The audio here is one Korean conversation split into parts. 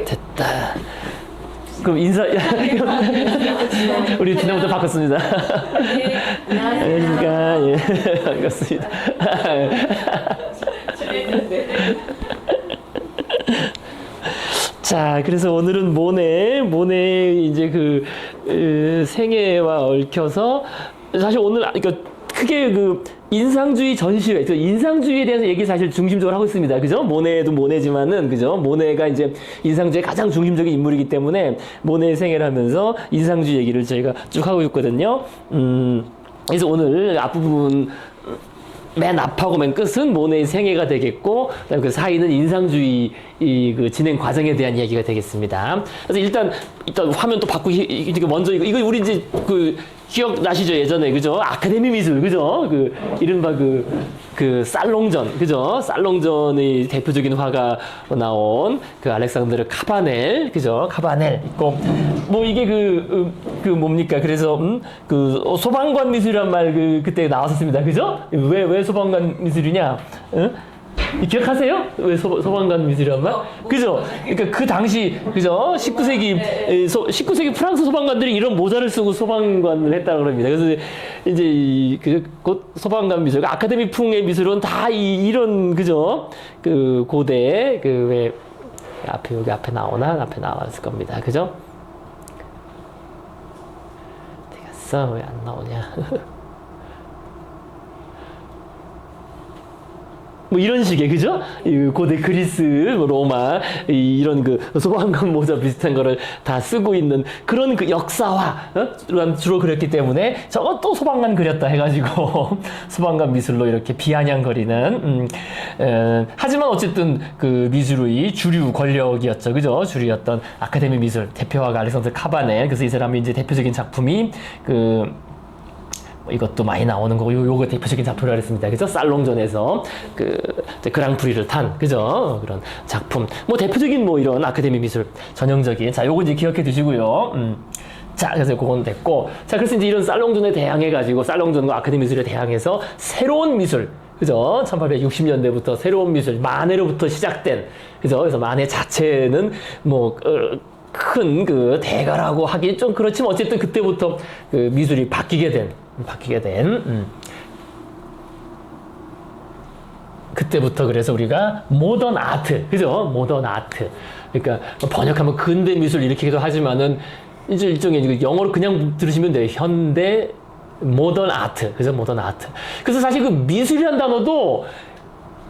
됐다. 그럼 인사, 우리 지난번부터 바꿨습니다. 안녕하십니까. 예, 반갑습니다. 자, 그래서 오늘은 모네 이제 생애와 얽혀서 사실 오늘 그러니까 크게 인상주의 전시회, 인상주의에 대해서 얘기 사실 중심적으로 하고 있습니다. 그죠? 모네도 모네지만은, 그죠? 모네가 이제 인상주의의 가장 중심적인 인물이기 때문에 모네의 생애를 하면서 인상주의 얘기를 저희가 쭉 하고 있거든요. 그래서 오늘 앞부분, 맨 앞하고 맨 끝은 모네의 생애가 되겠고, 그다음에 그 사이는 인상주의 진행 과정에 대한 이야기가 되겠습니다. 그래서 일단 화면 또 바꾸기, 먼저 이거 우리 이제 기억나시죠? 예전에, 그죠? 아카데미 미술, 그죠? 이른바 살롱전, 그죠? 살롱전의 대표적인 화가 나온 알렉산드르 카바넬, 그죠? 카바넬 있고, 뭐 이게 뭡니까? 그래서, 소방관 미술이란 말 그때 나왔었습니다. 그죠? 왜 소방관 미술이냐? 응? 기억하세요? 왜 소방관 미술이란 말? 그죠? 그러니까 그 당시, 그죠? 19세기 프랑스 소방관들이 이런 모자를 쓰고 소방관을 했다고 합니다. 그래서 이제 곧 소방관 미술, 아카데미풍의 미술은 다 이런, 그죠? 고대, 왜, 여기 앞에 나왔을 겁니다. 그죠? 어디 갔어? 왜 안 나오냐? 뭐 이런 식의, 그죠? 고대 그리스, 로마, 이런 소방관 모자 비슷한 거를 다 쓰고 있는 그런 역사화, 주로 그렸기 때문에 저것도 소방관 그렸다 해가지고 소방관 미술로 이렇게 비아냥거리는, 하지만 어쨌든 미술의 주류 권력이었죠. 그죠? 주류였던 아카데미 미술, 대표화가 알렉산드르 카바넬. 그래서 이 사람이 이제 대표적인 작품이 이것도 많이 나오는 거고, 요거 대표적인 작품이라고 했습니다. 그죠? 살롱전에서 그랑프리를 탄, 그죠? 그런 작품. 뭐 대표적인 이런 아카데미 미술 전형적인. 자, 요거 이제 기억해 두시고요. 자, 그래서 그건 됐고. 자, 그래서 이제 이런 살롱전에 대항해가지고, 살롱전과 아카데미 미술에 대항해서 새로운 미술, 그죠? 1860년대부터 새로운 미술, 마네로부터 시작된, 그죠? 그래서 마네 자체는 큰 대가라고 하기 좀 그렇지만 어쨌든 그때부터 미술이 바뀌게 된 그때부터 그래서 우리가 모던 아트, 그죠? 모던 아트. 그러니까 번역하면 근대 미술 이렇게도 하지만은 이제 일종의 영어로 그냥 들으시면 돼요. 현대 모던 아트, 그죠? 모던 아트. 그래서 사실 미술이라는 단어도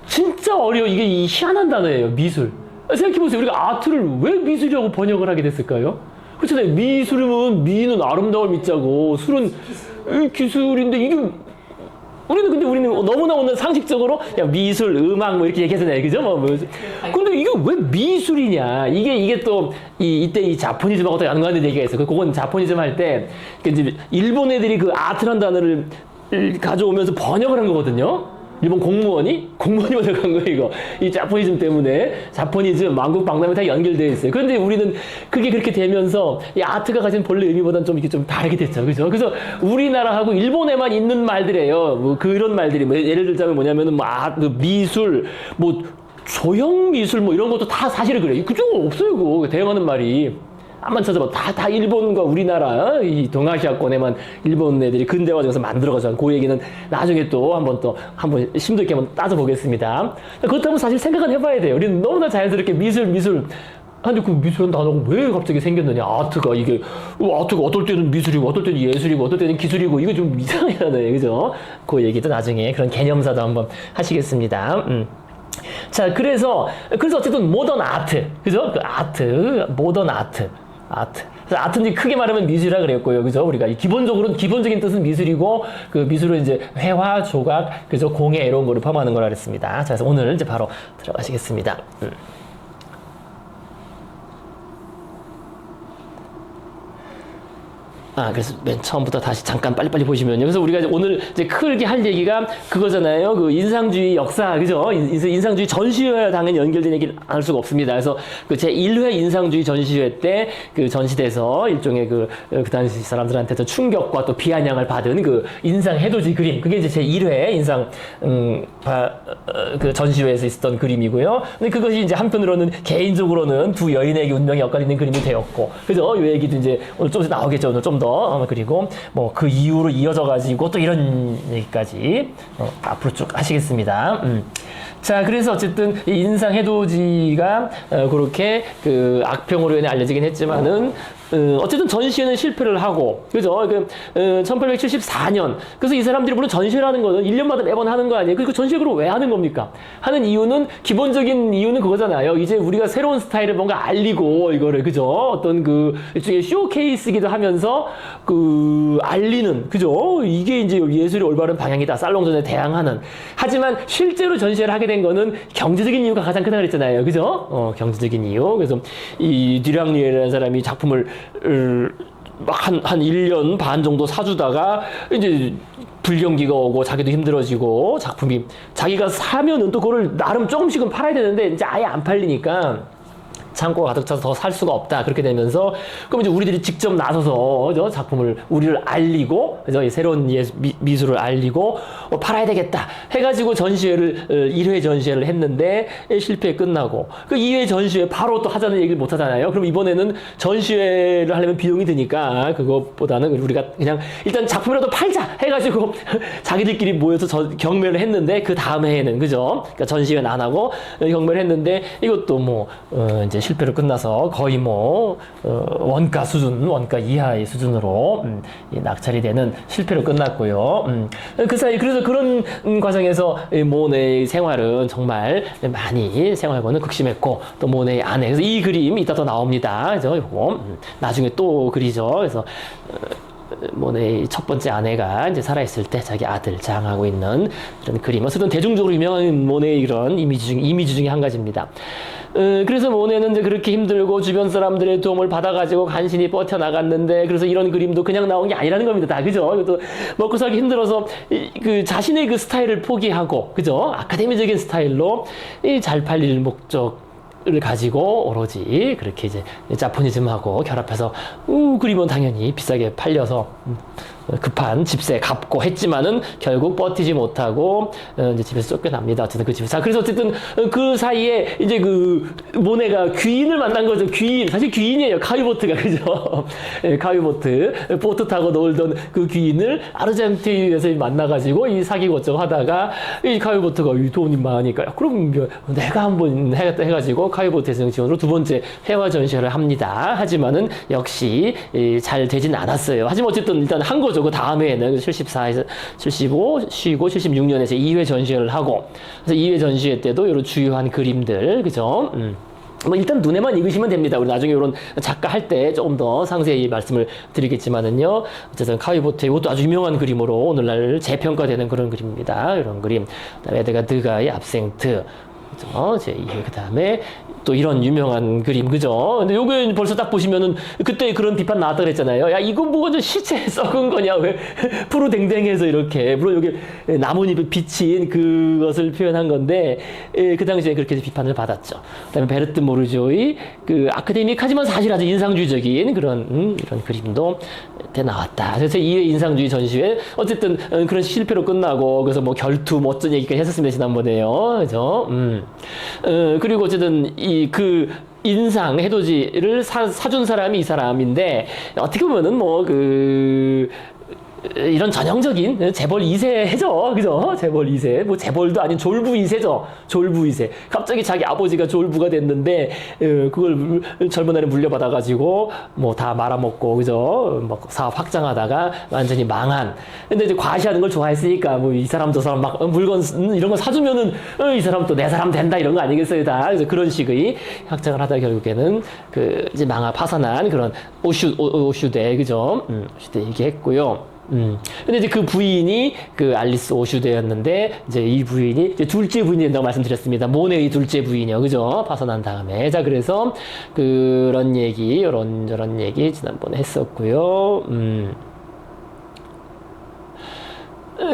진짜 어려워. 이게 희한한 단어예요. 미술. 생각해보세요. 우리가 아트를 왜 미술이라고 번역을 하게 됐을까요? 그렇잖아요. 미술은 미는 아름다움을 미자고 술은 기술인데 이게 우리는 너무나 오늘 상식적으로 야 미술, 음악 뭐 이렇게 얘기하잖아요. 그죠? 근데 이게 왜 미술이냐? 이게 또 이때 이 자포니즘하고 또 연관된 얘기가 있어요. 그건 자포니즘 할 때 이제 일본 애들이 아트란 단어를 가져오면서 번역을 한 거거든요. 일본 공무원이 번역한 거예요, 이거. 이 자포니즘 때문에. 자포니즘, 만국 박람회 다 연결되어 있어요. 그런데 우리는 그게 그렇게 되면서 이 아트가 가진 본래 의미보다는 좀 이렇게 좀 다르게 됐죠. 그죠? 그래서 우리나라하고 일본에만 있는 말들이에요. 그런 말들이. 예를 들자면 뭐냐면은 미술, 조형 미술 이런 것도 다 사실은 그래요. 그쪽은 없어요, 그거. 대응하는 말이. 한번 찾아봐. 다 일본과 우리나라, 이 동아시아권에만 일본 애들이 근대 과정에서 만들어가지고 그 얘기는 나중에 또 한번 심도 있게 한번 따져보겠습니다. 그렇다면 사실 생각은 해봐야 돼요. 우리는 너무나 자연스럽게 미술. 아니, 미술은 단어가 왜 갑자기 생겼느냐. 아트가 어떨 때는 미술이고, 어떨 때는 예술이고, 어떨 때는 기술이고, 이거 좀 이상하잖아요. 그죠? 그 얘기도 나중에 그런 개념사도 한번 하시겠습니다. 자, 그래서 어쨌든 모던 아트, 그죠? 모던 아트. 그래서 아트는 크게 말하면 미술이라 그랬고요. 그죠? 우리가 기본적인 뜻은 미술이고, 미술은 이제 회화, 조각, 그죠? 공예 이런 거를 포함하는 거라 그랬습니다. 자, 그래서 오늘 이제 바로 들어가시겠습니다. 그래서 맨 처음부터 다시 잠깐 빨리빨리 보시면요. 그래서 우리가 오늘 이제 크게 할 얘기가 그거잖아요. 그 인상주의 역사, 그죠? 인상주의 전시회와 당연히 연결된 얘기를 안 할 수가 없습니다. 그래서 그 제1회 인상주의 전시회 때 그 전시돼서 일종의 그 당시 사람들한테도 충격과 또 비아냥을 받은 그 인상 해돋이 그림. 그게 이제 제1회 그 전시회에서 있었던 그림이고요. 근데 그것이 이제 한편으로는 개인적으로는 두 여인에게 운명의 역할이 있는 그림이 되었고, 그죠? 이 얘기도 이제 오늘 좀 나오겠죠. 오늘 좀 더. 그리고 뭐 그 이후로 이어져 가지고 또 이런 얘기까지 앞으로 쭉 하시겠습니다. 자, 그래서 어쨌든 이 인상 해돋이가 그렇게 그 악평으로 인해 알려지긴 했지만은 어쨌든 전시회는 실패를 하고, 그죠? 1874년. 그래서 이 사람들이 물론 전시회라는 거는 1년마다 매번 하는 거 아니에요? 그리고 전시회 그럼 왜 하는 겁니까? 하는 이유는, 기본적인 이유는 그거잖아요. 이제 우리가 새로운 스타일을 뭔가 알리고, 이거를, 그죠? 어떤 그, 일종의 쇼케이스기도 하면서, 알리는, 그죠? 이게 이제 예술의 올바른 방향이다. 살롱전에 대항하는. 하지만 실제로 전시회를 하게 된 거는 경제적인 이유가 가장 크다 그랬잖아요. 그죠? 경제적인 이유. 그래서 이 듀랑리에라는 사람이 작품을 한 1년 반 정도 사주다가 이제 불경기가 오고 자기도 힘들어지고 작품이 자기가 사면은 또 그거를 나름 조금씩은 팔아야 되는데 이제 아예 안 팔리니까 창고가 가득 차서 더 살 수가 없다. 그렇게 되면서 그럼 이제 우리들이 직접 나서서 작품을 우리를 알리고, 그죠? 새로운 미술을 알리고 팔아야 되겠다 해가지고 전시회를 1회 전시회를 했는데 실패에 끝나고, 그 2회 전시회 바로 또 하자는 얘기를 못 하잖아요. 그럼 이번에는 전시회를 하려면 비용이 드니까 그것보다는 우리가 그냥 일단 작품이라도 팔자 해가지고 자기들끼리 모여서 경매를 했는데, 그 다음 해에는, 그죠? 그러니까 전시회는 안 하고 경매를 했는데 이것도 뭐 이제 실패로 끝나서 거의 뭐 원가 수준, 원가 이하의 수준으로 낙찰이 되는 실패로 끝났고요. 그 사이 그래서 그런 과정에서 모네의 생활은 정말 많이 생활고는 극심했고, 또 모네의 아내, 그래서 이 그림 이따 더 나옵니다. 그래서 이거 나중에 또 그리죠. 그래서 모네의 첫 번째 아내가 이제 살아있을 때 자기 아들 장하고 있는 이런 그림. 어쨌든 대중적으로 유명한 모네의 이런 이미지 중에 한 가지입니다. 그래서 모네는 이제 그렇게 힘들고 주변 사람들의 도움을 받아가지고 간신히 버텨나갔는데, 그래서 이런 그림도 그냥 나온 게 아니라는 겁니다. 다, 그죠? 이것도 먹고 살기 힘들어서 그 자신의 그 스타일을 포기하고, 그죠? 아카데미적인 스타일로 잘 팔릴 목적을 가지고 오로지 그렇게 이제 자포니즘하고 결합해서 그림은 당연히 비싸게 팔려서 급한 집세 갚고 했지만은 결국 버티지 못하고 이제 집에서 쫓겨납니다. 어쨌든 그 집에서. 자, 그래서 어쨌든 그 사이에 이제 그 모네가 귀인을 만난 거죠. 귀인. 사실 귀인이에요. 카위보트가, 그죠? 카위보트. 보트 타고 놀던 그 귀인을 아르헨티나에서 만나가지고 이 사기고 어쩌고 하다가 이 카위보트가 돈이 많으니까 그럼 내가 한번 해가지고 카위보트에서 지원으로 두 번째 회화 전시회를 합니다. 하지만은 역시 잘 되진 않았어요. 하지만 어쨌든 일단 한 거죠. 그 다음에는 74에서 75, 쉬고 76년에서 2회 전시회를 하고, 그래서 2회 전시회 때도 이런 주요한 그림들, 그죠? 뭐 일단 눈에만 익으시면 됩니다. 우리 나중에 이런 작가 할 때 조금 더 상세히 말씀을 드리겠지만은요. 어쨌든 카위보트 이것도 아주 유명한 그림으로 오늘날 재평가되는 그런 그림입니다. 이런 그림. 그다음에 에드가 드가의 압생트. 그 다음에 또 이런 유명한 그림, 그죠? 근데 요게 벌써 딱 보시면은 그때 그런 비판 나왔다 그랬잖아요. 야, 이거 뭐가 좀 시체 썩은 거냐? 왜 푸르댕댕해서 이렇게. 물론 요게 나뭇잎에 비친 그것을 표현한 건데, 그 당시에 그렇게 비판을 받았죠. 그 다음에 베르트 모르조의 그 아카데믹하지만 사실 아주 인상주의적인 그런, 이런 그림도 때 나왔다. 그래서 2회 인상주의 전시회. 어쨌든 그런 실패로 끝나고, 그래서 뭐 결투, 뭐 어쩐 얘기까지 했었습니다. 지난번에요. 그죠? 그리고 어쨌든 그 인상 해돋이를 사준 사람이 이 사람인데, 어떻게 보면은 이런 전형적인 재벌 2세죠. 그죠? 재벌 2세. 뭐 재벌도 아닌 졸부 2세죠. 졸부 2세. 갑자기 자기 아버지가 졸부가 됐는데, 그걸 젊은 날에 물려받아가지고, 뭐 다 말아먹고, 그죠? 막 사업 확장하다가 완전히 망한. 근데 이제 과시하는 걸 좋아했으니까, 뭐 이 사람 저 사람 막 물건, 이런 거 사주면은, 이 사람 또 내 사람 된다 이런 거 아니겠어요? 다. 그래서 그런 식의 확장을 하다 결국에는 이제 파산한 그런 오슈대, 그죠? 오슈대 얘기했고요. 근데 이제 그 부인이 그 알리스 오슈드였는데, 이제 이 부인이 이제 둘째 부인이 된다고 말씀드렸습니다. 모네의 둘째 부인이요. 그죠? 파산한 다음에. 자, 그래서 그런 얘기, 이런저런 얘기 지난번에 했었고요.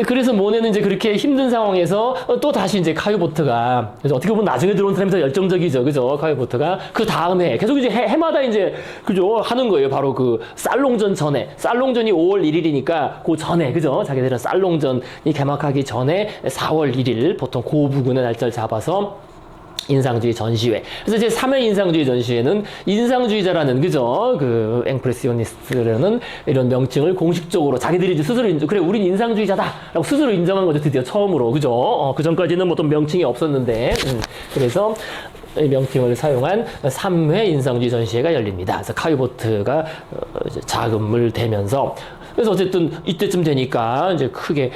그래서 모네는 이제 그렇게 힘든 상황에서 또 다시 이제 카유보트가, 그래서 어떻게 보면 나중에 들어온 사람이 더 열정적이죠. 그죠? 카유보트가 그 다음에 계속 이제 해마다 이제, 그죠? 하는 거예요. 바로 그 쌀롱전 전에. 쌀롱전이 5월 1일이니까 그 전에, 그죠? 자기들은 쌀롱전이 개막하기 전에 4월 1일 보통 그 부근의 날짜를 잡아서 인상주의 전시회. 그래서 이제 3회 인상주의 전시회는 인상주의자라는, 그죠? 그 앵프레시오니스트라는 이런 명칭을 공식적으로 자기들이 이제 스스로 그래, 우린 인상주의자다라고 스스로 인정한 거죠. 드디어 처음으로. 그죠? 그 전까지는 뭐 어떤 명칭이 없었는데. 그래서 이 명칭을 사용한 3회 인상주의 전시회가 열립니다. 그래서 카유보트가 이제 자금을 대면서, 그래서 어쨌든 이때쯤 되니까 이제 크게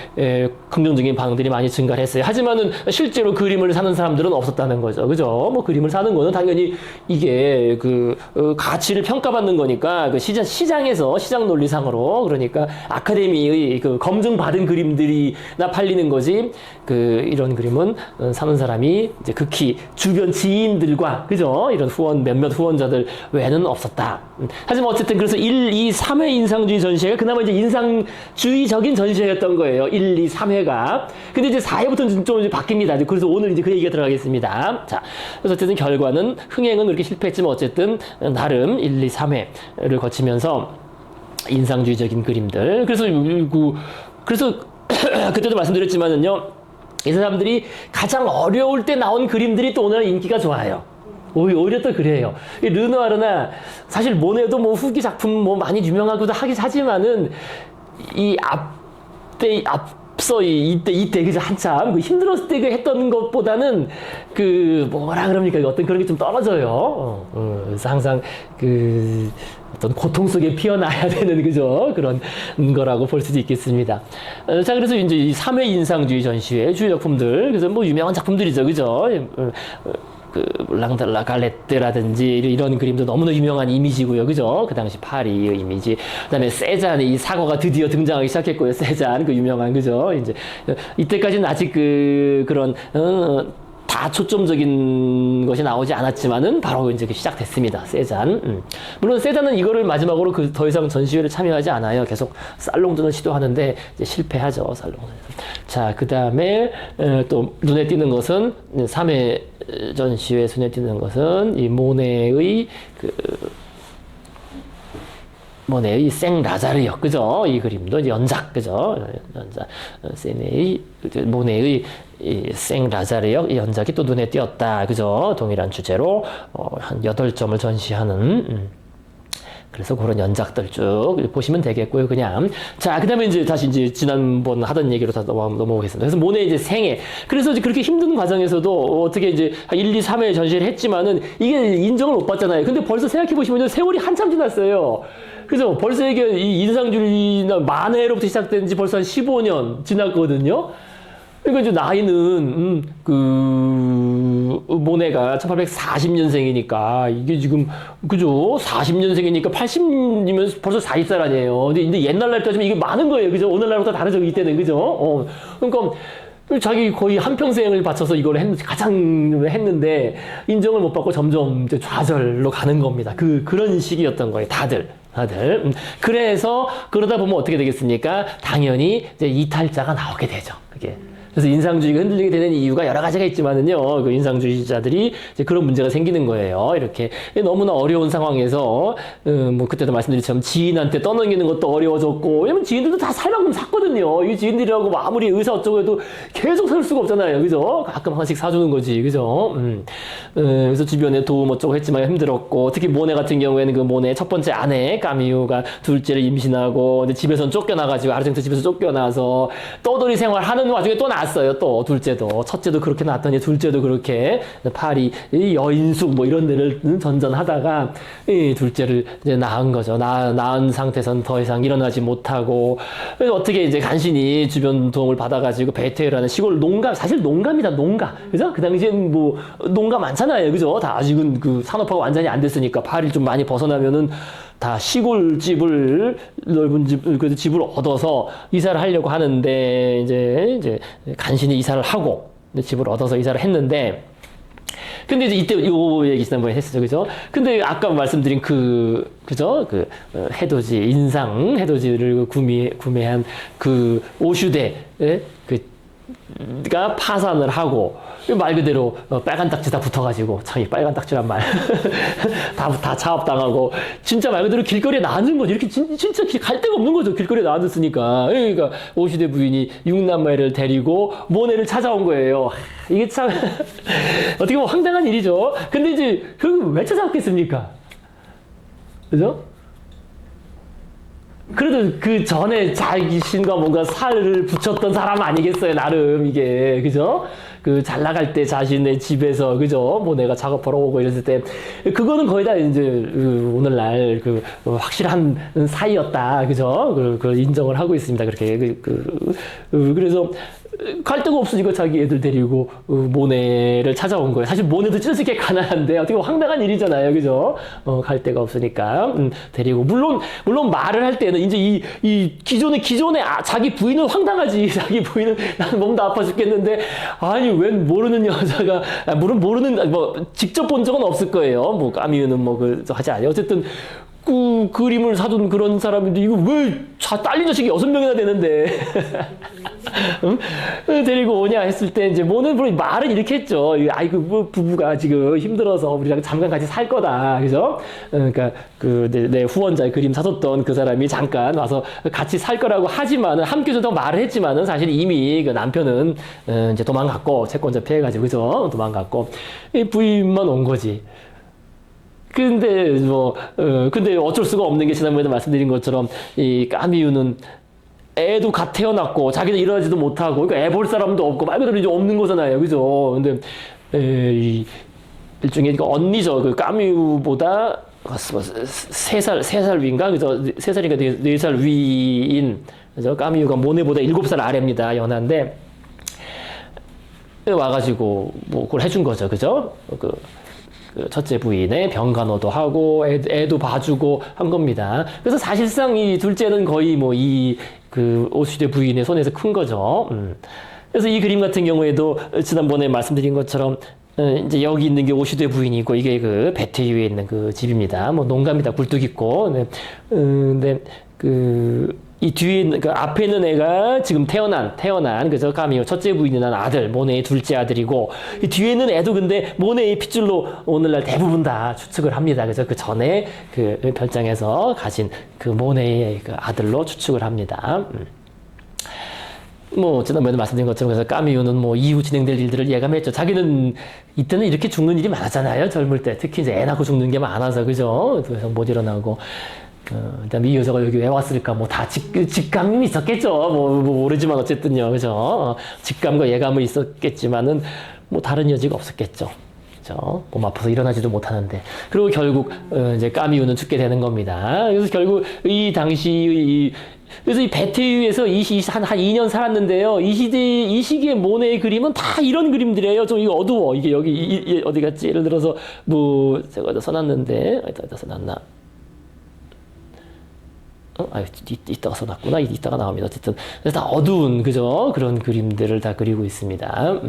긍정적인 반응들이 많이 증가를 했어요. 하지만은 실제로 그림을 사는 사람들은 없었다는 거죠. 그죠? 뭐 그림을 사는 거는 당연히 이게 그 가치를 평가받는 거니까 그 시장에서 시장 논리상으로, 그러니까 아카데미의 그 검증받은 그림들이나 팔리는 거지, 그 이런 그림은 사는 사람이 이제 극히 주변 지인들과, 그죠? 이런 몇몇 후원자들 외에는 없었다. 하지만 어쨌든 그래서 1, 2, 3회 인상주의 전시회가 그나마 이제 인상주의적인 전시회였던 거예요. 1, 2, 3회가. 근데 이제 4회부터는 좀 이제 바뀝니다. 그래서 오늘 이제 그 얘기가 들어가겠습니다. 자, 그래서 어쨌든 결과는, 흥행은 그렇게 실패했지만 어쨌든 나름 1, 2, 3회를 거치면서 인상주의적인 그림들. 그래서 그때도 말씀드렸지만은요, 이 사람들이 가장 어려울 때 나온 그림들이 또 오늘 인기가 좋아요. 오히려 또 그래요. 이 르누아르나 사실 모네도 뭐 후기 작품 뭐 많이 유명하기도 하지만은 이 앞서 이때 그죠, 한참 그 힘들었을 때 그 했던 것보다는 그 뭐라 그럽니까, 어떤 그런 게 좀 떨어져요. 그래서 항상 그 어떤 고통 속에 피어나야 되는, 그죠, 그런 거라고 볼 수도 있겠습니다. 자, 그래서 이제 이 3회 인상주의 전시회 주요 작품들, 그래서 뭐 유명한 작품들이죠, 그죠. 그 랑달라 갈레트라든지 이런 그림도 너무나 유명한 이미지고요, 그죠? 그 당시 파리의 이미지. 그다음에 세잔이, 이 사과가 드디어 등장하기 시작했고요, 세잔, 그 유명한, 그죠? 이제 이때까지는 아직 그런 다 초점적인 것이 나오지 않았지만은 바로 이제 시작됐습니다. 세잔. 물론 세잔은 이거를 마지막으로 더 이상 전시회를 참여하지 않아요. 계속 살롱전을 시도하는데 이제 실패하죠, 살롱전. 자, 그 다음에 또 눈에 띄는 것은 3회 전시회에서 눈에 띄는 것은 이 모네의 모네의 생 라자르역, 그죠? 이 그림도 이제 연작, 그죠? 연작, 모네의 생 라자르역, 이 연작이 또 눈에 띄었다, 그죠? 동일한 주제로 한 8점을 전시하는. 그래서 그런 연작들 쭉 보시면 되겠고요, 그냥. 자, 그 다음에 이제 다시 이제 지난번 하던 얘기로 다 넘어오겠습니다. 그래서 모네 이제 생애. 그래서 이제 그렇게 힘든 과정에서도 어떻게 이제 1, 2, 3회 전시를 했지만은 이게 인정을 못 받잖아요. 근데 벌써 생각해보시면 세월이 한참 지났어요. 그죠? 벌써 이게 이 인상주의나 만해로부터 시작된 지 벌써 한 15년 지났거든요. 그러니까 이제 나이는, 모네가 1840년생이니까, 이게 지금, 그죠? 40년생이니까 80이면 벌써 40살 아니에요. 근데 옛날날 따지면 이게 많은 거예요. 그죠? 오늘날보다 다르죠, 이때는. 그죠? 그러니까, 자기 거의 한평생을 바쳐서 이걸 가장 했는데, 인정을 못 받고 점점 이제 좌절로 가는 겁니다. 그런 시기였던 거예요, 다들. 그래서, 그러다 보면 어떻게 되겠습니까? 당연히 이제 이탈자가 나오게 되죠, 그게. 그래서 인상주의가 흔들리게 되는 이유가 여러 가지가 있지만은요, 그 인상주의자들이 이제 그런 문제가 생기는 거예요. 이렇게 너무나 어려운 상황에서, 뭐 그때도 말씀드렸지만 지인한테 떠넘기는 것도 어려워졌고, 왜냐면 지인들도 다 살 만큼 샀거든요. 이 지인들이라고 뭐 아무리 의사 어쩌고 해도 계속 살 수가 없잖아요, 그죠? 가끔 하나씩 사주는 거지, 그죠? 그래서 주변에 도움 어쩌고 했지만 힘들었고, 특히 모네 같은 경우에는 그 모네 첫 번째 아내 까미유가 둘째를 임신하고, 근데 집에선 쫓겨나가지고 아르쟁트 집에서 쫓겨나서 떠돌이 생활하는 와중에 또 낳았어요. 또 둘째도. 첫째도 그렇게 낳았더니 둘째도 그렇게 파리, 이 여인숙 뭐 이런 데를 전전하다가 이 둘째를 이제 낳은 거죠. 낳은 상태에서는 더 이상 일어나지 못하고 그래서 어떻게 이제 간신히 주변 도움을 받아가지고 베테라는 시골 농가, 사실 농가입니다. 농가. 그죠? 그 당시엔 뭐 농가 많잖아요. 그죠? 다 아직은 그 산업화가 완전히 안 됐으니까 파리를 좀 많이 벗어나면은 다 시골집을 넓은 그 집을 얻어서 이사를 하려고 하는데 이제 간신히 이사를 하고 집을 얻어서 이사를 했는데 근데 이제 이때 요 얘기 지난번에 했었죠, 그죠? 근데 아까 말씀드린 그죠? 해돋이 인상 해돋이를 구매한 그 오슈대 가 파산을 하고 말 그대로 빨간 딱지 다 붙어가지고 참 이 빨간 딱지란 말 다 차압당하고 진짜 말 그대로 길거리에 나앉은 거죠. 이렇게 진짜 갈 데가 없는 거죠. 길거리에 나앉았으니까. 그러니까 오시대 부인이 육남매를 데리고 모네를 찾아온 거예요. 이게 참 어떻게 보면 황당한 일이죠. 근데 이제 결국 왜 찾아왔겠습니까? 그죠? 그래도 그 전에 자신과 뭔가 살을 붙였던 사람 아니겠어요, 나름 이게, 그죠? 그 잘 나갈 때 자신의 집에서, 그죠? 뭐 내가 작업하러 오고 이랬을 때, 그거는 거의 다 이제, 오늘날 확실한 사이였다, 그죠? 그걸 인정을 하고 있습니다, 그렇게. 그래서, 갈 데가 없으니까 자기 애들 데리고 모네를 찾아온 거예요. 사실 모네도 찢어지게 가난한데 어떻게 황당한 일이잖아요, 그죠? 갈 데가 없으니까 데리고 물론 말을 할 때는 이제 이 기존에 자기 부인은 황당하지. 자기 부인은 나는 몸도 아파 죽겠는데 아니 웬 모르는 여자가 모르는 뭐 직접 본 적은 없을 거예요. 뭐 까미유는 뭐 하지 않아요. 어쨌든. 그 그림을 사둔 그런 사람인데 이거 왜 딸린 자식이 6명이나 되는데 응? 데리고 오냐 했을 때 이제 모는 물론 말은 이렇게 했죠. 아이고 뭐 부부가 지금 힘들어서 우리랑 잠깐 같이 살 거다, 그죠? 그러니까 내 후원자의 그림 사뒀던 그 사람이 잠깐 와서 같이 살 거라고 하지만은 함께 좀 더 말을 했지만은 사실 이미 그 남편은 이제 도망갔고 채권자 피해가지고, 그죠? 도망갔고 부인만 온 거지. 근데 근데 어쩔 수가 없는 게 지난번에도 말씀드린 것처럼 이 까미유는 애도 갓 태어났고 자기는 일어나지도 못하고 그러니까 애 볼 사람도 없고 말 그대로 이제 없는 거잖아요, 그죠? 근데 일종의 언니죠. 그 까미유보다 3살 위인가, 그죠? 3살인가 4살 위인, 그죠? 까미유가 모네보다 7살 아래입니다, 연하인데 와가지고 뭐 그걸 해준 거죠, 그죠? 그 첫째 부인의 병간호도 하고 애도 봐주고 한 겁니다. 그래서 사실상 이 둘째는 거의 뭐 그 오시대 부인의 손에서 큰 거죠. 그래서 이 그림 같은 경우에도 지난번에 말씀드린 것처럼 이제 여기 있는 게 오시대 부인이고 이게 그 베테유에 있는 그 집입니다. 뭐 농가입니다. 굴뚝 있고. 네. 근데 이 뒤에 있는, 그 앞에 있는 애가 지금 태어난, 그죠? 까미유, 첫째 부인이 낳은 아들, 모네의 둘째 아들이고, 이 뒤에 있는 애도 근데 모네의 핏줄로 오늘날 대부분 다 추측을 합니다. 그죠? 그 전에 그 별장에서 가진 그 모네의 그 아들로 추측을 합니다. 뭐, 지난번에 말씀드린 것처럼 그래서 까미유는 뭐 이후 진행될 일들을 예감했죠. 자기는 이때는 이렇게 죽는 일이 많았잖아요. 젊을 때. 특히 이제 애 낳고 죽는 게 많아서, 그죠? 그래서 못 일어나고. 그다음에 이 여자가 여기 왜 왔을까? 뭐 다 직감이 있었겠죠. 뭐 모르지만 어쨌든요, 그죠? 직감과 예감은 있었겠지만은 뭐 다른 여지가 없었겠죠. 그죠? 몸 아파서 일어나지도 못하는데. 그리고 결국 이제 까미유는 죽게 되는 겁니다. 그래서 결국 이 당시 그래서 이 베테유에서 한 2년 살았는데요. 이 시기에 모네의 그림은 다 이런 그림들이에요. 좀 이거 어두워. 이게 여기 어디 갔지? 예를 들어서 뭐 제가 어디다 써놨는데 어디다 써놨나? 이따가 써놨구나. 이따가 나옵니다. 어쨌든 그래서 다 어두운, 그죠? 그런 그림들을 다 그리고 있습니다.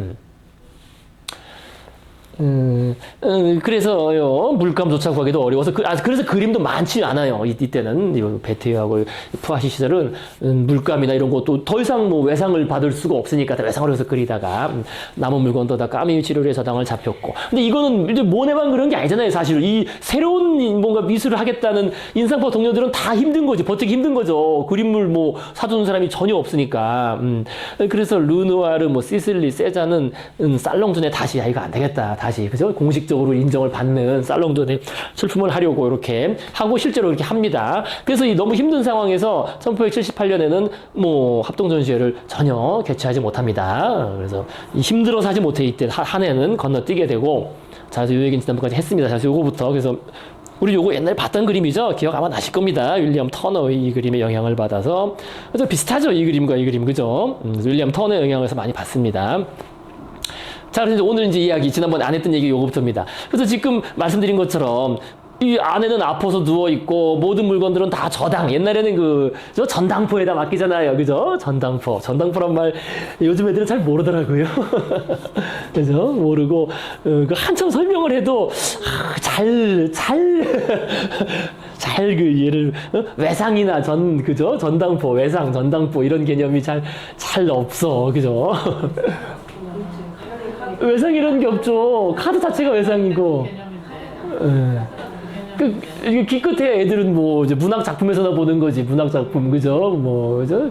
그래서요, 물감조차 구하기도 어려워서, 그래서 그림도 많지 않아요. 이때는, 베테유하고 푸아시 시절은, 물감이나 이런 것도 더 이상 뭐 외상을 받을 수가 없으니까 다 외상을 해서 그리다가, 남은 물건도 다 까미유 치료에 저당을 잡혔고. 근데 이거는 이제 모네만 그런 게 아니잖아요, 사실. 이 새로운 뭔가 미술을 하겠다는 인상파 동료들은 다 힘든 거지. 버티기 힘든 거죠. 그림을 뭐 사주는 사람이 전혀 없으니까. 그래서 르누아르, 뭐 시슬리, 세자는 살롱준에 다시, 이거 안 되겠다. 다시 그죠? 공식적으로 인정을 받는 살롱돈의 출품을 하려고 이렇게 하고 실제로 이렇게 합니다. 그래서 이 너무 힘든 상황에서 1878년에는 뭐 합동 전시회를 전혀 개최하지 못합니다. 그래서 힘들어서 하지 못해 이때 한 해는 건너뛰게 되고 자, 요 얘기는 지난번까지 했습니다. 자, 요거부터 그래서 우리 요거 옛날에 봤던 그림이죠? 기억 아마 나실 겁니다. 윌리엄 터너의 이 그림에 영향을 받아서. 그래서 비슷하죠? 이 그림과 이 그림, 그죠? 윌리엄 터너의 영향을 많이 받습니다. 자, 그래서 오늘 이제 이야기, 지난번에 안 했던 얘기 요거부터입니다. 그래서 지금 말씀드린 것처럼 이 안에는 아파서 누워있고 모든 물건들은 다 저당. 옛날에는 저 전당포에다 맡기잖아요. 그죠? 전당포. 전당포란 말 요즘 애들은 잘 모르더라고요. 그죠? 모르고, 한참 설명을 해도, 얘를, 외상이나 그죠? 전당포, 외상, 전당포 이런 개념이 잘 없어. 그죠? 외상 이런 게 없죠. 카드 자체가 외상이고. 이게 기껏해 애들은 뭐 이제 문학 작품에서나 보는 거지. 문학 작품 그죠? 뭐 그죠?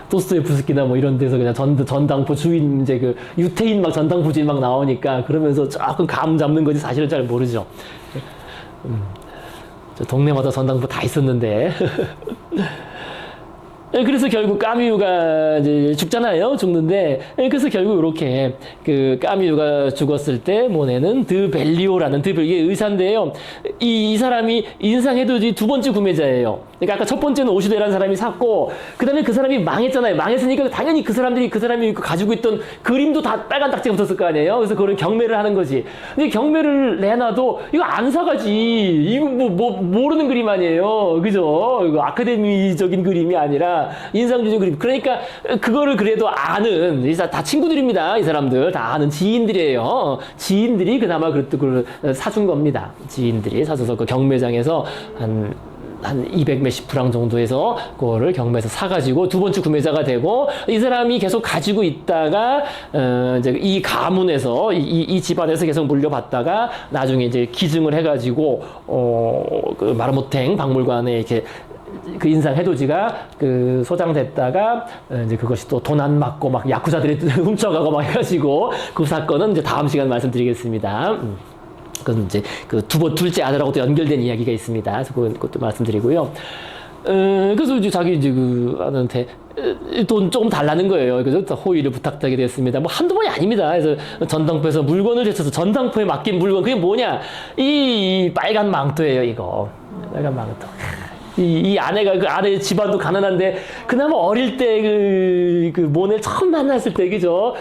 도스토옙스키나 뭐 이런 데서 그냥 전당포 주인 이제 유태인 막 전당포 주인 막 나오니까 그러면서 조금 감 잡는 거지 사실은 잘 모르죠. 동네마다 전당포 다 있었는데. 그래서 결국 까미유가 이제 죽잖아요. 죽는데 그래서 결국 이렇게 까미유가 죽었을 때 모네는 드벨리오라는 이게 의사인데요. 이 사람이 인상해돋이 두 번째 구매자예요. 그러니까 아까 첫 번째는 오시데라는 사람이 샀고 그다음에 그 사람이 망했잖아요. 망했으니까 당연히 그 사람이 가지고 있던 그림도 다 빨간 딱지가 붙었을 거 아니에요. 그래서 그걸 경매를 하는 거지. 근데 경매를 내놔도 이거 안 사가지. 이거 모르는 그림 아니에요. 그죠? 이거 아카데미적인 그림이 아니라 인상주의 그림. 그러니까 그거를 그래도 아는 다 친구들입니다. 이 사람들 다 아는 지인들이에요. 지인들이 그나마 그걸 사준 겁니다. 지인들이 사줘서 그 경매장에서 한 200 몇십 프랑 정도에서 그거를 경매에서 사가지고 두 번째 구매자가 되고 이 사람이 계속 가지고 있다가 이제 이 가문에서 이 집안에서 계속 물려받다가 나중에 이제 기증을 해가지고 그 마르모탱 박물관에 이렇게 그 인상 해돋이가 소장됐다가 이제 그것이 또 돈 안 받고 막 야쿠자들이 훔쳐가고 막 해가지고 그 사건은 이제 다음 시간 말씀드리겠습니다. 그건 이제 둘째 아들하고 또 연결된 이야기가 있습니다. 그래서 그것도 말씀드리고요. 그래서 이제 자기 이제 아들한테 돈 조금 달라는 거예요. 그래서 호의를 부탁드리게 됐습니다. 뭐 한두 번이 아닙니다. 그래서 전당포에서 물건을 제쳐서 전당포에 맡긴 물건 그게 뭐냐? 이 빨간 망토예요. 이거 빨간 망토. 이 아내가 아내 집안도 가난한데 그나마 어릴 때 모네를 처음 만났을 때 그죠?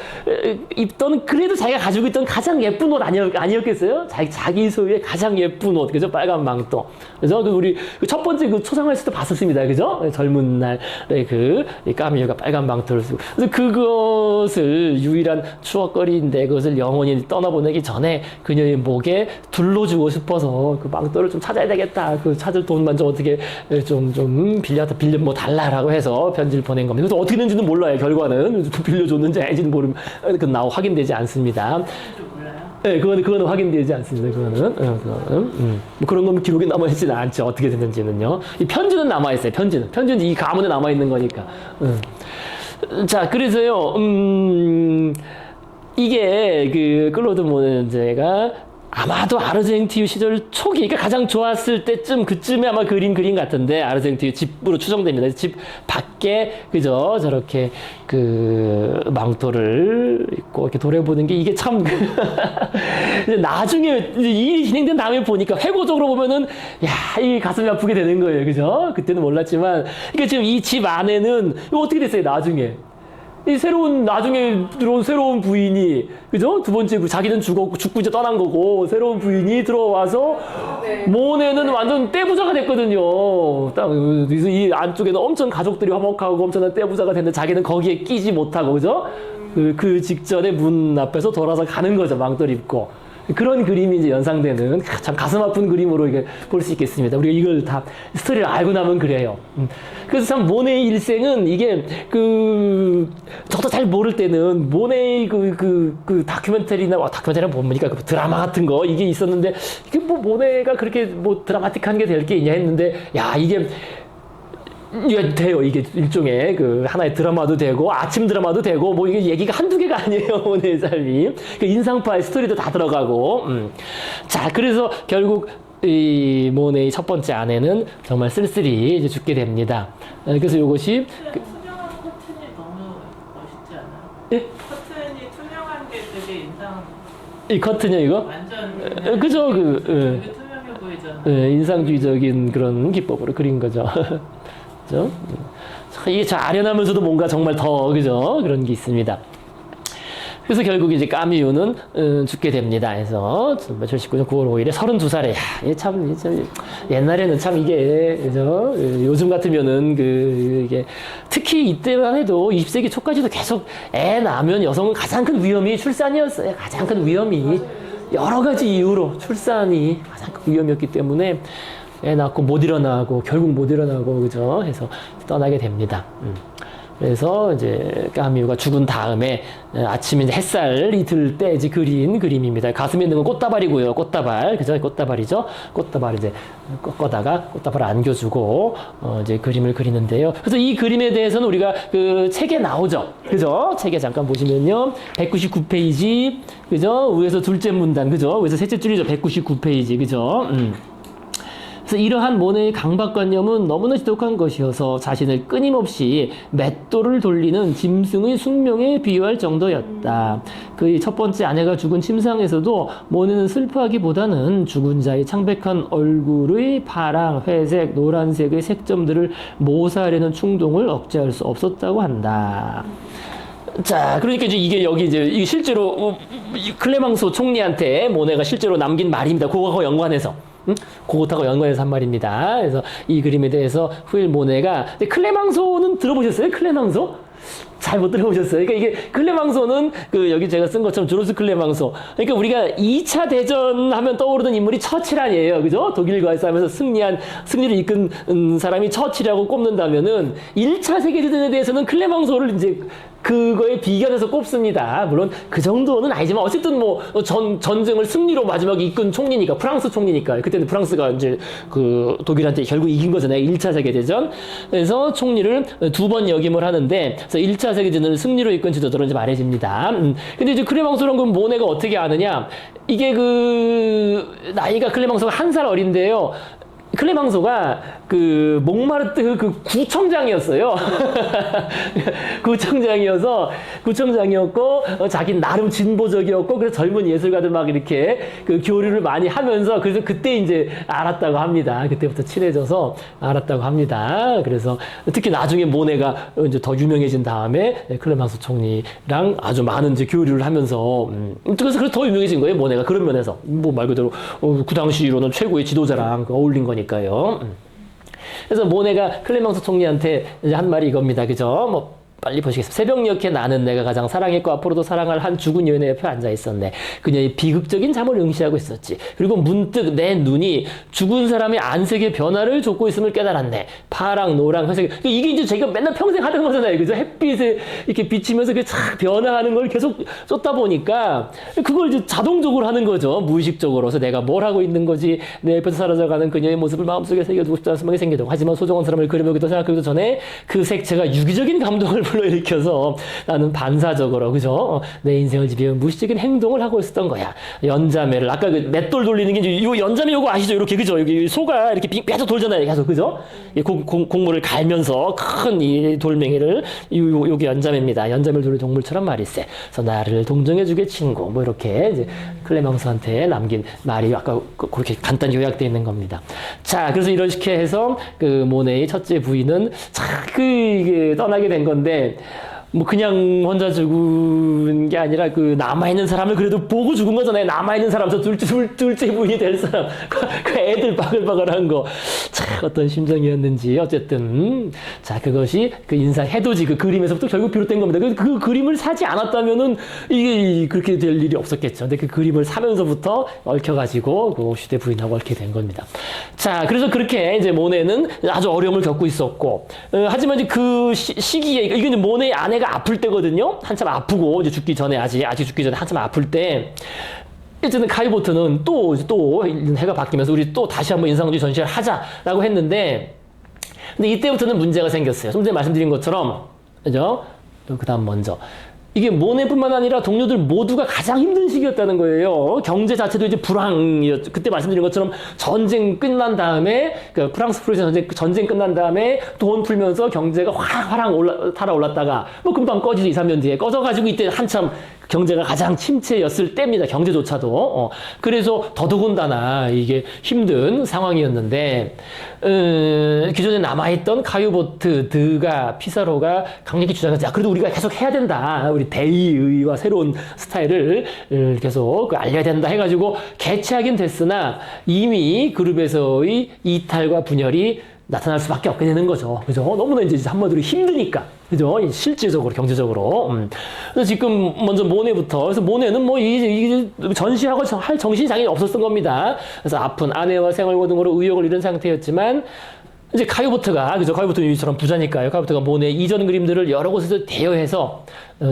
입던 그래도 자기가 가지고 있던 가장 예쁜 옷 아니었겠어요? 자기 소유의 가장 예쁜 옷 그죠? 빨간 망토 그죠? 우리 첫 번째 초상화에서 도 봤었습니다. 그죠? 젊은 날에 이 까미유가 빨간 망토를 쓰고 그래서 그것을 유일한 추억거리인데 그것을 영원히 떠나보내기 전에 그녀의 목에 둘러주고 싶어서 그 망토를 좀 찾아야 되겠다. 찾을 돈만 좀 어떻게 좀 빌려 뭐 달라라고 해서 편지를 보낸 겁니다. 그래서 어떻게 된지는 몰라요. 결과는 빌려줬는지 아닌지는 그건 확인되지 않습니다. 네, 그거는 확인되지 않습니다. 뭐 그런 건 기록에 남아 있지는 않죠. 어떻게 됐는지는요. 이 편지는 남아 있어요. 편지는 이 가문에 남아 있는 거니까. 자, 그래서요. 이게 클로드 모네가 아마도 아르쟁티유 시절 초기, 그러니까 가장 좋았을 때쯤, 그쯤에 아마 그림 같은데, 아르쟁티유 집으로 추정됩니다. 집 밖에, 그죠? 저렇게, 망토를 입고 이렇게 돌아보는 게 이게 참, 나중에, 일이 진행된 다음에 보니까, 회고적으로 보면은, 이 가슴이 아프게 되는 거예요. 그죠? 그때는 몰랐지만, 그러니까 지금 이 집 안에는, 이거 어떻게 됐어요, 나중에? 나중에 들어온 새로운 부인이, 그죠? 두 번째, 자기는 죽고 이제 떠난 거고, 새로운 부인이 들어와서, 모네는 완전 떼부자가 됐거든요. 그래서 이 안쪽에는 엄청 가족들이 화목하고 엄청난 떼부자가 됐는데 자기는 거기에 끼지 못하고, 그죠? 그 직전에 문 앞에서 돌아서 가는 거죠. 망토를 입고. 그런 그림이 이제 연상되는 참 가슴 아픈 그림으로 이게 볼 수 있겠습니다. 우리가 이걸 다 스토리를 알고 나면 그래요. 그래서 참 모네의 일생은 이게 저도 잘 모를 때는 모네의 다큐멘터리나 다큐멘터리는 뭡니까 드라마 같은 거 이게 있었는데 이게 뭐 모네가 그렇게 뭐 드라마틱한 게 될 게 있냐 했는데 이게 이게 돼요. 이게 일종의 그 하나의 드라마도 되고 아침 드라마도 되고 뭐 이게 얘기가 한두 개가 아니에요. 모네의 삶이. 그 인상파의 스토리도 다 들어가고. 자, 그래서 결국 이 모네의 첫 번째 아내는 정말 쓸쓸히 이제 죽게 됩니다. 그래서 이것이 투명한 커튼이 너무 멋있지 않아요? 예? 커튼이 투명한 게 되게 이 커튼이요 이거? 완전 그죠 그 되게 투명해 보이잖아요. 인상주의적인 그런 기법으로 그린 거죠. 그죠? 이게 저 아련하면서도 뭔가 정말 더 그죠 그런 게 있습니다. 그래서 결국 이제 까미유는 죽게 됩니다. 그래서 1719년 9월 5일에 32살에 참 옛날에는 참 이게 그죠? 요즘 같으면은 이게 특히 이때만 해도 20세기 초까지도 계속 애 낳으면 여성은 가장 큰 위험이 출산이었어요. 가장 큰 위험이 여러 가지 이유로 출산이 가장 큰 위험이었기 때문에 애 낳고 못 일어나고 결국 못 일어나고 그죠? 해서 떠나게 됩니다. 그래서 이제 까미유가 죽은 다음에 아침에 이제 햇살이 들 때 이제 그린 그림입니다. 가슴에 있는 건 꽃다발이고요. 꽃다발. 그죠? 꽃다발이죠? 꽃다발 이제 꺾어다가 꽃다발을 안겨주고 이제 그림을 그리는데요. 그래서 이 그림에 대해서는 우리가 그 책에 나오죠. 그죠? 책에 잠깐 보시면요. 199페이지. 그죠? 위에서 둘째 문단. 그죠? 위에서 셋째 줄이죠. 199페이지. 그죠? 그래서 이러한 모네의 강박관념은 너무나 지독한 것이어서 자신을 끊임없이 맷돌을 돌리는 짐승의 숙명에 비유할 정도였다. 그의 첫 번째 아내가 죽은 침상에서도 모네는 슬퍼하기보다는 죽은 자의 창백한 얼굴의 파랑, 회색, 노란색의 색점들을 모사하려는 충동을 억제할 수 없었다고 한다. 자, 그러니까 이게 여기 이제 실제로 클레망소 총리한테 모네가 실제로 남긴 말입니다. 그거하고 연관해서. 그것하고 연관해서 한 말입니다. 그래서 이 그림에 대해서 후일 모네가 클레망소는 들어보셨어요? 클레망소? 잘 못 들어보셨어요? 그러니까 이게 클레망소는 여기 제가 쓴 것처럼 주로스 클레망소. 그러니까 우리가 2차 대전 하면 떠오르는 인물이 처칠 아니에요. 그죠? 독일과의 싸움에서 승리를 이끈 사람이 처칠이라고 꼽는다면은 1차 세계대전에 대해서는 클레망소를 이제 그거에 비견해서 꼽습니다. 물론 그 정도는 아니지만 어쨌든 뭐 전쟁을 승리로 마지막에 이끈 총리니까 프랑스 총리니까 그때는 프랑스가 이제 그 독일한테 결국 이긴 거잖아요. 1차 세계대전. 그래서 총리를 2번 역임을 하는데 그래서 1차 세계대전을 승리로 이끈 지도자로 이제 말해집니다. 근데 이제 클레망소는 그 모네가 어떻게 아느냐? 이게 나이가 클레망소가 1살 어린데요. 클레망소가 몽마르트 구청장이었어요. 구청장이었고, 자기는 나름 진보적이었고, 그래서 젊은 예술가들 막 이렇게 교류를 많이 하면서, 그래서 그때 이제 알았다고 합니다. 그때부터 친해져서 알았다고 합니다. 그래서 특히 나중에 모네가 이제 더 유명해진 다음에 클레망소 총리랑 아주 많은 이제 교류를 하면서, 그래서 더 유명해진 거예요, 모네가. 그런 면에서. 뭐 말 그대로, 그 당시로는 최고의 지도자랑 어울린 거니까요. 그래서 모네가 클레망소 총리한테 이제 한 말이 이겁니다. 그죠? 뭐 빨리 보시겠습니다. 새벽녘에 나는 내가 가장 사랑했고 앞으로도 사랑할 한 죽은 여인의 옆에 앉아 있었네. 그녀의 비극적인 잠을 응시하고 있었지. 그리고 문득 내 눈이 죽은 사람의 안색의 변화를 좇고 있음을 깨달았네. 파랑, 노랑, 회색. 이게 이제 제가 맨날 평생 하던 거잖아요. 그죠? 햇빛에 이렇게 비치면서 그게 쫙 변화하는 걸 계속 쏟다 보니까 그걸 이제 자동적으로 하는 거죠. 무의식적으로. 그래서 내가 뭘 하고 있는 거지. 내 옆에서 사라져가는 그녀의 모습을 마음속에 새겨두고 싶다는 생각이 생기고 하지만 소중한 사람을 그려보기도 생각하기도 전에 그 색채가 유기적인 감동을 불러일으켜서 나는 반사적으로 그죠? 내 인생을 지배운 무의식적인 행동을 하고 있었던 거야. 연자매를 아까 그 맷돌 돌리는 게 이제 요 연자매 요거 아시죠? 이렇게 그죠? 여기 소가 이렇게 계속 돌잖아요. 계속 그죠? 곡물을 갈면서 큰 이 돌멩이를 요게 연자매입니다. 연자매를 돌리는 동물처럼 말일세. 그래서 나를 동정해주게 친구. 뭐 이렇게 이제 클레망스한테 남긴 말이 아까 그렇게 간단히 요약되어 있는 겁니다. 자, 그래서 이렇게 해서 모네의 첫째 부인은 이게 떠나게 된 건데. 뭐 그냥 혼자 죽은 게 아니라 남아있는 사람을 그래도 보고 죽은 거잖아요. 남아있는 사람, 저 둘째 부인이 될 사람, 그 애들 바글바글한 거. 참 어떤 심정이었는지 어쨌든 자 그것이 인상 해돋이 그림에서부터 결국 비롯된 겁니다. 그 그림을 사지 않았다면은 이게 그렇게 될 일이 없었겠죠. 근데 그 그림을 사면서부터 얽혀가지고 슈데 부인하고 얽히게 된 겁니다. 자 그래서 그렇게 이제 모네는 아주 어려움을 겪고 있었고 하지만 이제 그 시기에 이게 모네의 아내가 아플 때거든요. 한참 아프고 이제 죽기 전에 아직 죽기 전에 한참 아플 때 일단은 카이보트는 또 해가 바뀌면서 우리 또 다시 한번 인상주의 전시회를 하자라고 했는데 근데 이때부터는 문제가 생겼어요. 좀 전에 말씀드린 것처럼, 그죠? 그 다음 먼저. 이게 모네뿐만 아니라 동료들 모두가 가장 힘든 시기였다는 거예요. 경제 자체도 이제 불황이었죠. 그때 말씀드린 것처럼 전쟁 끝난 다음에, 그 프랑스 프로이센 전쟁 끝난 다음에 돈 풀면서 경제가 화랑 달아올랐다가 뭐 금방 꺼지죠. 2, 3년 뒤에 꺼져가지고 이때 한참 경제가 가장 침체였을 때입니다. 경제조차도. 그래서 더더군다나 이게 힘든 상황이었는데, 기존에 남아있던 카유보트, 드가, 피사로가 강력히 주장해서, 야, 그래도 우리가 계속 해야 된다. 우리 대의와 새로운 스타일을 계속 알려야 된다 해가지고 개최하긴 됐으나 이미 그룹에서의 이탈과 분열이 나타날 수밖에 없게 되는 거죠. 그죠? 너무나 이제 한마디로 힘드니까. 그죠? 실질적으로, 경제적으로. 그래서 지금 먼저 모네부터. 그래서 모네는 뭐 이 전시하고 할 정신이 당연히 없었던 겁니다. 그래서 아픈 아내와 생활고 등으로 의욕을 잃은 상태였지만, 이제 카유보트가, 그죠? 카유보트는 이처럼 부자니까요. 카유보트가 모네 이전 그림들을 여러 곳에서 대여해서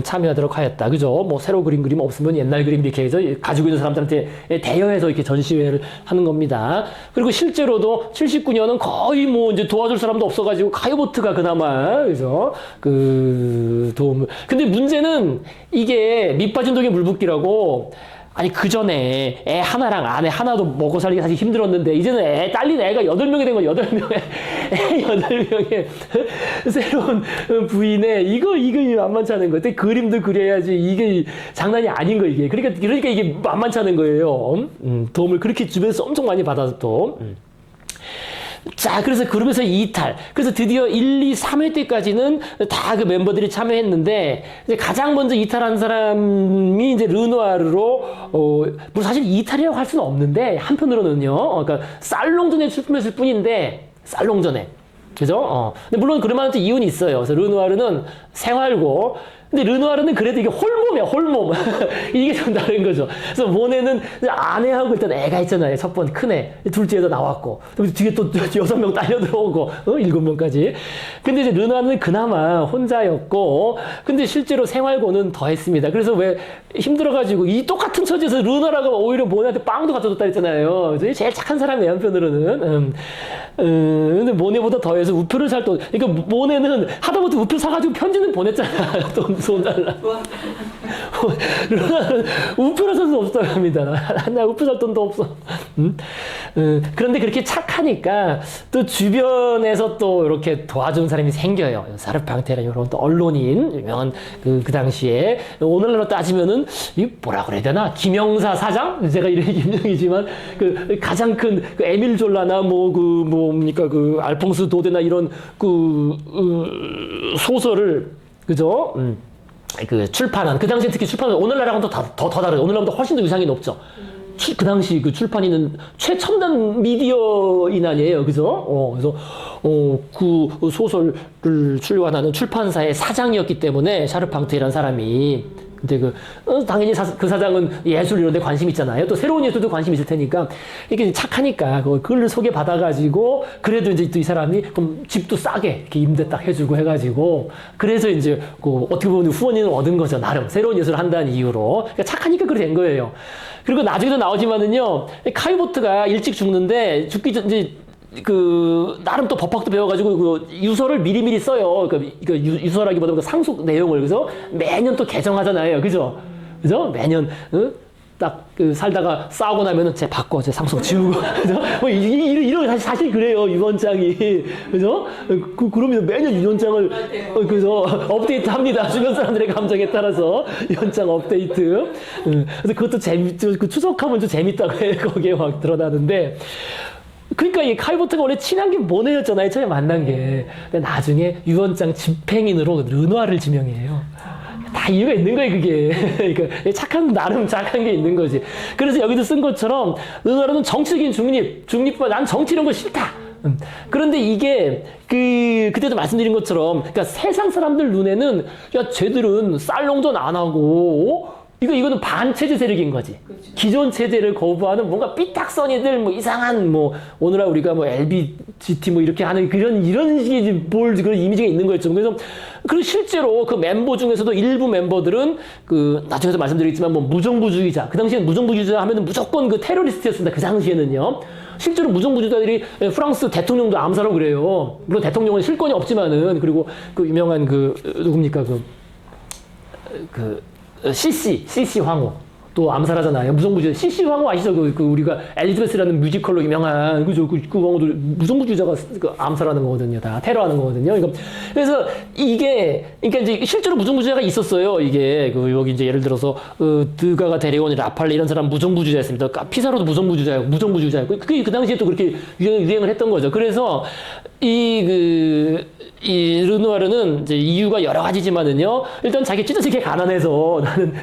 참여하도록 하였다. 그죠? 뭐 새로 그린 그림 없으면 옛날 그림 이렇게 해서 가지고 있는 사람들한테 대여해서 이렇게 전시회를 하는 겁니다. 그리고 실제로도 79년은 거의 뭐 이제 도와줄 사람도 없어가지고 카유보트가 그나마, 그죠? 그 도움을. 근데 문제는 이게 밑빠진 독에 물 붓기라고, 아니, 그 전에 애 하나랑 아내 하나도 먹고 살기 사실 힘들었는데, 이제는 딸린 애가 8명이 된 거야, 8명에. 애 8명에. 새로운 부인에, 이거 만만치 않은 거야. 그림도 그려야지. 이게 장난이 아닌 거, 이게. 그러니까 이게 만만치 않은 거예요. 도움을 그렇게 주변에서 엄청 많이 받아서 또. 자, 그래서 그룹에서 이탈. 그래서 드디어 1, 2, 3회 때까지는 다 그 멤버들이 참여했는데, 이제 가장 먼저 이탈한 사람이 이제 르누아르로, 뭐 사실 이탈이라고 할 수는 없는데, 한편으로는요, 그러니까 살롱전에 출품했을 뿐인데, 살롱전에. 그죠? 근데 물론 그럴만한 이유는 있어요. 그래서 르누아르는 생활고, 근데 르누아르는 그래도 이게 홀몸이야, 홀몸. 이게 좀 다른 거죠. 그래서 모네는 아내하고 일단 애가 있잖아요. 첫 번 큰 애. 둘째에도 나왔고. 뒤에 또 6명 딸려 들어오고, 7명까지. 근데 이제 르누아르는 그나마 혼자였고, 근데 실제로 생활고는 더 했습니다. 그래서 왜 힘들어가지고 이 똑같은 처지에서 르누아르가 오히려 모네한테 빵도 갖다 줬다 했잖아요. 제일 착한 사람이에요, 한편으로는. 근데 모네보다 더해서 우표를 살 돈. 그러니까 모네는 하다못해 우표 사가지고 편지는 보냈잖아. 돈 달라. 우표를 살 수 없다고 합니다. 나 우표 살 돈도 없어. 그런데 그렇게 착하니까 또 주변에서 또 이렇게 도와준 사람이 생겨요. 사르팡테라는 이런 또 언론인, 유명한 그 당시에 오늘날로 따지면은 이 뭐라 그래야 되나? 김영사 사장? 제가 이름이 김영이지만 그 가장 큰 그 에밀 졸라나 뭡니까 그 알퐁스 도데나 이런 그 소설을, 그죠? 그 출판한, 그 당시에 특히 출판은 오늘날하고는 더 다르죠. 오늘날보다 훨씬 더 위상이 높죠. 그 당시 그 출판인은 최첨단 미디어인 아니에요. 그죠? 그래서, 그 소설을 출간하는 출판사의 사장이었기 때문에, 샤르팡트라는 사람이. 근데 당연히 그 사장은 예술 이런 데 관심 있잖아요. 또 새로운 예술도 관심 있을 테니까. 이게 착하니까, 그걸 소개받아가지고, 그래도 이제 또 이 사람이, 그럼 집도 싸게 이렇게 임대 딱 해주고 해가지고, 그래서 이제, 어떻게 보면 후원인을 얻은 거죠. 나름. 새로운 예술을 한다는 이유로. 그러니까 착하니까 그렇게 된 거예요. 그리고 나중에도 나오지만은요, 카이보트가 일찍 죽는데, 죽기 전, 이제, 나름 또 법학도 배워가지고, 유서를 미리미리 써요. 유서라기보다 상속 내용을. 그래서 매년 또 개정하잖아요. 그죠? 그죠? 매년, 딱, 살다가 싸우고 나면은 쟤 바꿔, 쟤 상속 지우고. 그죠? 뭐, 이런, 사실 그래요. 유언장이. 그죠? 그러면 매년 유언장을, 그죠? 업데이트 합니다. 주변 사람들의 감정에 따라서. 유언장 업데이트. 그래서 그것도 그 추석하면 좀 재밌다고 해. 거기에 막 드러나는데. 그러니까 이 카이보트가 원래 친한 게 모네였잖아요. 처음에 만난 게. 근데 나중에 유언장 집행인으로 르누아르를 지명해요. 다 이유가 있는 거예요, 그게. 그러니까 나름 착한 게 있는 거지. 그래서 여기도 쓴 것처럼 르누아르는 정치적인 중립보다 난 정치 이런 거 싫다. 그런데 이게 그때도 말씀드린 것처럼, 그러니까 세상 사람들 눈에는 야 쟤들은 쌀농전 안 하고. 이거는 반체제 세력인 거지. 그치. 기존 체제를 거부하는 뭔가 삐딱선이들, 뭐 이상한, 오늘날 우리가 LBGT 이렇게 하는 이런 식의 그런 이미지가 있는 거였죠. 그래서, 그리고 실제로 그 멤버 중에서도 일부 멤버들은 나중에도 말씀드리겠지만 무정부주의자. 그 당시엔 무정부주의자 하면은 무조건 테러리스트였습니다. 그 당시에는요. 실제로 무정부주의자들이 프랑스 대통령도 암살하고 그래요. 물론 대통령은 실권이 없지만은 그리고 그 유명한 그 누굽니까 CC 황후 또 암살하잖아요. 무정부주의 CC 황후 아시죠? 그 우리가 엘리자베스라는 뮤지컬로 유명한 그 황후도 무정부주의자가 그 암살하는 거거든요. 다 테러하는 거거든요. 그래서 이게 그러니까 이제 실제로 무정부주의자가 있었어요. 이게 그 여기 이제 예를 들어서 드가가 데려온 라팔레 이런 사람 무정부주의자였습니다. 피사로도 무정부주의자였고 그게 그 당시에 또 그렇게 유행을 했던 거죠. 그래서 이 르누아르는 이제 이유가 여러 가지지만은요. 일단 자기 찢어지게 가난해서 나는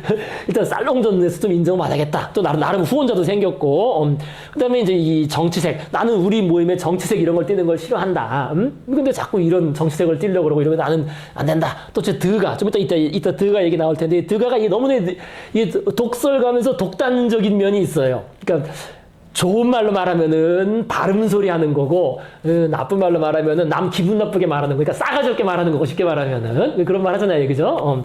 일단 살롱전에서 좀 인정받아야겠다. 또 나름 후원자도 생겼고, 그다음에 이제 이 정치색. 나는 우리 모임의 정치색 이런 걸 띠는 걸 싫어한다. 근데 자꾸 이런 정치색을 띠려고 그러고 이러면 나는 안 된다. 또 제 드가 좀 이따 드가 얘기 나올 텐데 드가가 너무나 독설가면서 독단적인 면이 있어요. 그러니까. 좋은 말로 말하면은 바름 소리 하는 거고, 나쁜 말로 말하면은 남 기분 나쁘게 말하는 거. 그러니까 싸가지 없게 말하는 거고, 쉽게 말하면은. 그런 말 하잖아요. 그죠?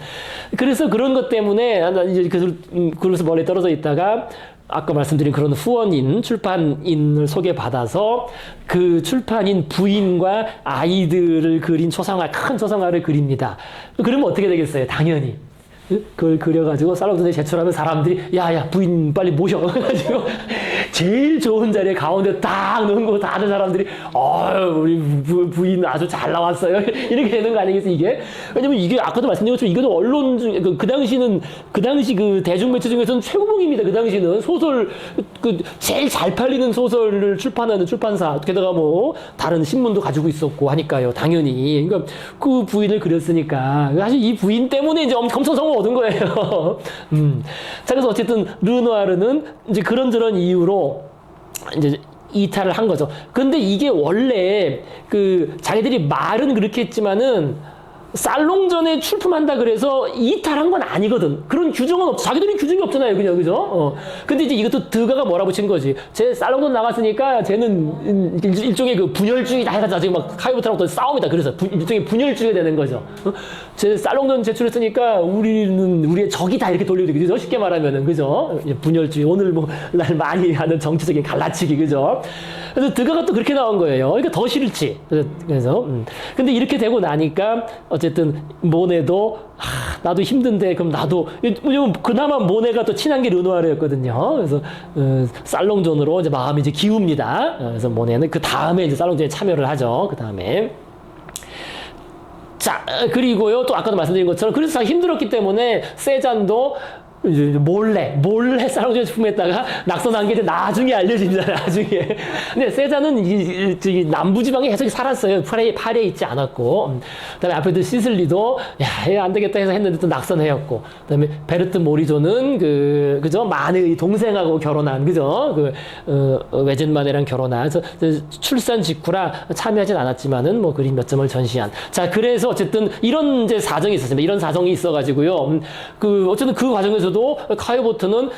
그래서 그런 것 때문에, 이제 그래서 멀리 떨어져 있다가, 아까 말씀드린 그런 후원인, 출판인을 소개받아서 그 출판인 부인과 아이들을 그린 큰 초상화를 그립니다. 그러면 어떻게 되겠어요? 당연히. 그걸 그려가지고 살롱전에 제출하면 사람들이 야야 부인 빨리 모셔 가지고 제일 좋은 자리에 가운데 딱 놓은 거 다른 사람들이 우리 부인 아주 잘 나왔어요 이렇게 되는 거 아니겠어요 이게. 왜냐면 이게 아까도 말씀드린 것처럼 이것도 언론 중 그 당시 그 대중 매체 중에서는 최고봉입니다. 그 당시는 소설 제일 잘 팔리는 소설을 출판하는 출판사 게다가 뭐 다른 신문도 가지고 있었고 하니까요. 당연히 그러니까 그 부인을 그렸으니까 사실 이 부인 때문에 이제 엄청 성공 얻은 거예요. 자, 그래서 어쨌든 르누아르는 이제 그런저런 이유로 이제 이탈을 한 거죠. 근데 이게 원래 자기들이 말은 그렇게 했지만은 살롱전에 출품한다 그래서 이탈한 건 아니거든. 그런 규정은 없어. 자기들이 규정이 없잖아요. 그냥, 그죠? 근데 이제 이것도 드가가 뭐라 붙인 거지. 쟤 살롱전 나갔으니까 쟤는 일종의 그 분열주의다 해가지고 지금 막 카이부트랑 또 싸움이다. 그래서 일종의 분열주의가 되는 거죠. 쟤 살롱전 제출했으니까 우리의 적이다. 이렇게 돌리고, 그죠? 쉽게 말하면은, 그죠? 분열주의. 오늘 날 많이 하는 정치적인 갈라치기, 그죠? 그래서 드가가 또 그렇게 나온 거예요. 그러니까 더 싫지. 그래서, 근데 이렇게 되고 나니까, 어쨌든 모네도 나도 힘든데 그럼 나도 왜냐면 그나마 모네가 또 친한 게 르누아르였거든요. 그래서 살롱전으로 이제 마음이 이제 기웁니다. 그래서 모네는 그 다음에 이제 살롱전에 참여를 하죠. 그 다음에 자 그리고요 또 아까도 말씀드린 것처럼 그래서 힘들었기 때문에 세잔도 몰래 살롱전에 출품했다가 낙선한 게 이제 나중에 알려집니다. 나중에. 근데 세자는 이 남부지방에 계속 살았어요. 파리에 있지 않았고. 그다음에 앞에도 시슬리도 야, 안 되겠다 해서 했는데 또 낙선해였고. 그다음에 베르트 모리조는 그죠? 마네의 동생하고 결혼한 그죠? 외젠마네랑 결혼한. 그래서 출산 직후라 참여하진 않았지만은 뭐 그림 몇 점을 전시한. 자, 그래서 어쨌든 이런 이제 사정이 있었습니다. 이런 사정이 있어가지고요. 어쨌든 그 과정에서도 카요보트는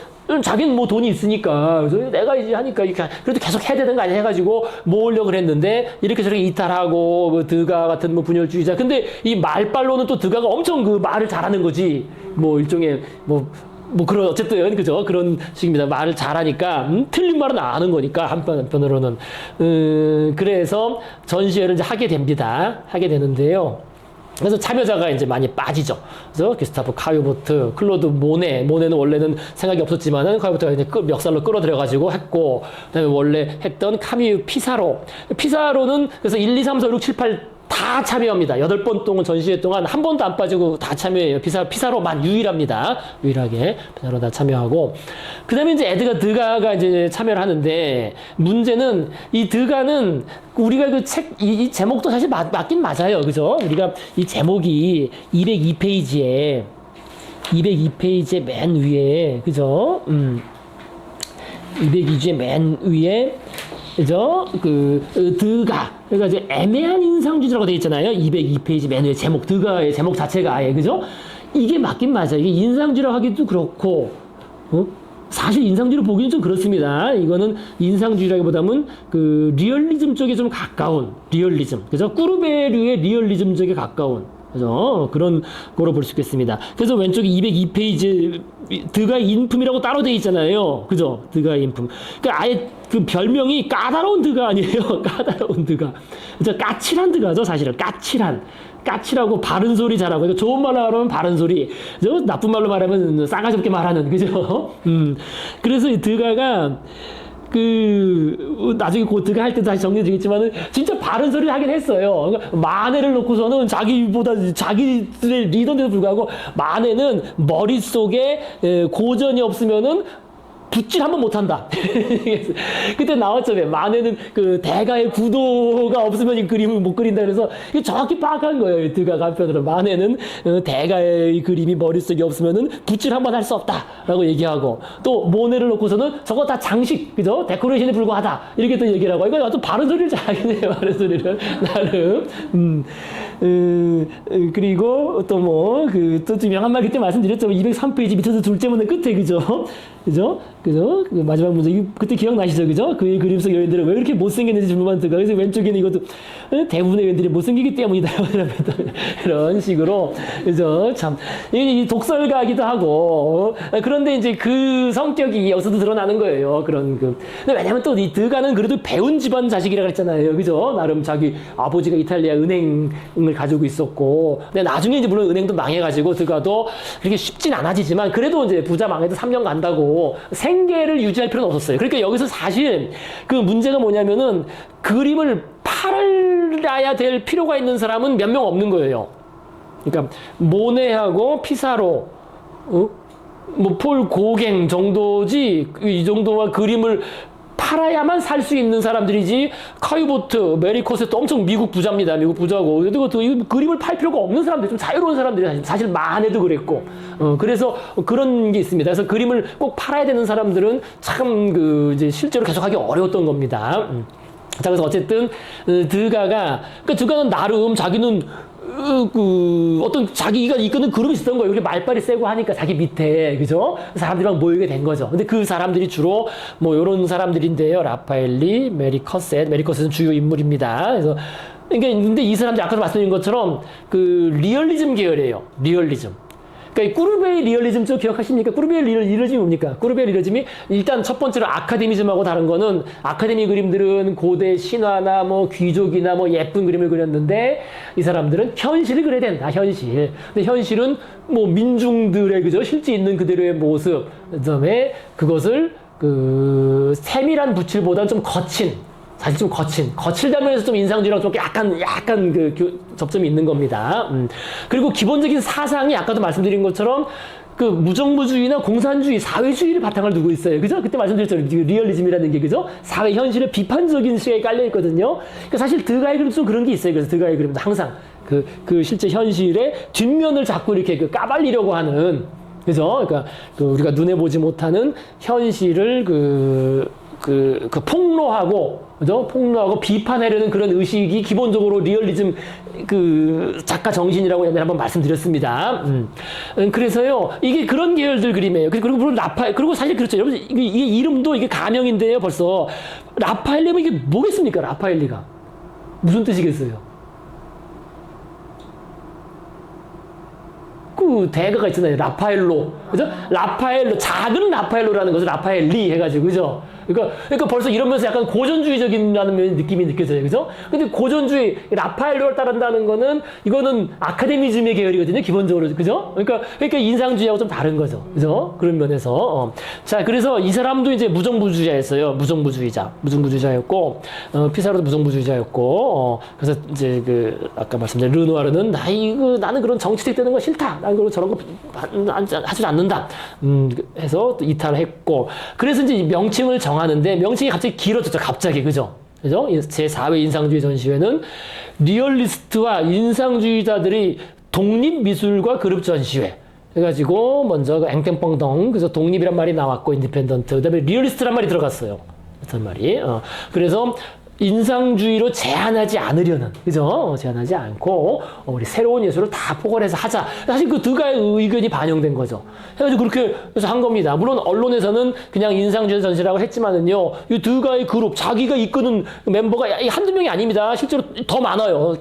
자기는 뭐 돈이 있으니까 그래서 내가 이제 하니까 그래도 계속 해야 되는 거 아니야 해가지고 모으려고 했는데 이렇게 저렇게 이탈하고 그 드가 같은 뭐 분열주의자 근데 이 말빨로는 또 드가가 엄청 그 말을 잘하는 거지 뭐 일종의 뭐 그런 어쨌든 그죠 그런 식입니다. 말을 잘하니까 틀린 말은 안 하는 거니까 한편으로는 그래서 전시회를 이제 하게 되는데요. 그래서 참여자가 이제 많이 빠지죠. 그래서 기스타프 카요보트, 클로드 모네는 원래는 생각이 없었지만은 카요보트가 이제 멱살로 끌어들여가지고 했고, 그다음에 원래 했던 카미유 피사로는 그래서 1, 2, 3, 4, 5, 6, 7, 8 다 참여합니다. 8번 동안 전시회 동안 한 번도 안 빠지고 다 참여해요. 피사로만 유일합니다. 유일하게 피사로 다 참여하고. 그 다음에 이제 드가가 이제 참여를 하는데 문제는 이 드가는 우리가 이 제목도 사실 맞긴 맞아요. 그죠? 우리가 이 제목이 202페이지에 맨 위에 그죠? 202주의 맨 위에 그죠? 드가. 그러니까 이제 애매한 인상주의라고 되어 있잖아요. 202페이지 맨 위에 제목, 드가의 제목 자체가 아예, 그죠? 이게 맞긴 맞아요. 이게 인상주의라고 하기도 그렇고, 사실 인상주의로 보기는 좀 그렇습니다. 이거는 인상주의라기보다는 리얼리즘 쪽에 좀 가까운, 리얼리즘. 그죠? 꾸르베류의 리얼리즘 쪽에 가까운. 그죠? 그런 거로 볼 수 있겠습니다. 그래서 왼쪽에 202페이지 드가 인품이라고 따로 돼 있잖아요. 그죠? 드가 인품. 그러니까 아예 그 별명이 까다로운 드가 아니에요. 까다로운 드가. 그죠? 까칠한 드가죠, 사실은. 까칠하고 바른 소리 잘하고. 그러니까 좋은 말로 말하면 바른 소리. 그죠? 나쁜 말로 말하면 싸가지 없게 말하는. 그죠? 그래서 이 드가가 나중에 그 드가 할 때 다시 정리해드리겠지만은, 진짜 바른 소리를 하긴 했어요. 그러니까 만해를 놓고서는 자기들의 리더인데도 불구하고, 만해는 머릿속에 고전이 없으면은 붓질 한번 못한다. 그때 나왔죠. 만에는 그 대가의 구도가 없으면 이 그림을 못 그린다. 그래서 이게 정확히 파악한 거예요. 드가 한편으로. 만에는 대가의 그림이 머릿속에 없으면은 붓질 한번 할 수 없다라고 얘기하고, 또 모네를 놓고서는 저거 다 장식, 그죠? 데코레이션에 불과하다. 이렇게 또 얘기를 하고, 이거 아주 바른 소리를 잘 하긴 해요. 바른 소리를. 나름. 그리고 또 또 유명한 말 그때 말씀드렸죠. 203페이지 밑에서 둘째 문의 끝에, 그죠? 그죠? 그 마지막 문제, 그때 기억나시죠? 그죠? 그의 그림 속 여인들은 왜 이렇게 못생겼는지 질문만 들어가. 그래서 왼쪽에는 이것도 대부분의 여인들이 못생기기 때문이다. 이런 식으로. 그죠? 참. 이 독설가기도 하고. 그런데 이제 그 성격이 여기서도 드러나는 거예요. 근데 왜냐면 또 이 드가는 그래도 배운 집안 자식이라 그랬잖아요. 그죠? 나름 자기 아버지가 이탈리아 은행을 가지고 있었고. 근데 나중에 이제 물론 은행도 망해가지고 드가도 그렇게 쉽진 않아지지만, 그래도 이제 부자 망해도 3년 간다고 생계를 유지할 필요는 없었어요. 그러니까 여기서 사실 그 문제가 뭐냐면은, 그림을 팔아야 될 필요가 있는 사람은 몇 명 없는 거예요. 그러니까 모네하고 피사로, 폴 고갱 정도지, 이 정도와 그림을 팔아야만 살 수 있는 사람들이지, 카유보트, 메리 코세트 엄청 미국 부자입니다. 미국 부자고. 그리고 또 이 그림을 팔 필요가 없는 사람들, 좀 자유로운 사람들이 사실 만해도 그랬고. 그래서 그런 게 있습니다. 그래서 그림을 꼭 팔아야 되는 사람들은 참 이제 실제로 계속하기 어려웠던 겁니다. 자, 그래서 어쨌든 그러니까 드가는 나름 자기는 어떤 자기가 이끄는 그룹이 있었던 거예요. 이렇게 말빨이 세고 하니까 자기 밑에, 그죠? 사람들이랑 모이게 된 거죠. 근데 그 사람들이 주로 요런 사람들인데요. 라파엘리, 메리 커셋은 주요 인물입니다. 그래서, 근데 이 사람들이 아까도 말씀드린 것처럼 리얼리즘 계열이에요. 리얼리즘. 그러니까 꾸르베이 리얼리즘 좀 기억하십니까? 꾸르베이 리얼리즘이 뭡니까? 꾸르베이 리얼리즘이 일단 첫 번째로 아카데미즘하고 다른 거는, 아카데미 그림들은 고대 신화나 귀족이나 예쁜 그림을 그렸는데, 이 사람들은 현실을 그려야 된다. 현실. 근데 현실은 민중들의, 그죠? 실제 있는 그대로의 모습. 그다음에 그것을 세밀한 붓질보다는 좀 사실 좀 거칠다 면에서 좀 인상주의랑 좀 약간 접점이 있는 겁니다. 그리고 기본적인 사상이 아까도 말씀드린 것처럼 무정부주의나 공산주의, 사회주의를 바탕을 두고 있어요. 그죠? 그때 말씀드렸죠. 리얼리즘이라는 게, 그죠? 사회 현실에 비판적인 시각이 깔려 있거든요. 그러니까 사실 드가의 그림도 좀 그런 게 있어요. 그래서 드가의 그림도 항상 실제 현실의 뒷면을 자꾸 이렇게 까발리려고 하는, 그죠? 그러니까 우리가 눈에 보지 못하는 현실을 폭로하고, 그죠? 폭로하고 비판하려는 그런 의식이 기본적으로 리얼리즘 작가 정신이라고 옛날에 한번 말씀드렸습니다. 그래서요, 이게 그런 계열들 그림이에요. 그리고 물론 그리고 사실 그렇죠. 여러분, 이게 이름도 이게 가명인데요, 벌써. 라파엘리면 이게 뭐겠습니까? 라파엘리가. 무슨 뜻이겠어요? 대가가 있잖아요. 라파엘로. 그죠? 작은 라파엘로라는 것을 라파엘리 해가지고, 그죠? 그러니까 벌써 이러면서 약간 고전주의적인라는 느낌이 느껴져요. 그죠? 근데 고전주의, 라파엘로를 따른다는 거는, 이거는 아카데미즘의 계열이거든요. 기본적으로. 그죠? 그러니까 인상주의하고 좀 다른 거죠. 그죠? 그런 면에서. 자, 그래서 이 사람도 이제 무정부주의자였어요. 무정부주의자였고, 피사로도 무정부주의자였고, 그래서 이제 아까 말씀드린 르누아르는, 나는 그런 정치적 되는 거 싫다. 나는 저런 거 하지 않는다. 해서 또 이탈했고, 그래서 이제 명칭을 정하는데, 명칭이 갑자기 길어졌죠. 갑자기. 그죠? 제4회 인상주의 전시회는 리얼리스트와 인상주의자들이 독립미술과 그룹 전시회 해가지고, 먼저 앵땡뻥덩, 그래서 독립이란 말이 나왔고, 인디펜던트, 그 다음에 리얼리스트란 말이 들어갔어요. 어떤 말이. 그래서 인상주의로 제한하지 않으려는, 그죠? 제한하지 않고, 우리 새로운 예술을 다 포괄해서 하자. 사실 그 드가의 의견이 반영된 거죠. 해가지고 그렇게 해서 한 겁니다. 물론 언론에서는 그냥 인상주의 전시라고 했지만은요, 이 드가의 그룹, 자기가 이끄는 멤버가 한두 명이 아닙니다. 실제로 더 많아요.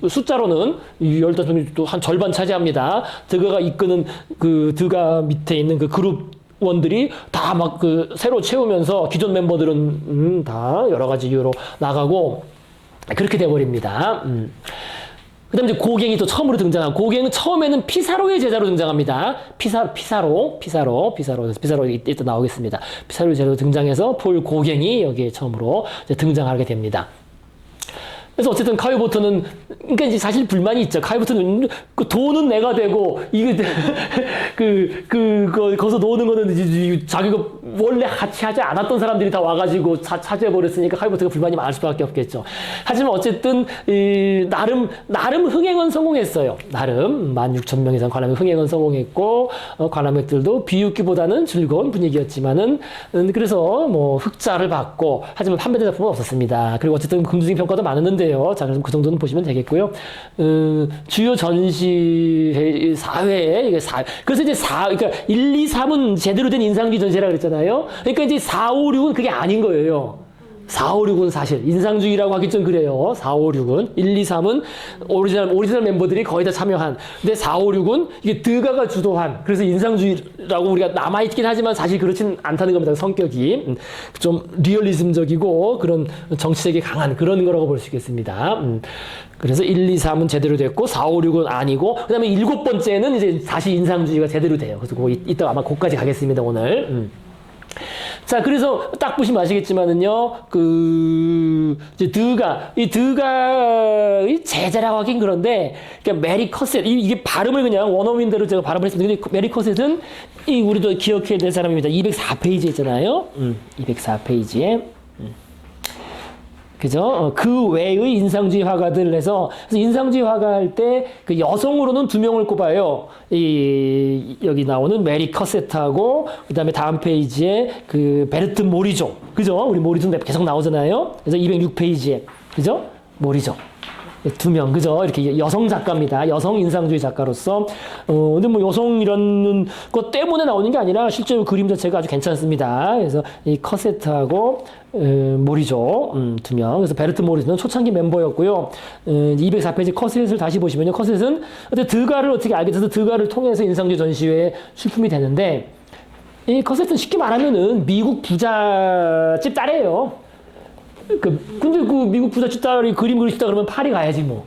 숫자로는 15명이 또 한 절반 차지합니다. 드가가 이끄는 그 드가 밑에 있는 그 그룹 원들이 다 막 그 새로 채우면서 기존 멤버들은 다 여러 가지 이유로 나가고 그렇게 돼버립니다. 그다음에 이제 고갱이 또 처음으로 등장하고 고갱은 처음에는 피사로의 제자로 등장합니다. 피사로 이따 나오겠습니다. 피사로의 제자로 등장해서 폴 고갱이 여기에 처음으로 이제 등장하게 됩니다. 그래서 어쨌든 카이보트는 그러니까 이제 사실 불만이 있죠. 카이보트는 그 돈은 내가 되고 이게 거기서 노는 거는 이제 자기가 원래 같이 하지 않았던 사람들이 다 와가지고 차지해 버렸으니까 카이보트가 불만이 많을 수밖에 없겠죠. 하지만 어쨌든 나름 흥행은 성공했어요. 나름 16,000명 이상 관람객 흥행은 성공했고 관람객들도 비웃기보다는 즐거운 분위기였지만은 그래서 뭐 흑자를 받고 하지만 판매된 작품은 없었습니다. 그리고 어쨌든 긍정적인 평가도 많았는데 자, 그래서 그 정도는 보시면 되겠고요. 주요 전시 4회에, 그래서 이제 그러니까 1, 2, 3은 제대로 된 인상주의 전시라 그랬잖아요. 그러니까 이제 4, 5, 6은 그게 아닌 거예요. 4, 5, 6은 사실 인상주의라고 하기 좀 그래요. 4, 5, 6은 1, 2, 3은 오리지널 멤버들이 거의 다 참여한. 근데 4, 5, 6은 이게 드가가 주도한. 그래서 인상주의라고 우리가 남아있긴 하지만 사실 그렇진 않다는 겁니다. 성격이 좀 리얼리즘적이고 그런 정치색이 강한 그런 거라고 볼 수 있겠습니다. 그래서 1, 2, 3은 제대로 됐고 4, 5, 6은 아니고 그다음에 7번째는 이제 다시 인상주의가 제대로 돼요. 그래서 이따 아마 거기까지 가겠습니다 오늘. 자, 그래서 딱 보시면 아시겠지만은요, 이제 드가의 제자라고 하긴 그런데, 그러니까 메리 커셋, 이게 발음을 그냥 원어민 대로 제가 발음을 했습니다. 근데 메리 커셋은, 우리도 기억해야 될 사람입니다. 204페이지에 있잖아요. 204페이지에. 그죠? 그 외의 인상주의 화가들 해서, 그래서 인상주의 화가 할 때, 그 여성으로는 2명을 꼽아요. 여기 나오는 메리 커세트하고, 그 다음에 다음 페이지에 그 베르트 모리조. 그죠? 우리 모리조 계속 나오잖아요. 그래서 206페이지에. 그죠? 모리조. 2명, 그죠? 이렇게 여성 작가입니다. 여성 인상주의 작가로서. 근데 뭐 여성이라는 것 때문에 나오는 게 아니라 실제로 그림 자체가 아주 괜찮습니다. 그래서 이 커세트하고, 모리조, 2명. 그래서 베르트 모리조는 초창기 멤버였고요. 204페이지 커셋을 다시 보시면요. 커셋은 드가를 어떻게 알게 돼서 드가를 통해서 인상주의 전시회에 출품이 되는데, 이 커셋은 쉽게 말하면은 미국 부잣집 딸이에요. 근데 그 미국 부잣집 딸이 그림 그리고 싶다 그러면 파리 가야지 뭐.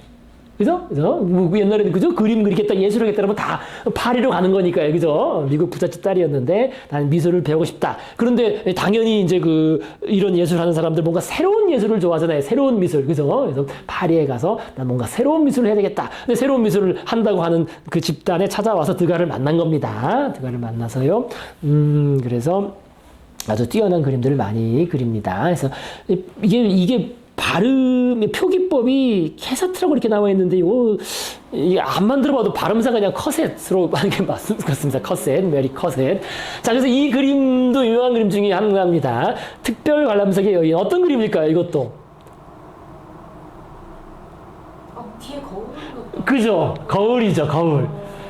그죠? 뭐 옛날에는 그죠? 그림 그리겠다, 예술하겠다 그러면 다 파리로 가는 거니까요. 그죠? 미국 부잣집 딸이었는데 나는 미술을 배우고 싶다. 그런데 당연히 이제 이런 예술 하는 사람들 뭔가 새로운 예술을 좋아하잖아요. 새로운 미술. 그죠? 그래서 파리에 가서 난 뭔가 새로운 미술을 해야 되겠다. 근데 새로운 미술을 한다고 하는 그 집단에 찾아와서 드가를 만난 겁니다. 드가를 만나서요. 그래서 아주 뛰어난 그림들을 많이 그립니다. 그래서 이게 발음의 표기법이 캐서트라고 이렇게 나와 있는데 이게 안만 들어봐도 발음상 그냥 커셋으로 하는 게 맞습니다. 커셋, 메리 커셋. 자, 그래서 이 그림도 유명한 그림 중에 하나입니다. 특별 관람석의 여인. 어떤 그림일까요? 이것도. 뒤에 거울인 그죠? 거울이죠, 거울.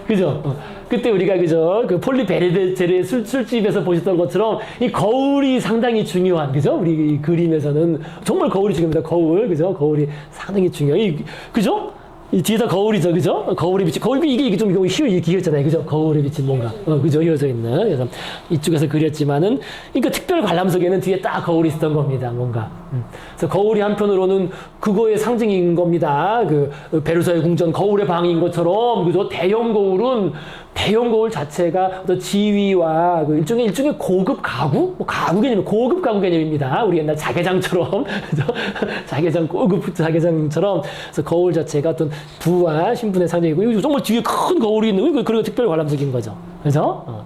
그죠? 그때 우리가 그죠? 그 폴리 베르데체르의 술집에서 보셨던 것처럼 이 거울이 상당히 중요한, 그죠? 우리 이 그림에서는 정말 거울이 중요합니다. 거울, 그죠? 거울이 상당히 중요해요. 그죠? 이 뒤에다 거울이죠, 그죠? 거울에 비친, 이게 좀 기였잖아요, 그죠? 거울에 비친 뭔가, 그죠? 이어져 있는. 그래서 이쪽에서 그렸지만은, 그러니까 특별 관람석에는 뒤에 딱 거울이 있었던 겁니다, 뭔가. 그래서 거울이 한편으로는 그거의 상징인 겁니다. 베르사유 궁전 거울의 방인 것처럼, 그죠? 대형 거울 자체가 어떤 지위와 일종의 고급 가구? 가구 개념, 고급 가구 개념입니다. 우리 옛날 자개장처럼, 그죠? 고급 자개장처럼. 그래서 거울 자체가 어떤 부와 신분의 상징이고, 정말 뒤에 큰 거울이 있는, 그리고 특별 관람석인 거죠. 그죠?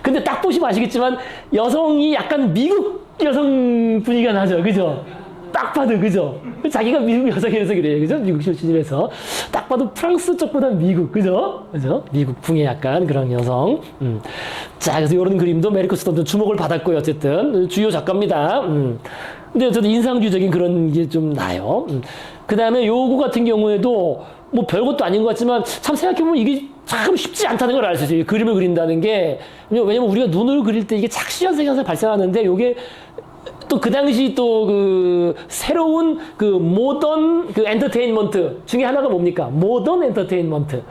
근데 딱 보시면 아시겠지만, 여성이 약간 미국 여성 분위기가 나죠. 그죠? 딱 봐도, 그죠? 자기가 미국 여성이라서 그래요. 그죠? 미국 출신이라서. 딱 봐도 프랑스 쪽보다 미국. 그죠? 그죠? 미국풍의 약간 그런 여성. 자, 그래서 이런 그림도 메리 커셋도 주목을 받았고요. 어쨌든. 주요 작가입니다. 근데 저도 인상주의적인 그런 게 좀 나요. 그 다음에 요거 같은 경우에도 뭐 별것도 아닌 것 같지만 참 생각해보면 이게 참 쉽지 않다는 걸 알 수 있어요. 그림을 그린다는 게. 왜냐면 우리가 눈을 그릴 때 이게 착시현상이 항상 발생하는데 요게 또 그 당시 또 그 새로운 그 모던 그 엔터테인먼트 중에 하나가 뭡니까? 모던 엔터테인먼트.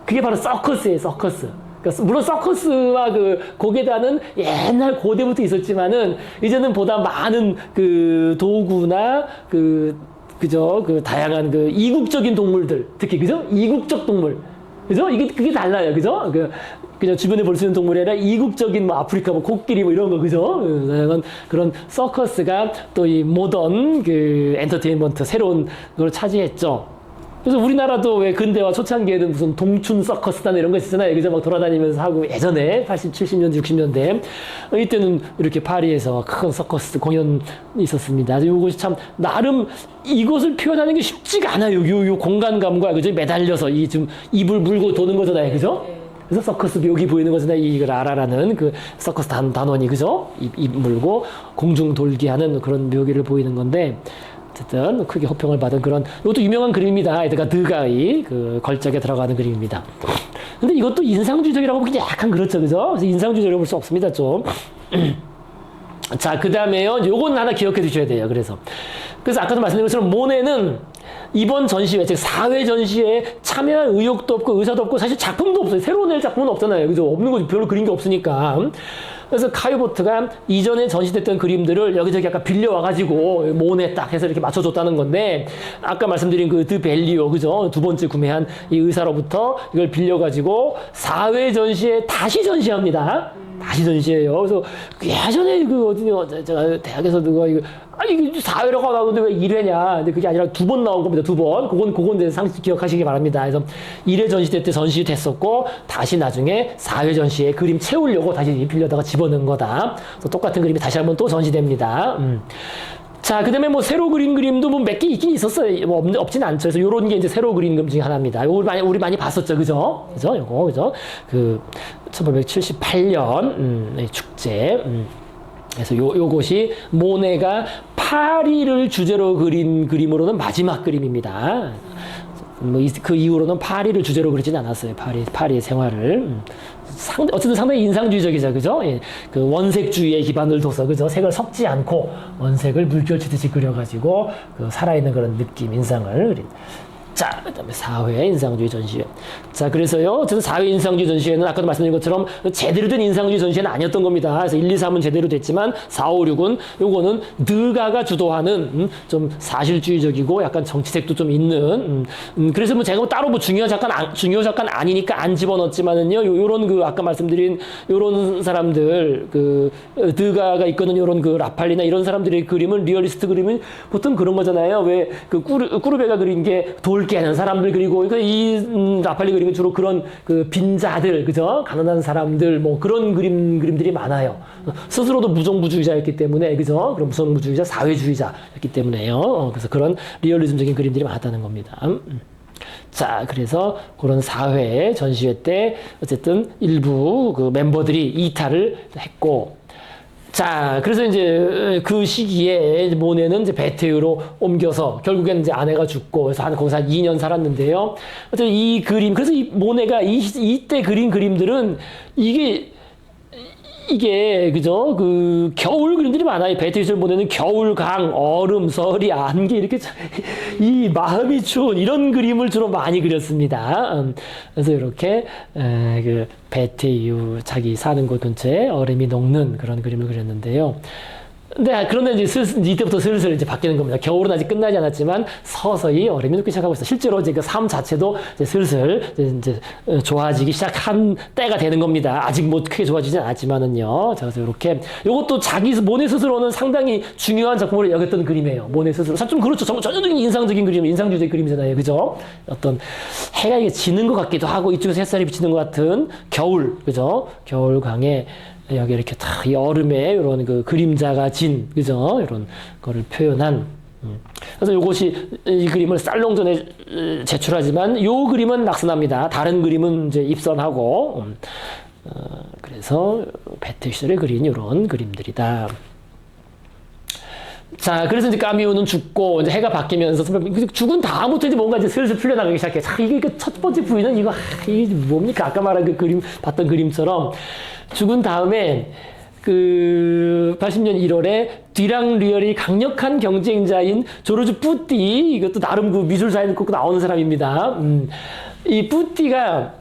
그게 바로 서커스예요, 서커스. 그러니까 물론 서커스와 그 고개단은 옛날 고대부터 있었지만은 이제는 보다 많은 그 도구나 그죠? 그 다양한 그 이국적인 동물들, 특히 그죠? 이국적 동물. 그죠? 그게 달라요. 그죠? 그냥 주변에 볼 수 있는 동물이 아니라 이국적인 뭐 아프리카 뭐 코끼리 뭐 이런 거. 그죠? 그런 서커스가 또 이 모던 그 엔터테인먼트 새로운 걸 차지했죠. 그래서 우리나라도 왜 근대와 초창기에는 무슨 동춘 서커스단 이런 거 있었잖아요. 그죠? 막 돌아다니면서 하고 예전에 80, 70년대, 60년대 이때는 이렇게 파리에서 큰 서커스 공연이 있었습니다. 이것이 참 나름 이것을 표현하는 게 쉽지가 않아요. 요 공간감과 그죠? 매달려서 이 좀 입을 물고 도는 거잖아요. 그죠? 그래서 서커스 묘기 보이는 거잖아요. 이걸 알아라는 그 서커스 단원이 그죠? 입 물고 공중 돌기 하는 그런 묘기를 보이는 건데 어쨌든 크게 호평을 받은 그런 이것도 유명한 그림입니다. 그러니까 드가의 그 걸작에 들어가는 그림입니다. 근데 이것도 인상주의적이라고 보기 약간 그렇죠, 그죠? 그래서 인상주의적이라고 볼 수 없습니다, 좀. 자, 그 다음에요. 요건 하나 기억해 두셔야 돼요. 그래서 아까도 말씀드린 것처럼 모네는 이번 전시회, 즉 4회 전시회에 참여할 의욕도 없고 의사도 없고 사실 작품도 없어요. 새로 낼 작품은 없잖아요. 그죠? 없는 거지. 별로 그린 게 없으니까. 그래서 카요보트가 이전에 전시됐던 그림들을 여기저기 약간 빌려와가지고 모네 딱 해서 이렇게 맞춰줬다는 건데 아까 말씀드린 그 드벨리오 그죠? 두 번째 구매한 이 의사로부터 이걸 빌려가지고 4회 전시에 다시 전시합니다. 다시 전시해요. 그래서 예전에 그 어디냐 제가 대학에서 누가 이거 이게 4회라고 나오는데 왜 1회냐. 근데 그게 아니라 2번 나온 겁니다. 2번. 그건 이제 상식 기억하시기 바랍니다. 그래서 1회 전시 때 전시됐었고, 다시 나중에 4회 전시에 그림 채우려고 다시 빌려다가 집어넣은 거다. 그래서 똑같은 그림이 다시 한번 또 전시됩니다. 자, 그 다음에 뭐 새로 그린 그림도 뭐 몇 개 있긴 있었어요. 뭐 없진 않죠. 그래서 요런 게 이제 새로 그린 그림 중에 하나입니다. 우리 많이 봤었죠. 그죠? 요거, 그죠? 1878년, 축제. 그래서 요것이 모네가 파리를 주제로 그린 그림으로는 마지막 그림입니다. 그 이후로는 파리를 주제로 그리진 않았어요. 파리의 생활을. 어쨌든 상당히 인상주의적이죠. 그죠? 예. 그 원색주의에 기반을 둬서, 그죠? 색을 섞지 않고 원색을 물결치듯이 그려가지고 그 살아있는 그런 느낌, 인상을 그린. 자, 그 다음에 4회 인상주의 전시회. 자, 그래서요, 어쨌든 4회 인상주의 전시회는 아까도 말씀드린 것처럼 제대로 된 인상주의 전시회는 아니었던 겁니다. 그래서 1, 2, 3은 제대로 됐지만 4, 5, 6은 요거는 드가가 주도하는 좀 사실주의적이고 약간 정치색도 좀 있는 그래서 뭐 제가 뭐 따로 뭐 중요 작가는 아니니까 안 집어넣었지만은요, 요런 그 아까 말씀드린 요런 사람들 그 드가가 이끄는 요런 그 라팔리나 이런 사람들의 그림은 리얼리스트 그림은 보통 그런 거잖아요. 왜 그 꾸르베가 그린 게 돌 깨는 사람들 그리고 이 라팔리 그림은 주로 그런 그 빈자들 그죠? 가난한 사람들 뭐 그런 그림들이 많아요. 스스로도 무정부주의자였기 때문에 그죠? 그런 무정부주의자 사회주의자였기 때문에요. 그래서 그런 리얼리즘적인 그림들이 많았다는 겁니다. 자, 그래서 그런 4회 전시회 때 어쨌든 일부 그 멤버들이 이탈을 했고, 자, 그래서 이제 그 시기에 모네는 이제 베테유로 옮겨서 결국엔 이제 아내가 죽고 그래서 거기서 한 2년 살았는데요. 어쨌든 이 그림, 그래서 이 모네가 이때 그린 그림들은 이게 그죠? 그 겨울 그림들이 많아요. 베테유를 보내는 겨울, 강, 얼음, 서리, 안개 이렇게 이 마음이 추운 이런 그림을 주로 많이 그렸습니다. 그래서 이렇게 그 베테유 자기 사는 곳 근처에 얼음이 녹는 그런 그림을 그렸는데요. 그런데 이제 이때부터 슬슬 이제 바뀌는 겁니다. 겨울은 아직 끝나지 않았지만 서서히 얼음이 녹기 시작하고 있어요. 실제로 이제 그 삶 자체도 이제 슬슬 이제 좋아지기 시작한 때가 되는 겁니다. 아직 뭐 크게 좋아지진 않았지만은요. 자, 그래서 이렇게 이것도 모네 스스로는 상당히 중요한 작품으로 여겼던 그림이에요. 모네 스스로. 좀 그렇죠. 전형적인 인상적인 그림, 인상주의 그림이잖아요. 그죠? 어떤 해가 이게 지는 것 같기도 하고 이쪽에서 햇살이 비치는 것 같은 겨울, 그죠? 겨울강에 여기 이렇게 다 이 얼음에 이런 그 그림자가 진, 그죠? 이런 거를 표현한. 그래서 이 그림을 살롱전에 제출하지만 요 그림은 낙선합니다. 다른 그림은 이제 입선하고. 그래서 베테 시절에 그린 이런 그림들이다. 자, 그래서 이제 까미오는 죽고, 이제 해가 바뀌면서, 죽은 다음부터 이제 뭔가 이제 슬슬 풀려나가기 시작해. 자, 이게 그 첫 번째 부위는 이게 뭡니까? 아까 말한 그 그림, 봤던 그림처럼, 죽은 다음에, 80년 1월에 뒤랑 리얼이 강력한 경쟁자인 조르주 뿌띠, 이것도 나름 그 미술사에 꼭 나오는 사람입니다. 이 뿌띠가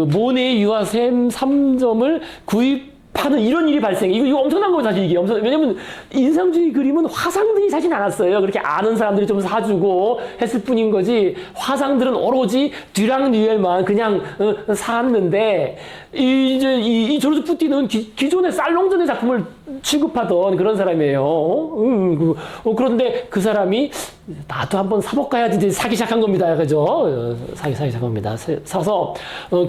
모네의 유화 샘 3점을 구입하는 이런 일이 발생해. 이거 엄청난 거죠, 사실 이게. 왜냐면 인상주의 그림은 화상들이 사진 않았어요. 그렇게 아는 사람들이 좀 사주고 했을 뿐인 거지. 화상들은 오로지 뒤랑 리얼만 그냥 샀는데, 이 조르주 뿌띠는 기존의 살롱전의 작품을 취급하던 그런 사람이에요. 그런데 그 사람이 나도 한번 사볼까 해야지 이제 사기 시작한 겁니다. 그죠? 사기 시작한 겁니다. 사서,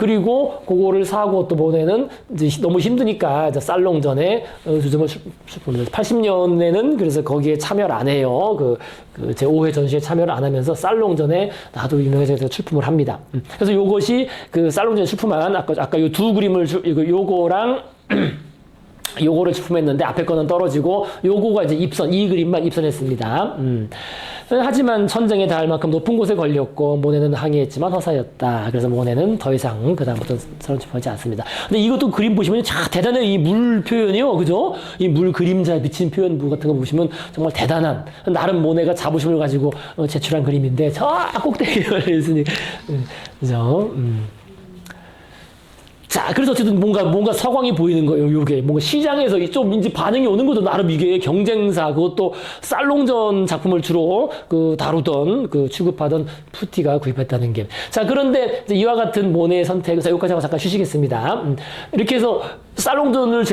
그리고 그거를 사고 또 모네는 이제 너무 힘드니까 이제 살롱전에 주점을 출품합니다. 80년에는 그래서 거기에 참여를 안 해요. 제5회 전시에 참여를 안 하면서 살롱전에 나도 유명해져서 출품을 합니다. 그래서 요것이 살롱전에 출품한 아까 요 두 그림을 요거랑 요거를 출품했는데 앞에 거는 떨어지고 요거가 이제 이 그림만 입선했습니다. 하지만 천정에 닿을 만큼 높은 곳에 걸렸고 모네는 항의했지만 허사였다. 그래서 모네는 더 이상 그다음부터 새로 출품하지 않습니다. 근데 이것도 그림 보시면 참 대단해요. 이 물 표현이요. 그죠? 이 물 그림자에 비친 표현부 같은 거 보시면 정말 대단한 나름 모네가 자부심을 가지고 제출한 그림인데 저 꼭대기에 걸려있으니 그죠? 자, 그래서 어쨌든 뭔가 서광이 보이는 거예요, 요게. 뭔가 시장에서 좀 이제 반응이 오는 거죠. 나름 이게 경쟁사, 그것도 살롱전 작품을 주로 다루던, 취급하던 푸티가 구입했다는 게. 자, 그런데 이제 이와 같은 모네의 선택을, 자, 여기까지 하고 잠깐 쉬시겠습니다. 이렇게 해서 살롱전을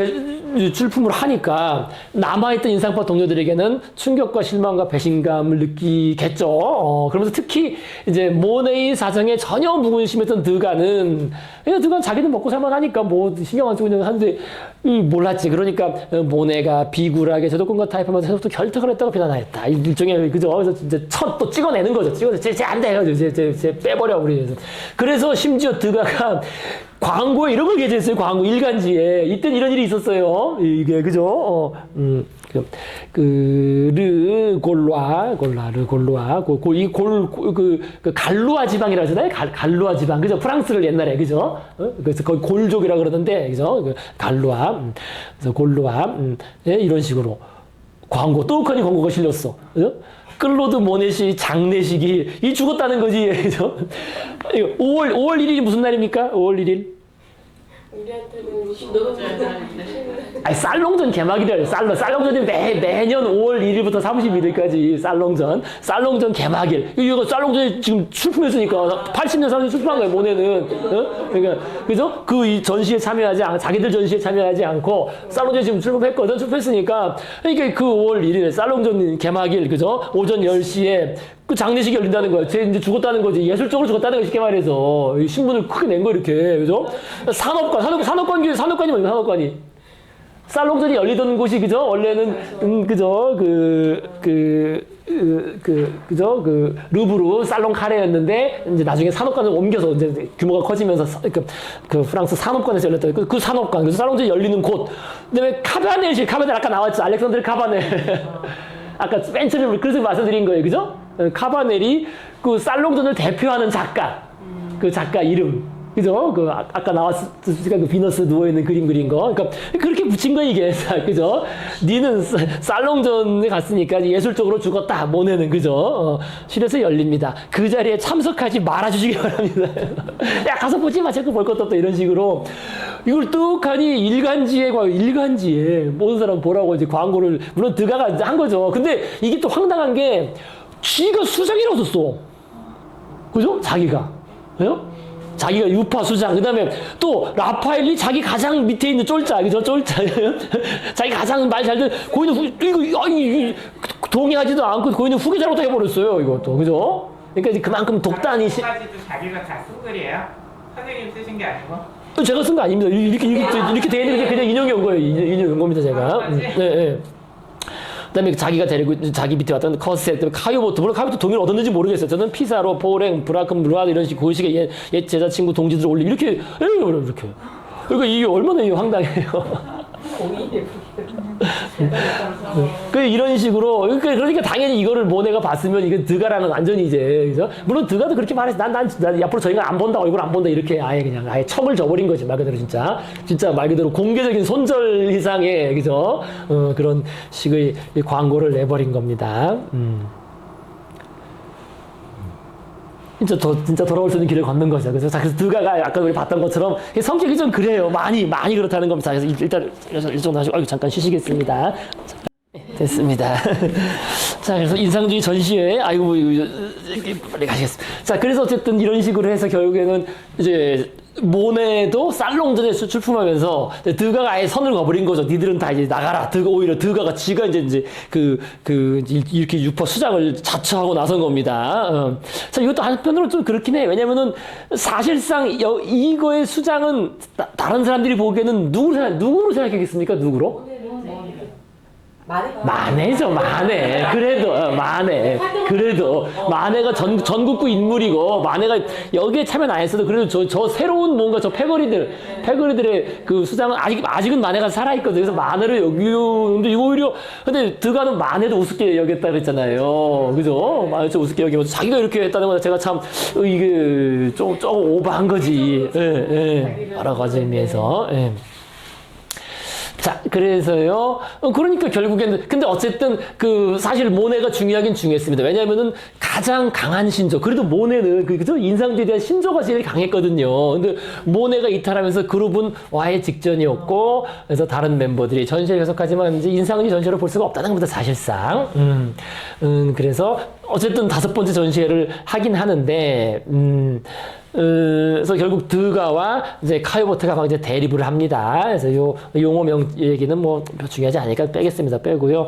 출품을 하니까 남아있던 인상파 동료들에게는 충격과 실망과 배신감을 느끼겠죠. 그러면서 특히 이제 모네의 사정에 전혀 무관심했던 드가는 그냥 드가는 자기는 먹고 살만하니까 뭐 신경 안 쓰고 있는 하는데 몰랐지. 그러니까 모네가 비굴하게 저도권과 타협하면서 계속 또 결탁을 했다고 비난하였다. 일종의 그죠? 그래서 이제 또 찍어내는 거죠. 쟤 안 돼요. 쟤 빼버려 우리. 그래서 심지어 드가가 광고에 이런 걸 게재했어요. 광고 일간지에. 이때는 이런 일이 있었어요. 이게 그죠? 갈루아 지방이라고 하잖아요. 갈루아 지방. 그죠? 프랑스를 옛날에, 그죠? 그래서 거기 골족이라 그러는데, 그죠? 갈루아. 그래서 골루아. 예, 이런 식으로. 광고, 떡하니 광고가 실렸어. 그죠? 클로드 모네시 장례식이, 이 죽었다는 거지, 그죠? 5월 1일이 무슨 날입니까? 5월 1일? 우리한테는 신도자날인데. 아니, 살롱전 개막이래요. 살롱전이 매년 5월 1일부터 31일까지 살롱전 개막일. 이거 살롱전이 지금 출품했으니까 80년 사람이 출품한 거예요, 모네는. 그러니까, 그죠? 이 전시에 자기들 전시에 참여하지 않고 살롱전 지금 출품했으니까. 그러니까 5월 1일 살롱전 개막일, 그죠? 오전 10시에 장례식이 열린다는 거야. 쟤 이제 죽었다는 거지. 예술적으로 죽었다는 거 쉽게 말해서. 신문을 크게 낸 거 이렇게. 그죠? 산업관이 살롱전이 열리던 곳이, 그죠? 원래는, 그죠? 루브르 살롱 카레였는데, 이제 나중에 산업관을 옮겨서, 이제 규모가 커지면서, 프랑스 산업관에서 열렸다. 그 산업관, 그래서 살롱전이 열리는 곳. 그 다음에 카바넬 아까 나왔죠. 알렉산드르 카바넬. 아까 맨 처음에 그래서 말씀드린 거예요. 그죠? 카바넬이 살롱전을 대표하는 작가. 그 작가 이름. 그죠? 아까 나왔으니까 비너스 누워있는 그림 그린 거. 그러니까, 그렇게 붙인 거야, 이게. 그죠? 니는 살롱전에 갔으니까 예술적으로 죽었다. 모네는, 그죠? 실에서 열립니다. 그 자리에 참석하지 말아주시기 바랍니다. 야, 가서 보지 마. 자꾸 볼 것도 없다. 이런 식으로. 이걸 떡하니 일간지에, 모든 사람 보라고 이제 광고를, 물론 드가가 한 거죠. 근데 이게 또 황당한 게, 지가 수장이라고 썼어. 그죠? 자기가. 그죠? 자기가 유파 수장, 그 다음에 또 라파엘이 자기 가장 밑에 있는 쫄자, 그죠? 쫄자. 자기 가장 말 잘 듣는, 거기는 이거 동의하지도 않고, 거기는 후계자로 해버렸어요, 이것도. 그죠? 그러니까 이제 그만큼 독단이. 까지도 자기가 다 쓴 글이에요? 선생님 쓰신 게 아니고? 제가 쓴 거 아닙니다. 이렇게 돼 있는 게 그냥 인용이 온 거예요. 인용이 온 겁니다, 제가. 네. 그다음에 자기가 데리고 자기 밑에 왔던 커셋, 카요보트, 물론 카요보트 동의를 얻었는지 모르겠어요. 저는 피사로, 포랭, 브라큰, 루아드 이런 식 고식의 옛 제자친구 동지들 올리고 이렇게. 그러니까 이게 얼마나 황당해요. 공인의 그 이런 식으로 그러니까 당연히 이거를 모네가 봤으면 이게 드가랑은 완전히 이제 그죠? 물론 드가도 그렇게 말했어. 난 앞으로 저희가 안 본다 얼굴 안 본다 이렇게 아예 그냥 아예 척을 져버린 거지 말 그대로 진짜 말 그대로 공개적인 손절 이상의 그죠? 그런 식의 광고를 내버린 겁니다. 진짜 돌아올 수 있는 길을 걷는 거죠. 그래서 드가가 아까 우리 봤던 것처럼 성격이 좀 그래요. 많이 그렇다는 겁니다. 그래서 일단 일정 하시고 잠깐 쉬시겠습니다. 됐습니다. 자, 그래서 인상주의 전시회, 빨리 가시겠습니다. 자, 그래서 어쨌든 이런 식으로 해서 결국에는 이제 모네도 살롱전에 출품하면서 드가가 아예 선을 그어버린 거죠. 니들은 다 이제 나가라. 오히려 드가가 지가 이제 이렇게 6% 수장을 자처하고 나선 겁니다. 자, 이것도 한편으로 좀 그렇긴 해. 왜냐면은 사실상 이거의 수장은 다른 사람들이 보기에는 누구로 생각하겠습니까? 누구로? 마네죠, 마네. 그래도 마네가 전국구 인물이고 마네가 여기에 참여는 안 했어도 그래도 저 새로운 뭔가 저 패거리들의 그 수장은 아직은 마네가 살아있거든요. 그래서 마네를 여기는데 오히려 근데 드가는 마네도 우습게 여겼다 그랬잖아요. 그죠? 마네 좀 우습게 여기면서 자기가 이렇게 했다는 건 제가 참 이게 조금 오버한 거지. 예. 여러 가지 의미에서. 예. 자, 그래서요. 그러니까 결국에는, 근데 어쨌든 사실 모네가 중요하긴 중요했습니다. 왜냐면은 가장 강한 신조. 그래도 모네는, 그죠? 인상주의에 대한 신조가 제일 강했거든요. 근데 모네가 이탈하면서 그룹은 와해 직전이었고, 그래서 다른 멤버들이 전시에 계속하지만 이제 인상주의 전시를 볼 수가 없다는 겁니다, 사실상. 그래서 어쨌든 5번째 전시회를 하긴 하는데, 그래서 결국 드가와 이제 카요보트가 막 이제 대립을 합니다. 그래서 요 용어명 얘기는 뭐 중요하지 않으니까 빼겠습니다. 빼고요.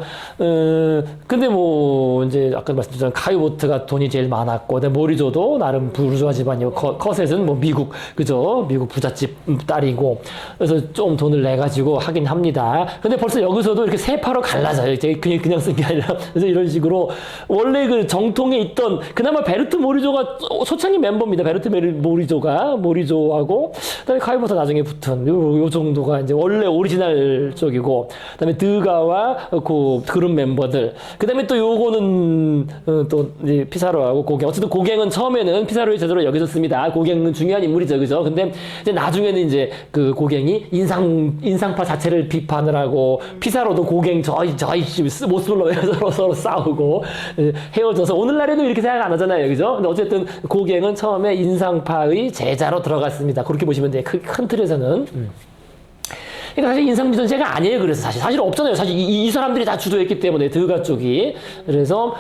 근데 뭐 이제 아까 말씀드렸던 카요보트가 돈이 제일 많았고, 근데 모리조도 나름 부르주아 집안이고, 커셋은 뭐 미국 그죠? 미국 부잣집 딸이고, 그래서 좀 돈을 내 가지고 하긴 합니다. 근데 벌써 여기서도 이렇게 세파로 갈라져요. 그냥 쓴 게 아니라 그래서 이런 식으로 원래 그 정통에 있던 그나마 베르트 모리조가 소창의 멤버입니다. 베르트 모리조하고 그다음에 카이보트 나중에 붙은 요 정도가 이제 원래 오리지널 쪽이고, 그다음에 드가와 그룹 멤버들, 그다음에 또 요거는 또 이제 피사로하고 고갱. 어쨌든 고갱은 처음에는 피사로의 제대로 여겨졌습니다. 고갱은 중요한 인물이죠, 그죠? 근데 이제 나중에는 이제 그 고갱이 인상파 자체를 비판을 하고, 피사로도 고갱 저희 모습을 서로 싸우고 헤어져서 오늘날에도 이렇게 생각 안 하잖아요, 그죠? 근데 어쨌든 고갱은 처음에 인상파의 제자로 들어갔습니다. 그렇게 보시면 돼요. 큰 틀에서는. 그러니까 사실 인상주의 전시회가 아니에요. 그래서 사실 없잖아요. 사실 이 사람들이 다 주도했기 때문에 드가 쪽이. 그래서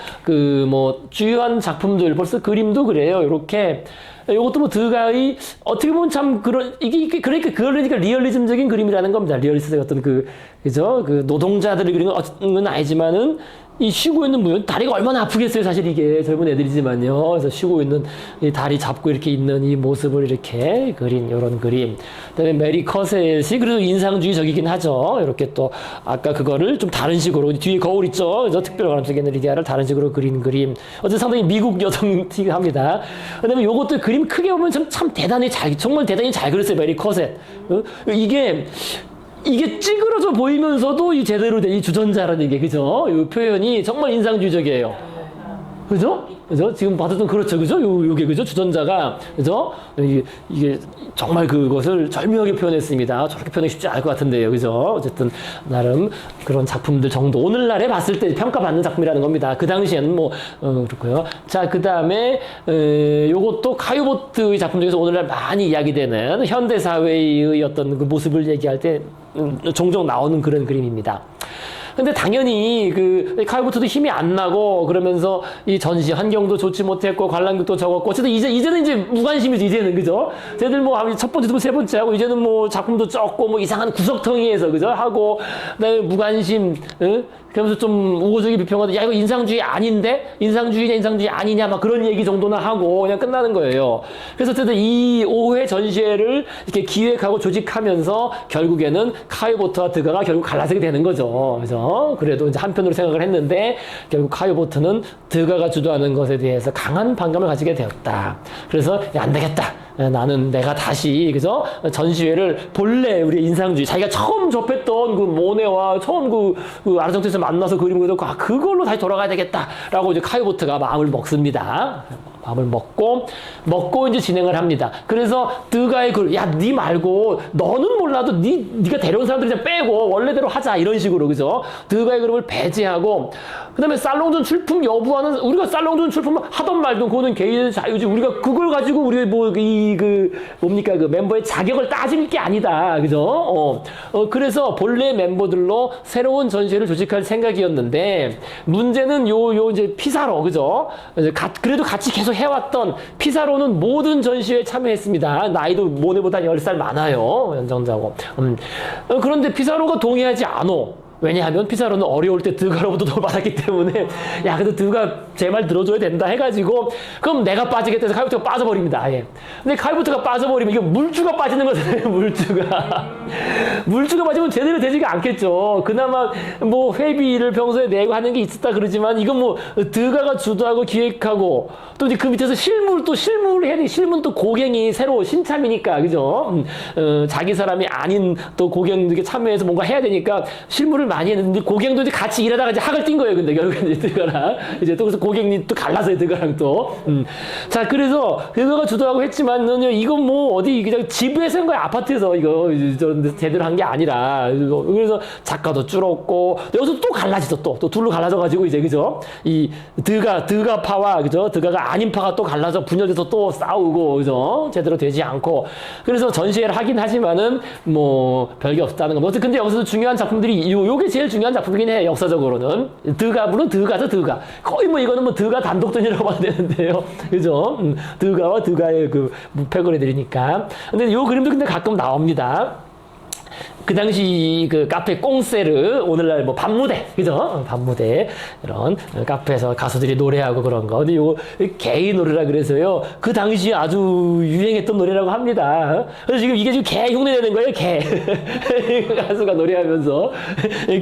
뭐 주요한 작품들 벌써 그림도 그래요. 이렇게 요것도 뭐 드가의 어떻게 보면 참 그러니까 리얼리즘적인 그림이라는 겁니다. 리얼리스트의 어떤 그죠? 노동자들을 그린 건 아니지만은 이 쉬고 있는 분, 다리가 얼마나 아프겠어요, 사실 이게. 젊은 애들이지만요. 그래서 쉬고 있는 이 다리 잡고 이렇게 있는 이 모습을 이렇게 그린 이런 그림. 그다음에 메리 커셋이 그래도 인상주의적이긴 하죠. 이렇게 또 아까 그거를 좀 다른 식으로 뒤에 거울 있죠. 그래서 특별관람적인 리디아를 다른 식으로 그린 그림. 어쨌든 상당히 미국 여성 티합니다. 그다음에 요것도 그림 크게 보면 참 정말 대단히 잘 그렸어요, 메리 커셋. 이게 찌그러져 보이면서도 이 제대로 된 이 주전자라는 게, 그죠? 이 표현이 정말 인상주의적이에요. 그죠? 그죠? 지금 봐도 그렇죠. 그죠? 요게, 그죠? 주전자가, 그죠? 이게 정말 그것을 절묘하게 표현했습니다. 저렇게 표현하기 쉽지 않을 것 같은데요. 그죠? 어쨌든, 나름 그런 작품들 정도. 오늘날에 봤을 때 평가받는 작품이라는 겁니다. 그 당시에는 그렇고요. 자, 그 다음에, 요것도 카요보트의 작품 중에서 오늘날 많이 이야기되는 현대사회의 어떤 그 모습을 얘기할 때 종종 나오는 그런 그림입니다. 근데 당연히 카이보트도 힘이 안 나고 그러면서 이 전시 환경도 좋지 못했고 관람객도 적었고, 어쨌든 이제는 이제 무관심이지, 이제는. 그죠? 쟤들 뭐 첫 번째, 두 번째, 세 번째 하고, 이제는 뭐 작품도 적고 뭐 이상한 구석텅이에서, 그죠? 하고, 그다음에 무관심, 그러면서 좀 우호적인 비평하도, 야, 이거 인상주의 아닌데? 인상주의냐, 인상주의 아니냐, 막 그런 얘기 정도나 하고 그냥 끝나는 거예요. 그래서 어쨌든 이 5회 전시회를 이렇게 기획하고 조직하면서 결국에는 카이보트와 드가가 결국 갈라서게 되는 거죠. 그래서 그래도 이제 한편으로 생각을 했는데, 결국 카이보트는 드가가 주도하는 것에 대해서 강한 반감을 가지게 되었다. 그래서 야, 안 되겠다. 나는 내가 다시 그죠 전시회를 본래 우리 인상주의 자기가 처음 접했던 그 모네와 처음 그 아르헨티나에서 만나서 그림을 그렸고 그걸로 다시 돌아가야 되겠다라고 이제 카이보트가 마음을 먹습니다. 마음을 먹고 이제 진행을 합니다. 그래서 드가의 네 말고 너는 몰라도 네가 데려온 사람들 그냥 빼고 원래대로 하자 이런 식으로 그죠? 드가의 그룹을 배제하고 그다음에 살롱전 출품 여부와는 우리가 살롱전 출품 하던 말든 그거는 개인의 자유지 우리가 그걸 가지고 우리 뭡니까 그 멤버의 자격을 따질 게 아니다 그죠? 그래서 본래 멤버들로 새로운 전시회를 조직할 생각이었는데 문제는 요 이제 피사로 그죠? 그래도 같이 계속 해왔던 피사로는 모든 전시회에 참여했습니다. 나이도 모네보다 10살 많아요. 연장자고. 그런데 피사로가 동의하지 않어. 왜냐하면 피사로는 어려울 때 드가로부터 도움을 받았기 때문에 야 그래도 드가 제 말 들어줘야 된다 해가지고 그럼 내가 빠지겠다 해서 카이부트가 빠져버립니다. 아예. 근데 카이부트가 빠져버리면 이게 물주가 빠지는 거잖아요. 물주가 빠지면 제대로 되지가 않겠죠. 그나마 뭐 회비를 평소에 내고 하는 게 있었다 그러지만 이건 뭐 드가가 주도하고 기획하고 또 이제 그 밑에서 실무를 해야 돼. 실무는 또 고객이 새로 신참이니까 그죠? 자기 사람이 아닌 또 고객들에게 참여해서 뭔가 해야 되니까 실무를 많이 했는데 고객도 이제 같이 일하다가 이제 학을 띈 거예요. 근데 결국에 이제 드가랑 이제 또 그래서 고객님 또 갈라서요. 드가랑 또. 자 그래서 드가가 주도하고 했지만은요 이건 뭐 어디 그냥 집에서 한 거야 아파트에서 이거 저런데 제대로 한 게 아니라 그래서 작가도 줄었고 여기서 또 갈라지죠. 또 둘로 갈라져 가지고 이제 그죠? 이 드가 파와 그죠? 드가가 아닌 파가 또 갈라져 분열돼서 또 싸우고 그죠? 제대로 되지 않고 그래서 전시회를 하긴 하지만은 뭐 별게 없다는 거. 어쨌든 근데 여기서 중요한 작품들이 요게 제일 중요한 작품이긴 해. 역사적으로는 물론 드가죠. 드가 거의 뭐 이거는 뭐 드가 단독전이라고 봐야 되는데요. 그죠? 드가와 드가의 그 무패거리들이니까. 근데 요 그림도 근데 가끔 나옵니다. 그 당시 그 카페 꽁세르 오늘날 뭐 밤무대 그죠? 밤무대 이런 카페에서 가수들이 노래하고 그런 거. 근데 요거 게이 노래라 그래서요. 그 당시 아주 유행했던 노래라고 합니다. 그래서 지금 이게 개 흉내 내는 거예요. 개 가수가 노래하면서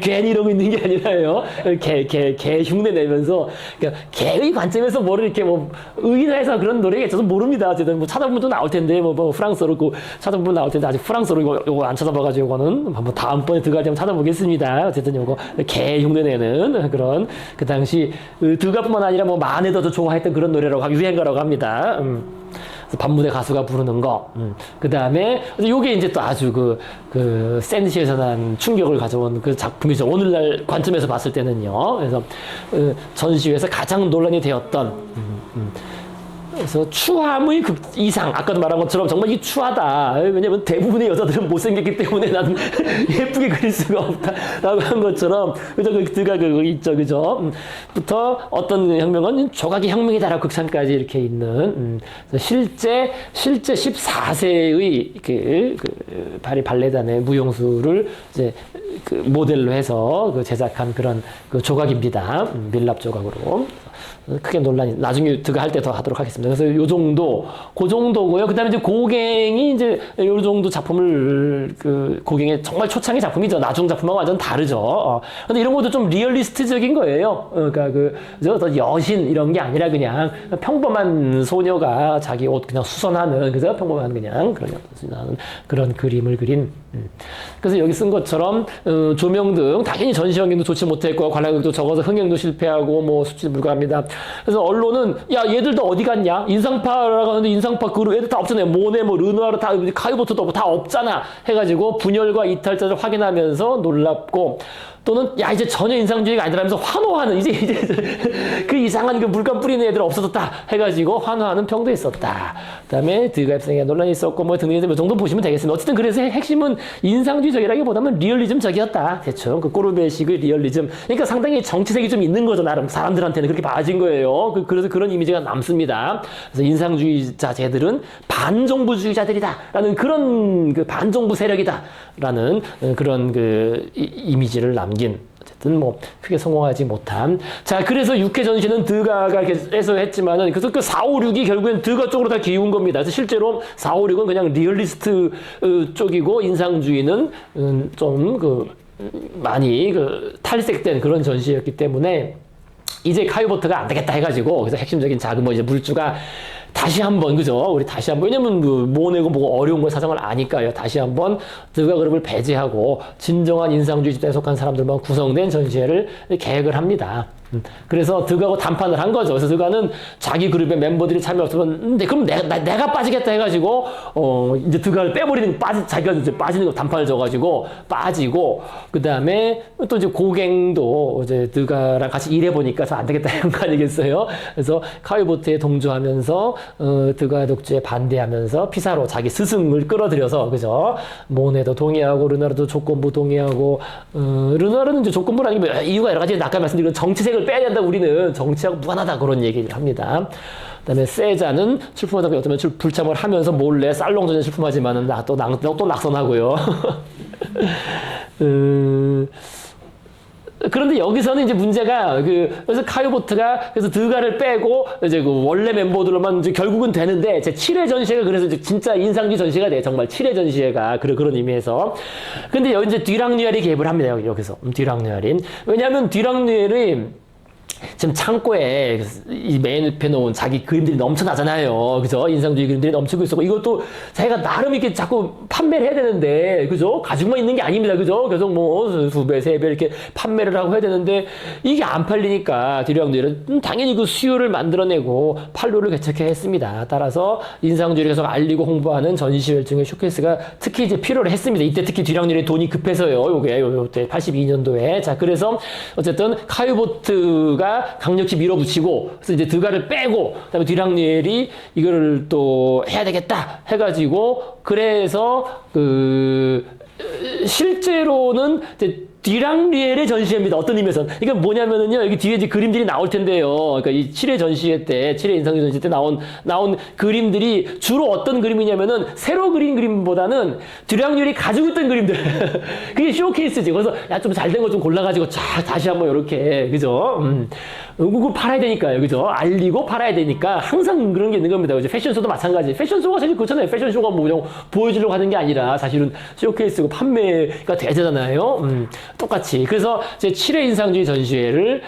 괜히 이러고 있는 게 아니라요. 개 흉내 내면서 그러니까 개의 관점에서 뭐를 이렇게 뭐 의인화해서 그런 노래겠죠. 저도 모릅니다. 어쨌든 뭐 찾아보면 또 나올 텐데 뭐 프랑스어로 찾아보면 나올 텐데 아직 프랑스어로 요거 안 찾아봐가지고 이거는 한번 다음번에 들어갈 때 한번 찾아보겠습니다. 어쨌든 요거 개 흉내내는 그런 그 당시 드가뿐만 아니라 뭐 마네더도 좋아했던 그런 노래라고 유행가라고 합니다. 그래서 밤무대 가수가 부르는 거. 그 다음에 요게 이제 또 아주 그 샌드시에서 난 충격을 가져온 그 작품이죠. 오늘날 관점에서 봤을 때는요. 그래서 전시회에서 가장 논란이 되었던 그래서 추함의 이상 아까도 말한 것처럼 정말 이 추하다. 왜냐면 대부분의 여자들은 못생겼기 때문에 나는 예쁘게 그릴 수가 없다라고 한 것처럼 그죠? 그 드가 있죠, 그죠? 부터 어떤 혁명은 조각의 혁명이다라고 극찬까지 이렇게 있는 실제 14세의 파리 발레단의 무용수를 이제 그 모델로 해서 제작한 그런 조각입니다. 밀랍 조각으로. 크게 논란이 나중에 드가 할 때 더 하도록 하겠습니다. 그래서 요 정도, 그 정도고요. 그다음에 이제 고갱이 이제 요 정도 작품을 고갱의 정말 초창기 작품이죠. 나중 작품하고 완전 다르죠. 근데 이런 것도 좀 리얼리스트적인 거예요. 그러니까 어떤 여신 이런 게 아니라 그냥 평범한 소녀가 자기 옷 그냥 수선하는 그래서 평범한 그냥 그런 그림을 그린. 그래서 여기 쓴 것처럼 조명등 당연히 전시 환경도 좋지 못했고 관람객도 적어서 흥행도 실패하고 뭐 수치도 불가합니다. 그래서 언론은 야 얘들 다 어디 갔냐? 인상파라고 하는데 인상파 그룹 애들 다 없잖아요. 모네 뭐 르누아르 다 카이보트도 없고 다 없잖아 해가지고 분열과 이탈자를 확인하면서 놀랍고 또는 야 이제 전혀 인상주의가 아니라면서 환호하는 이제 그 이상한 그 물감 뿌리는 애들 없어졌다 해가지고 환호하는 평도 있었다. 그다음에 드가 입성에 논란이 있었고 뭐 등등해서 이 정도 보시면 되겠습니다. 어쨌든 그래서 핵심은 인상주의적이라기보다는 리얼리즘적이었다. 대충 그 꼬르베식의 리얼리즘. 그러니까 상당히 정치색이 좀 있는 거죠. 나름 사람들한테는 그렇게 봐진 거예요. 그래서 그런 이미지가 남습니다. 그래서 인상주의자 쟤들은 반정부주의자들이다라는 그런 반정부 세력이다라는 그런 이미지를 남긴. 어쨌든 뭐 크게 성공하지 못한. 자, 그래서 6회 전시는 드가가 해서 했지만은 그래서 4, 5, 6이 결국엔 드가 쪽으로 다 기운 겁니다. 그래서 실제로 4, 5, 6은 그냥 리얼리스트 쪽이고 인상주의는 좀 많이 탈색된 그런 전시였기 때문에 이제 카이보트가 안 되겠다 해가지고 그래서 핵심적인 자금 뭐 이제 물주가 다시 한번 그죠? 우리 다시 한번 왜냐면 그 모내고 뭐고 어려운 걸 사정을 아니까요. 다시 한번 드가 그룹을 배제하고 진정한 인상주의 집단에 속한 사람들만 구성된 전시회를 계획을 합니다. 그래서 드가하고 담판을 한 거죠. 그래서 드가는 자기 그룹의 멤버들이 참여 없으면 근데 그럼 내가 빠지겠다 해가지고 이제 드가를 빼버리는 자기가 이제 빠지는 거 담판을 줘가지고 빠지고 그 다음에 또 이제 고갱도 이제 드가랑 같이 일해 보니까 안 되겠다 이런 거 아니겠어요? 그래서 카이보트에 동조하면서 드가 독주에 반대하면서 피사로 자기 스승을 끌어들여서 그죠? 모네도 동의하고 르누아르도 조건부 동의하고 르누아르는 이제 조건부는 아니고 이유가 여러 가지 아까 말씀드린 정치색을 빼야 된다. 우리는 정치하고 무관하다 그런 얘기를 합니다. 그다음에 세자는 출품하다가 어떤 며칠 불참을 하면서 몰래 살롱전에 출품하지만은 또 낙선하고요. 그런데 여기서는 이제 문제가 그래서 카이보트가 그래서 드가를 빼고 이제 그 원래 멤버들로만 이제 결국은 되는데 제 7회 전시회가 그래서 이제 진짜 인상주의 전시회가 돼. 정말 7회 전시회가 그런 의미에서. 근데 여기 이제 뒤랑뉘알이 개입을 합니다. 여기서 뒤랑뉘알이. 왜냐하면 뒤랑뉘알이 지금 창고에 이 맨입해 놓은 자기 그림들이 넘쳐나잖아요. 그죠? 인상주의 그림들이 넘치고 있었고, 이것도 자기가 나름 이렇게 자꾸 판매를 해야 되는데, 그죠? 가지고만 있는 게 아닙니다. 그죠? 계속 뭐, 수배, 세배 이렇게 판매를 하고 해야 되는데, 이게 안 팔리니까, 디랑들은 당연히 그 수요를 만들어내고, 판로를 개척해야 했습니다. 따라서 인상주의를 계속 알리고 홍보하는 전시회 중에 쇼케이스가 특히 이제 필요를 했습니다. 이때 특히 뒤랑들이 돈이 급해서요. 요때 82년도에. 자, 그래서 어쨌든 카이보트가 강력히 밀어붙이고 그래서 이제 드가를 빼고 그다음에 뒤랑뉘엘이 이거를 또 해야 되겠다 해가지고 그래서 실제로는 이제 뒤랑뉘엘의 전시회입니다. 어떤 의미에서는. 이게 뭐냐면은요, 여기 뒤에 이제 그림들이 나올 텐데요. 그러니까 이 7회 전시회 때, 7회 인상주의 전시회 때 나온 그림들이 주로 어떤 그림이냐면은 새로 그린 그림보다는 뒤랑뉘엘이 가지고 있던 그림들. 그게 쇼케이스지. 그래서 야, 좀 잘 된 거 좀 골라가지고 다시 한번 이렇게, 그죠? 그거 팔아야 되니까요. 그죠? 알리고 팔아야 되니까 항상 그런 게 있는 겁니다. 이제 패션쇼도 마찬가지. 패션쇼가 사실 그렇잖아요. 패션쇼가 뭐 그냥 보여주려고 하는 게 아니라 사실은 쇼케이스고 판매가 돼야 되잖아요. 똑같이. 그래서 제 7회 인상주의 전시회를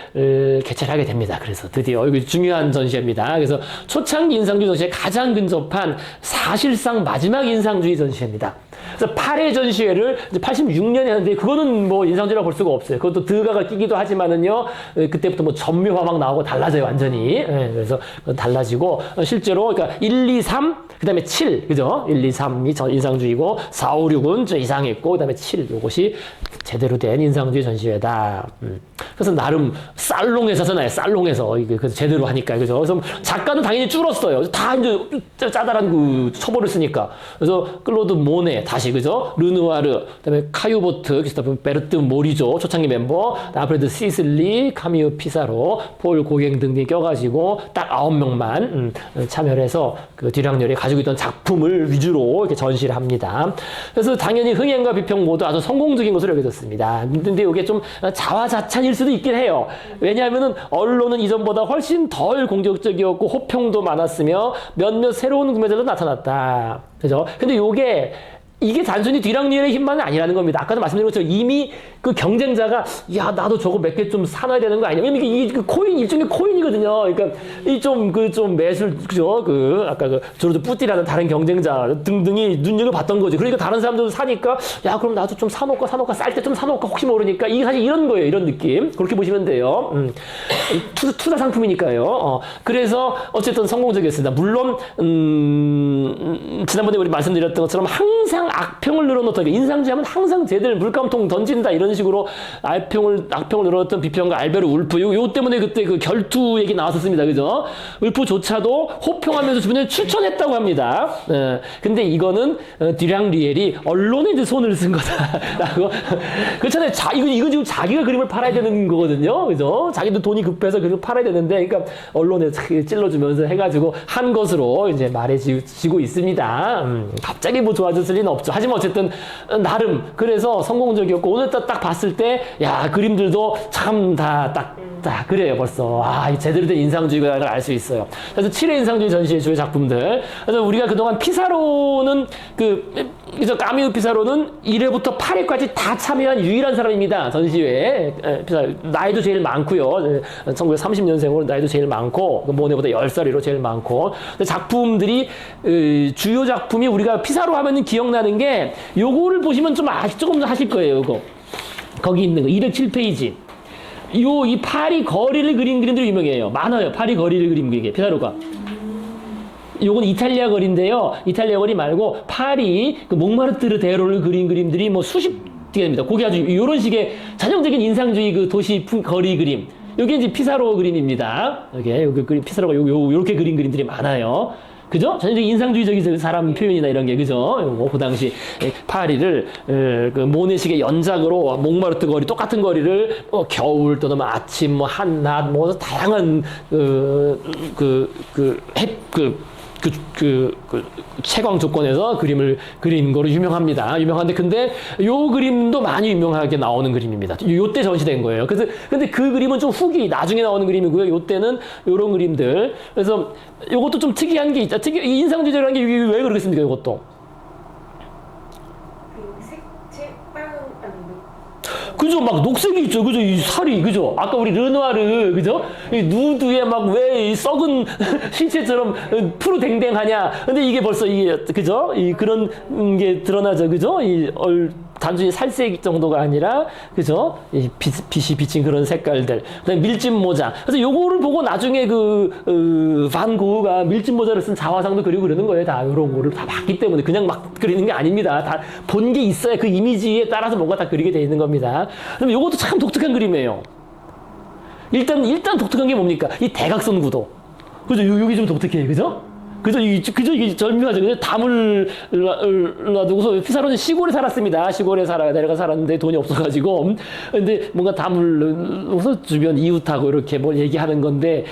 개최를 하게 됩니다. 그래서 드디어 이거 중요한 전시회입니다. 그래서 초창기 인상주의 전시회 가장 근접한 사실상 마지막 인상주의 전시회입니다. 그래서 8회 전시회를 이제 86년에 하는데 그거는 뭐 인상주의라고 볼 수가 없어요. 그것도 드가가 끼기도 하지만은요, 그때부터 뭐 전묘화 막 나오고 달라져요, 완전히. 그래서 달라지고 실제로 그러니까 1, 2, 3, 그 다음에 7, 그죠? 1, 2, 3이 전 인상주의고 4, 5, 6은 좀 이상했고 그 다음에 7, 요것이 제대로 된 인상주의 전시회다. 그래서 나름 살롱에서 하잖아요. 살롱에서 이게 그래서 제대로 하니까 그죠? 그래서 작가는 당연히 줄었어요. 다 이제 짜잘한 그 처벌을 쓰니까. 그래서 클로드 모네 다시 그죠? 르누아르, 그다음에 카유보트, 크리스토프 베르트 모리조 초창기 멤버, 알프레드 시슬리, 카미우 피사로, 폴 고갱 등등이 껴가지고 딱 9명만 참여를 해서 그 뒤랑렬이 가지고 있던 작품을 위주로 이렇게 전시를 합니다. 그래서 당연히 흥행과 비평 모두 아주 성공적인 것으로 여겨졌습니다. 근데 이게 좀 자화자찬일 수도 있긴 해요. 왜냐하면은 언론은 이전보다 훨씬 덜 공격적이었고 호평도 많았으며 몇몇 새로운 구매자도 나타났다. 그죠? 근데 이게 단순히 뒤랑뉘엘의 힘만은 아니라는 겁니다. 아까도 말씀드린 것처럼 이미 그 경쟁자가 야 나도 저거 몇 개 좀 사놔야 되는 거 아니야? 왜냐면 이게 그 코인 일종의 코인이거든요. 그러니까 이 좀 매술 그죠? 아까 저로도 뿌띠라는 다른 경쟁자 등등이 눈여겨 봤던 거지. 그러니까 다른 사람들도 사니까 야 그럼 나도 좀 사놓을까 쌀 때 좀 사놓을까 혹시 모르니까 이게 사실 이런 거예요. 이런 느낌. 그렇게 보시면 돼요. 투자 상품이니까요. 그래서 어쨌든 성공적이었습니다. 물론 지난번에 우리 말씀드렸던 것처럼 항상 악평을 늘어놓던 인상주의 하면 항상 쟤들 물감통 던진다 이런 식으로 악평을 늘어놓던 비평가 알베르 울프 요 때문에 그때 그 결투 얘기 나왔었습니다. 그죠? 울프조차도 호평하면서 주변에 추천했다고 합니다. 근데 이거는 뒤랑뉘엘이 언론에 이제 손을 쓴 거다라고 그렇잖아요. 이거 지금 자기가 그림을 팔아야 되는 거거든요. 그죠? 자기도 돈이 급해서 그림을 팔아야 되는데 그러니까 언론에 찔러주면서 해가지고 한 것으로 이제 말해지고 있습니다. 갑자기 뭐 좋아졌을 리는 없죠. 하지만 어쨌든 나름 그래서 성공적이었고 오늘 딱 봤을 때 야 그림들도 참 다 그래요 벌써 제대로 된 인상주의를 알 수 있어요. 그래서 7회 인상주의 전시회 주요 작품들. 그래서 우리가 그동안 피사로는 그래서 까미우 피사로는 1회부터 8회까지 다 참여한 유일한 사람입니다. 전시회에. 피사로. 나이도 제일 많고요. 1930년생으로 나이도 제일 많고 모네보다 10살이로 제일 많고. 작품들이 주요 작품이 우리가 피사로 하면은 기억나는 게 요거를 보시면 좀 조금 더 하실 거예요. 요거. 거기 있는 거 207페이지. 이 파리 거리를 그린 그림들이 유명해요. 많아요. 파리 거리를 그린 게 피사로가. 요건 이탈리아 거리인데요. 이탈리아 거리 말고 파리 그 몽마르트르 대로를 그린 그림들이 뭐 수십 개가 됩니다. 그게 아주 이런 식의 전형적인 인상주의 그 도시 거리 그림. 요게 이제 피사로 그림입니다. 여기 그림 피사로가 요렇게 그린 그림들이 많아요. 그죠? 전형적인 인상주의적인 사람 표현이나 이런 게, 그죠? 그 당시 파리를, 그 모네식의 연작으로 몽마르트 거리, 똑같은 거리를, 겨울 또는 뭐 아침, 뭐 한낮, 뭐 다양한, 채광 조건에서 그림을 그린 거로 유명합니다. 유명한데, 근데 요 그림도 많이 유명하게 나오는 그림입니다. 요때 전시된 거예요. 근데 그 그림은 좀 후기, 나중에 나오는 그림이고요. 요때는 요런 그림들. 그래서 요것도 좀 특이한 게 있다. 인상주의적인 게 왜 그러겠습니까, 요것도? 그죠? 막 녹색이 있죠. 그죠? 이 살이, 그죠? 아까 우리 르누아르, 그죠? 이 누드에 막 왜 썩은 신체처럼 푸르댕댕하냐. 근데 이게 벌써 그죠? 그런 게 드러나죠. 그죠? 단순히 살색 정도가 아니라, 그죠? 빛이 비친 그런 색깔들. 그다음에 밀짚 모자. 그래서 요거를 보고 나중에 반 고흐가 밀짚 모자를 쓴 자화상도 그리고 그러는 거예요. 다 요런 거를 다 봤기 때문에 그냥 막 그리는 게 아닙니다. 다 본 게 있어야 그 이미지에 따라서 뭔가 다 그리게 돼 있는 겁니다. 그럼 요것도 참 독특한 그림이에요. 일단 독특한 게 뭡니까? 이 대각선 구도. 그죠? 여기 좀 독특해요. 그죠? 그죠? 이게 절묘하죠. 그죠? 담을 놔두고서 피사로는 시골에 살았습니다. 시골에 내려가 살았는데 돈이 없어가지고. 근데 뭔가 담을 놓고서 주변 이웃하고 이렇게 뭘 얘기하는 건데,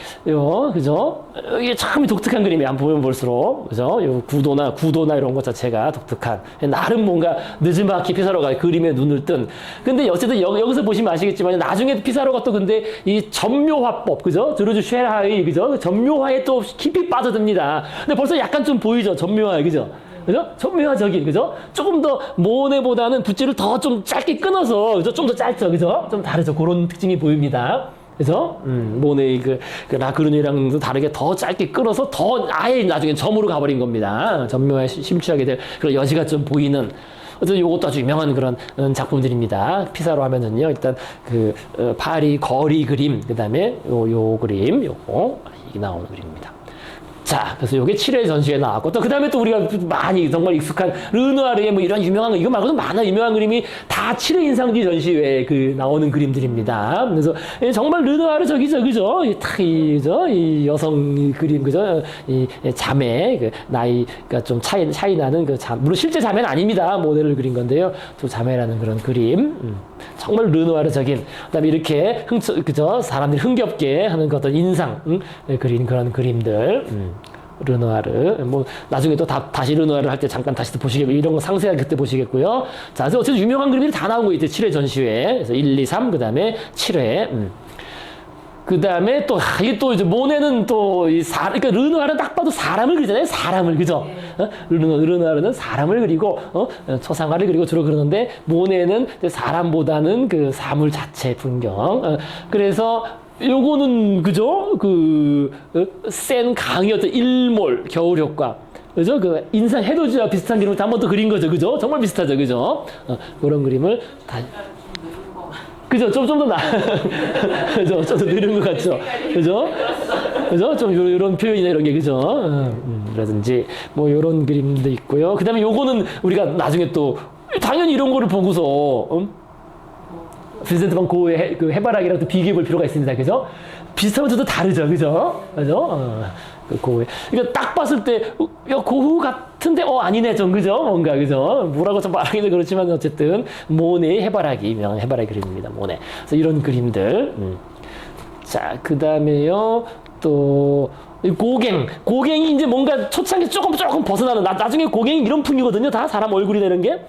그죠? 이게 참 독특한 그림이에요. 안 보면 볼수록. 그죠? 요 구도나 이런 것 자체가 독특한. 나름 뭔가 느즈마키 피사로가 그림에 눈을 뜬. 근데 어쨌든 여기서 보시면 아시겠지만, 나중에 피사로가 또 근데 이 점묘화법, 그죠? 드루즈 쉐라의, 그죠? 점묘화에 또 깊이 빠져듭니다. 근데 벌써 약간 좀 보이죠? 점묘화, 그죠? 그죠? 점묘화적인, 그죠? 조금 더 모네보다는 붓질을 더 좀 짧게 끊어서, 그죠? 좀 더 짧죠, 그죠? 좀 다르죠? 그런 특징이 보입니다. 그죠? 모네의 그 라그르니랑도 다르게 더 짧게 끊어서 더 아예 나중에 점으로 가버린 겁니다. 점묘화에 심취하게 될 그런 여지가 좀 보이는. 그래서 요것도 아주 유명한 그런 작품들입니다. 피사로 하면은요, 일단 파리 거리 그림, 그 다음에 요 그림, 이게 나오는 그림입니다. 자, 그래서 요게 7회 전시회 나왔고, 또 그 다음에 또 우리가 많이 정말 익숙한 르누아르의 뭐 이런 유명한 거, 이거 말고도 많은 유명한 그림이 다 7회 인상주의 전시회에 나오는 그림들입니다. 그래서 정말 르누아르 저기죠, 그죠? 이 여성 그림, 그죠? 이 자매, 나이가 좀 차이 나는 물론 실제 자매는 아닙니다. 모델을 그린 건데요. 또 자매라는 그런 그림. 정말 르누아르적인, 그 다음에 이렇게 그죠? 사람들이 흥겹게 하는 어떤 인상, 그린 그런 그림들. 르누아르. 뭐, 나중에 또 다시 르누아르 할 때 잠깐 다시 또 보시겠고, 이런 거 상세하게 그때 보시겠고요. 자, 그래서 어쨌든 유명한 그림들이 다 나온 거 있죠. 7회 전시회. 그래서 1, 2, 3, 그 다음에 7회. 그 다음에 또, 이게 또 이제 모네는 또, 그러니까 르누아르는 딱 봐도 사람을 그리잖아요. 사람을, 그죠? 르누아르는 사람을 그리고, 초상화를 그리고 주로 그러는데, 모네는 사람보다는 그 사물 자체 풍경. 그래서, 요거는, 그죠? 센 강의 어떤 일몰, 겨울 효과. 그죠? 인상 해돋이와 비슷한 그림을 한 번 더 그린 거죠. 그죠? 정말 비슷하죠. 그죠? 그런 그림을 그죠? 좀 더 그죠? 좀 더 느린 것 같죠? 그죠? 그죠? 좀 요런 표현이나 이런 게, 그죠? 라든지, 뭐, 요런 그림도 있고요. 그 다음에 요거는 우리가 나중에 또, 당연히 이런 거를 보고서, 빈센트 반 고흐의 해바라기랑 또 비교해 볼 필요가 있습니다. 그죠? 비슷하면서도 또 다르죠. 그죠? 그죠? 고흐. 그러니까 딱 봤을 때, 고흐 같은데, 아니네, 좀, 그죠? 뭔가, 그죠? 뭐라고 좀 말하기는 그렇지만, 어쨌든, 모네의 해바라기, 유명한 해바라기 그림입니다. 모네. 그래서 이런 그림들. 자, 그 다음에요, 또, 고갱이 이제 뭔가 초창기 조금 벗어나는, 나중에 고갱이 이런 풍이거든요. 다 사람 얼굴이 되는 게.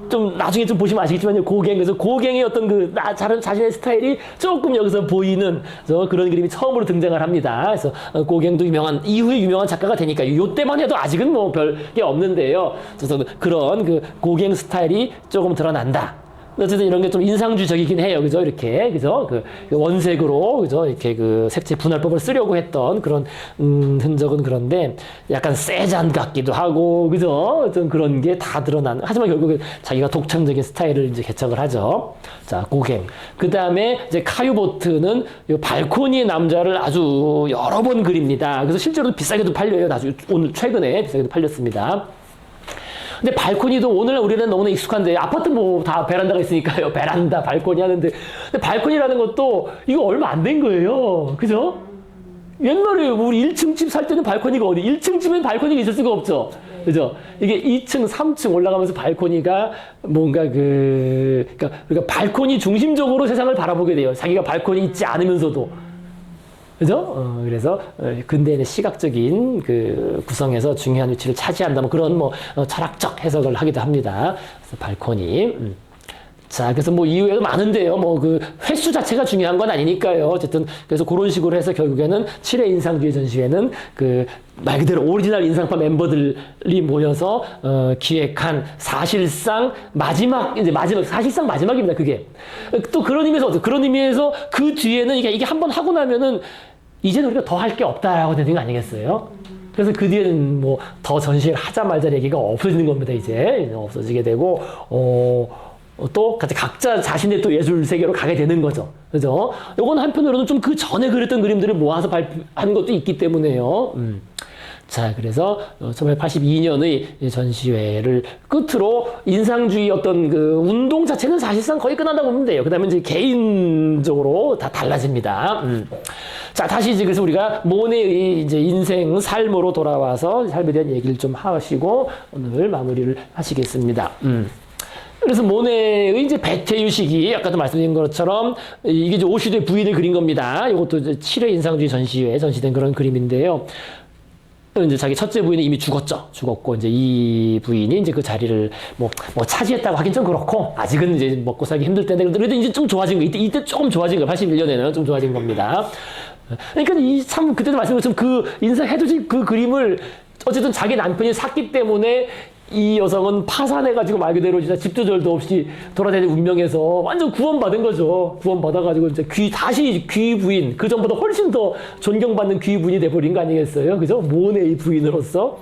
좀 나중에 좀 보시면 아시겠지만요. 고갱. 그래서 고갱의 어떤 그 자신의 스타일이 조금 여기서 보이는 그런 그림이 처음으로 등장을 합니다. 그래서 고갱도 이후에 유명한 작가가 되니까 요때만 해도 아직은 뭐 별게 없는데요. 그래서 그런 그 고갱 스타일이 조금 드러난다. 어쨌든 이런 게 좀 인상주의적이긴 해요. 그죠? 이렇게. 그죠? 그 원색으로, 그죠? 이렇게 그 색채 분할법을 쓰려고 했던 그런, 흔적은 그런데 약간 세잔 같기도 하고, 그죠? 어떤 그런 게 다 드러난. 하지만 결국에 자기가 독창적인 스타일을 이제 개척을 하죠. 자, 고갱. 그 다음에 이제 카유보트는 이 발코니의 남자를 아주 여러 번 그립니다. 그래서 실제로 비싸게도 팔려요. 나중에 오늘 최근에 비싸게도 팔렸습니다. 근데 발코니도 오늘 우리는 너무나 익숙한데 아파트 뭐 다 베란다가 있으니까요. 베란다, 발코니 하는데 근데 발코니라는 것도 이거 얼마 안 된 거예요. 그죠? 옛날에 우리 1층 집 살 때는 발코니가 어디 1층 집엔 발코니가 있을 수가 없죠. 그죠? 이게 2층, 3층 올라가면서 발코니가 뭔가 그러니까 발코니 중심적으로 세상을 바라보게 돼요. 자기가 발코니 있지 않으면서도. 그죠? 그래서 근대의 시각적인 그 구성에서 중요한 위치를 차지한다. 뭐 그런 뭐 철학적 해석을 하기도 합니다. 그래서 발코니. 자, 그래서 뭐 이유에도 많은데요. 뭐 그 횟수 자체가 중요한 건 아니니까요. 어쨌든 그래서 그런 식으로 해서 결국에는 7회 인상주의 전시회는 그 말 그대로 오리지널 인상파 멤버들이 모여서 기획한 사실상 마지막입니다. 그게 또 그런 의미에서 그 뒤에는 이게 한번 하고 나면은 이제는 우리가 더 할 게 없다라고 되는 거 아니겠어요? 그래서 그 뒤에는 뭐 더 전시회를 하자 말자 얘기가 없어지는 겁니다. 이제 없어지게 되고 또 각자 자신의 또 예술 세계로 가게 되는 거죠. 그죠? 요건 한편으로는 좀 그 전에 그렸던 그림들을 모아서 발표하는 것도 있기 때문에요. 자, 그래서 1982년의 전시회를 끝으로 인상주의 어떤 그 운동 자체는 사실상 거의 끝난다고 보면 돼요. 그 다음에 이제 개인적으로 다 달라집니다. 자, 다시 이제 그래서 우리가 모네의 이제 인생, 삶으로 돌아와서 삶에 대한 얘기를 좀 하시고 오늘 마무리를 하시겠습니다. 그래서 모네의 이제 배태유식이 아까도 말씀드린 것처럼 이게 이제 오슈드의 부인을 그린 겁니다. 이것도 이제 7회 인상주의 전시회에 전시된 그런 그림인데요. 이제 자기 첫째 부인은 이미 죽었고, 이제 이 부인이 이제 그 자리를 뭐 차지했다고 하긴 좀 그렇고, 아직은 이제 먹고 살기 힘들 텐데, 그래도 이제 좀 좋아진 거, 이때 조금 좋아진 거, 81년에는 좀 좋아진 겁니다. 그러니까 참, 그때도 말씀드린 것처럼 그 인상해두신 그 그림을 어쨌든 자기 남편이 샀기 때문에 이 여성은 파산해가지고 말 그대로 진짜 집도 없이 돌아다니는 운명에서 완전 구원받은 거죠. 구원받아가지고 이제 다시 귀 부인, 그 전보다 훨씬 더 존경받는 귀 부인이 돼버린 거 아니겠어요? 그죠? 모네의 부인으로서.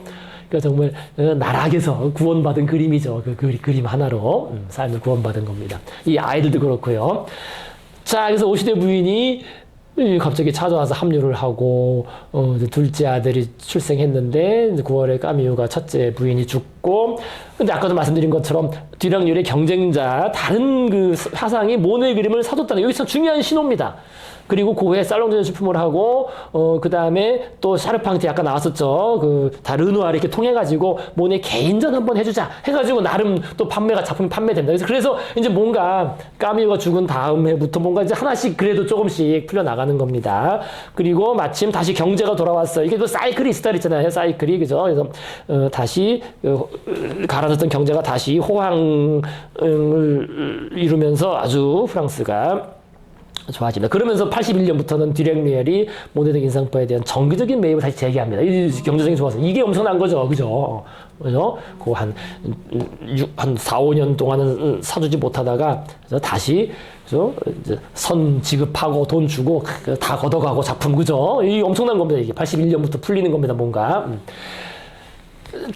그러니까 정말 나락에서 구원받은 그림이죠. 그 그림 하나로 삶을 구원받은 겁니다. 이 아이들도 그렇고요. 자, 그래서 오시대 부인이 갑자기 찾아와서 합류를 하고 둘째 아들이 출생했는데 9월에 까미유가 첫째 부인이 죽고 근데 아까도 말씀드린 것처럼 뒤랑률의 경쟁자 다른 그 화상이 모네의 그림을 사뒀다는 여기서 중요한 신호입니다. 그리고 그 후에 살롱 전시품을 하고 그 다음에 또 샤르팡티 아까 나왔었죠. 그 다 르누아르 이렇게 통해가지고 모네 개인전 한번 해주자 해가지고 나름 또 작품이 판매됩니다. 그래서 이제 뭔가 까미유가 죽은 다음 해부터 뭔가 이제 하나씩 그래도 조금씩 풀려 나가는 겁니다. 그리고 마침 다시 경제가 돌아왔어요. 이게 또 사이클이 있다 그랬잖아요. 사이클이 그죠? 그래서 다시 가라앉았던 경제가 다시 호황을 이루면서 아주 프랑스가 좋아집니다. 그러면서 81년부터는 디렉리엘이 모네등 인상파에 대한 정기적인 매입을 다시 재개합니다. 이 경제적인 좋아서 이게 엄청난 거죠. 그죠? 그죠? 한 4, 5년 동안은 사주지 못하다가 다시 그죠? 이제 선 지급하고 돈 주고 다 걷어가고 작품 그죠? 이 엄청난 겁니다. 이게 81년부터 풀리는 겁니다. 뭔가.